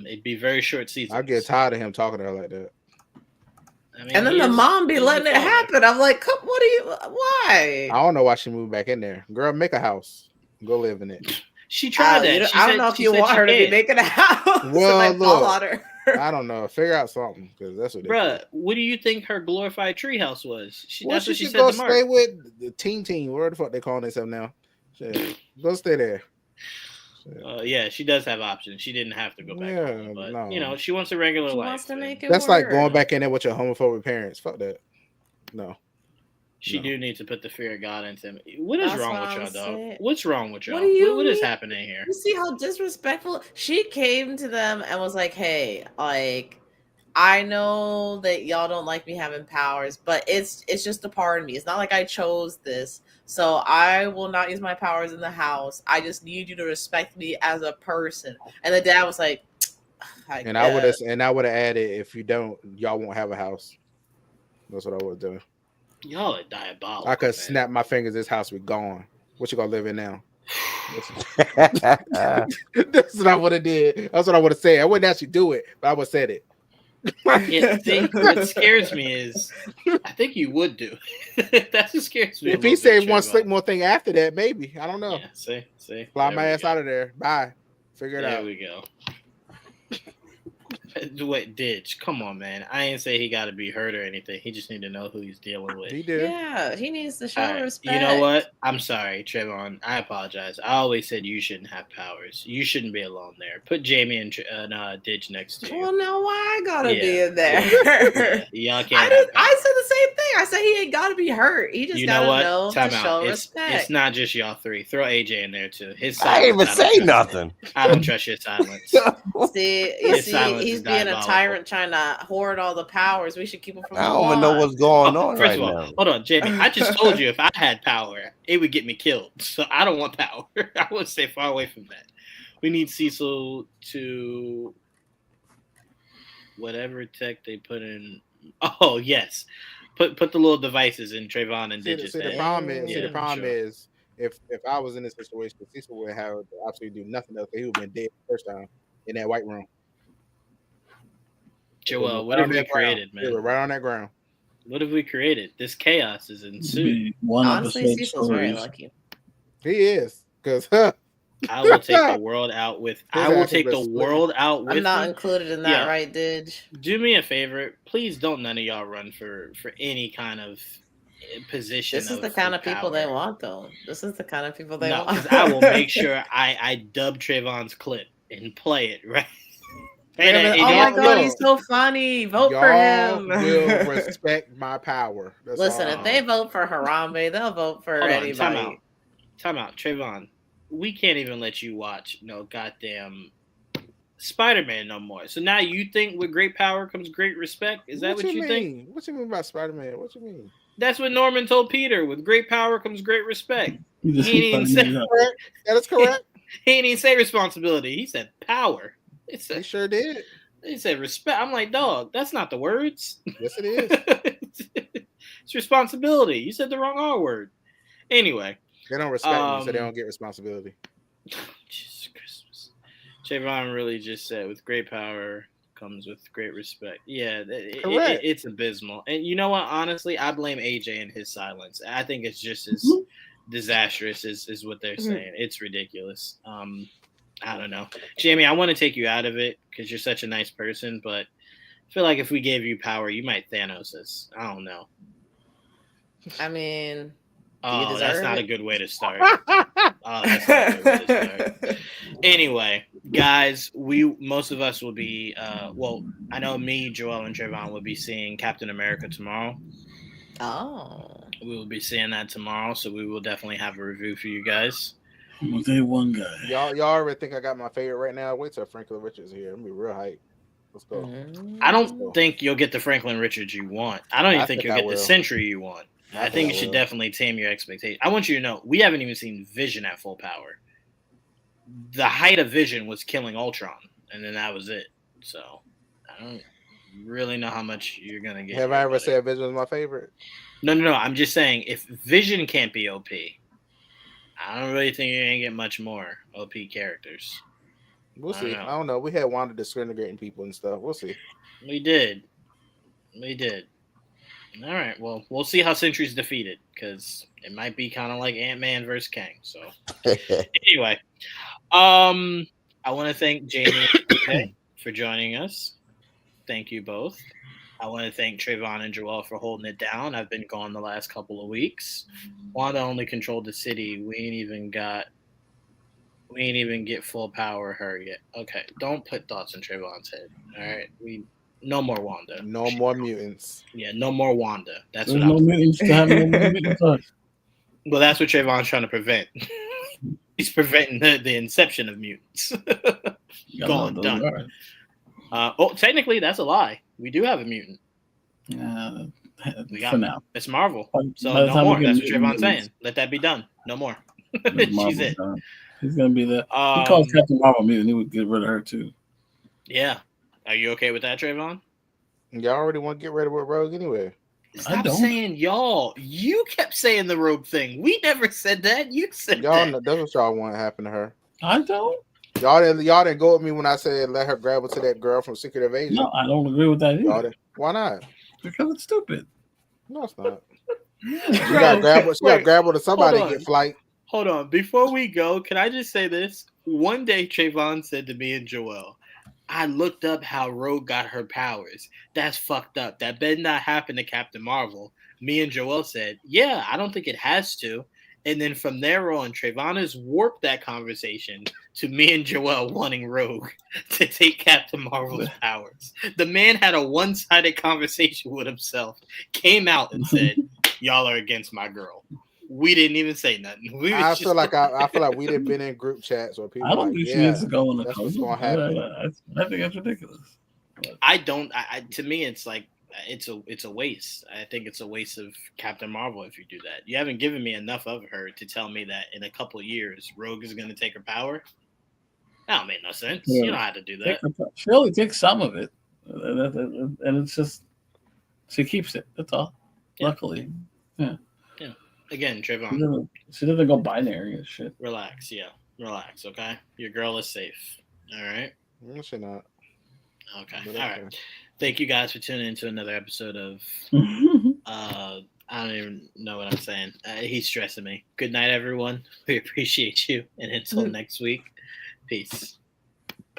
It'd be very short season.
I get tired of him talking to her like that.
I mean,
and then the mom be letting it happen. I'm like, why?
I don't know why she moved back in there. Girl, make a house. Go live in it.
She tried that.
I don't know if you want her to be making a house.
Well, look, I don't know. Figure out something because that's what.
Bruh, what do you think her glorified treehouse was? That's what she said
go
to Mark.
Stay with the team. Where the fuck they calling themselves now? Shit. Go stay there.
Yeah, she does have options. She didn't have to go back home, but no. She wants a regular life.
Wants to make it
that's
work.
like going back in there with your homophobic parents. Fuck that. No.
She do need to put the fear of God into him. What is wrong with y'all, dog? What's wrong with y'all? What is happening here?
You see how disrespectful she came to them and was like, "Hey, like, I know that y'all don't like me having powers, but it's just a part of me. It's not like I chose this, so I will not use my powers in the house. I just need you to respect me as a person." And the dad was like, I would have
added, if you don't, y'all won't have a house. That's what I would do.
Y'all are diabolical.
I could snap my fingers. This house be gone. What you gonna live in now? That's what I would have did. That's what I would have said. I wouldn't actually do it, but I would have said it.
Yeah, what scares me is I think you would do. That's what scares me.
If he said one slick more thing after that, maybe. I don't know.
Yeah, see.
Fly my ass out of there. Bye. Figure it out.
There we go. What Ditch? Come on, man. I ain't say he got to be hurt or anything. He just need to know who he's dealing with.
He did.
Yeah, he needs to show respect.
You know what? I'm sorry, Trevon. I apologize. I always said you shouldn't have powers. You shouldn't be alone there. Put Jamie and Ditch next to you.
Well, now why I gotta be in there?
Y'all can't.
I said the same thing. I said he ain't gotta be hurt. He just gotta know to show respect.
It's not just y'all three. Throw AJ in there too.
I ain't even say nothing.
I don't trust your silence.
See, he's being a tyrant trying to hoard all the powers. We should keep him from.
I don't even know what's going on
first
right
of all,
now.
Hold on, Jamie. I just told you if I had power, it would get me killed. So I don't want power. I would stay far away from that. We need Cecil to whatever tech they put in. Oh yes, put the little devices in Trevon and Digits.
The problem is, if I was in this situation, Cecil would have to absolutely do nothing else. He would have been dead the first time in that white room.
Joel, what have we created, man?
Right on that ground.
What have we created? This chaos is ensuing.
Honestly, Cecil's very lucky.
He is, because
I will take the world out with. I will take the world out with.
I'm not included in that, right, Didge?
Do me a favor, please. Don't none of y'all run for any kind of position.
This is the kind of people they want, though. This is the kind of people they want.
Because I will make sure I dub Trevon's clip and play it right.
Oh my God, he's so funny. Vote for him.
Will respect my power.
Listen, if they vote for Harambe, they'll vote for anybody.
Time out. Trevon, we can't even let you watch no goddamn Spider-Man no more. So now you think with great power comes great respect? Is that what you think?
What you mean about Spider-Man? What you mean?
That's what Norman told Peter. With great power comes great respect.
That is correct.
He didn't even say responsibility. He said power.
He sure did.
He said respect. I'm like, dog, that's not the words.
Yes, it is.
It's responsibility. You said the wrong R word. Anyway.
They don't respect me, so they don't get responsibility.
Jesus Christmas. Trevon really just said, with great power comes with great respect. Yeah, it's abysmal. And you know what? Honestly, I blame AJ and his silence. I think it's just as disastrous as what they're saying. It's ridiculous. I don't know. Jamie, I want to take you out of it because you're such a nice person, but I feel like if we gave you power, you might Thanos us. I don't know.
I mean,
that's not a good way to start. Anyway, guys, most of us will be, I know me, Joel, and Trevon will be seeing Captain America tomorrow.
Oh.
We will be seeing that tomorrow, so we will definitely have a review for you guys.
Day one guy.
Y'all already think I got my favorite right now. Wait till Franklin Richards here. I'm gonna be real hype. Let's go.
I don't think you'll get the Franklin Richards you want. I don't even think you'll get the Sentry you want. I think you should definitely tame your expectations. I want you to know we haven't even seen Vision at full power. The height of Vision was killing Ultron, and then that was it. So I don't really know how much you're gonna get.
Have I ever said Vision was my favorite?
No. I'm just saying if Vision can't be OP. I don't really think you're going to get much more OP characters.
We'll see. I don't know. We had Wanda disintegrating people and stuff. We'll see.
We did. All right. Well, we'll see how Sentry's defeated because it might be kind of like Ant-Man versus Kang. So, anyway, I want to thank Jamie for joining us. Thank you both. I want to thank Trevon and Joel for holding it down. I've been gone the last couple of weeks. Wanda only controlled the city. We ain't even get full power of her yet. Okay, don't put thoughts in Trevon's head. All right, no more Wanda.
No more mutants.
Yeah, no more Wanda. That's
what no mutants.
Well, that's what Trevon's trying to prevent. He's preventing the inception of mutants. Gone, done. Technically, that's a lie. We do have a mutant.
For now.
It's Marvel. So no more. That's what Trevon's saying. Let that be done. No more. She's it.
He's going to be there. He calls Captain Marvel mutant. He would get rid of her, too.
Yeah. Are you okay with that, Trevon?
Y'all already want to get rid of Rogue anyway.
Stop saying y'all. You kept saying the Rogue thing. We never said that. You said
y'all
that.
Know, that's what y'all want to happen to her.
I don't.
Y'all didn't go with me when I said let her grab it to that girl from Secret Invasion.
No, I don't agree with that either.
Why not?
Because it's stupid.
No, it's not. She got grab her to somebody and get flight.
Hold on. Before we go, can I just say this? One day Trevon said to me and Joel, I looked up how Rogue got her powers. That's fucked up. That better not happen to Captain Marvel. Me and Joel said, yeah, I don't think it has to. And then from there on, Trevon has warped that conversation to me and Joel wanting Rogue to take Captain Marvel's powers. The man had a one-sided conversation with himself, came out and said, y'all are against my girl. We didn't even say nothing.
I feel like we'd have been in group chats where people.
I don't think she needs to go in the
that's
what's
going to happen.
I think it's ridiculous.
To me, it's like it's a waste. I think it's a waste of Captain Marvel if you do that. You haven't given me enough of her to tell me that in a couple of years, Rogue is going to take her power. That don't make no sense. Yeah. You don't have to do that.
She only takes some of it, and it's just she keeps it. That's all. Yeah. Luckily, yeah.
Again, Trevon.
She doesn't go binary and shit.
Relax, relax. Okay, your girl is safe. All right.
No, she's not.
Okay. All right. Thank you guys for tuning into another episode of. I don't even know what I'm saying. He's stressing me. Good night, everyone. We appreciate you, and until next week, peace.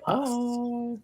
Bye.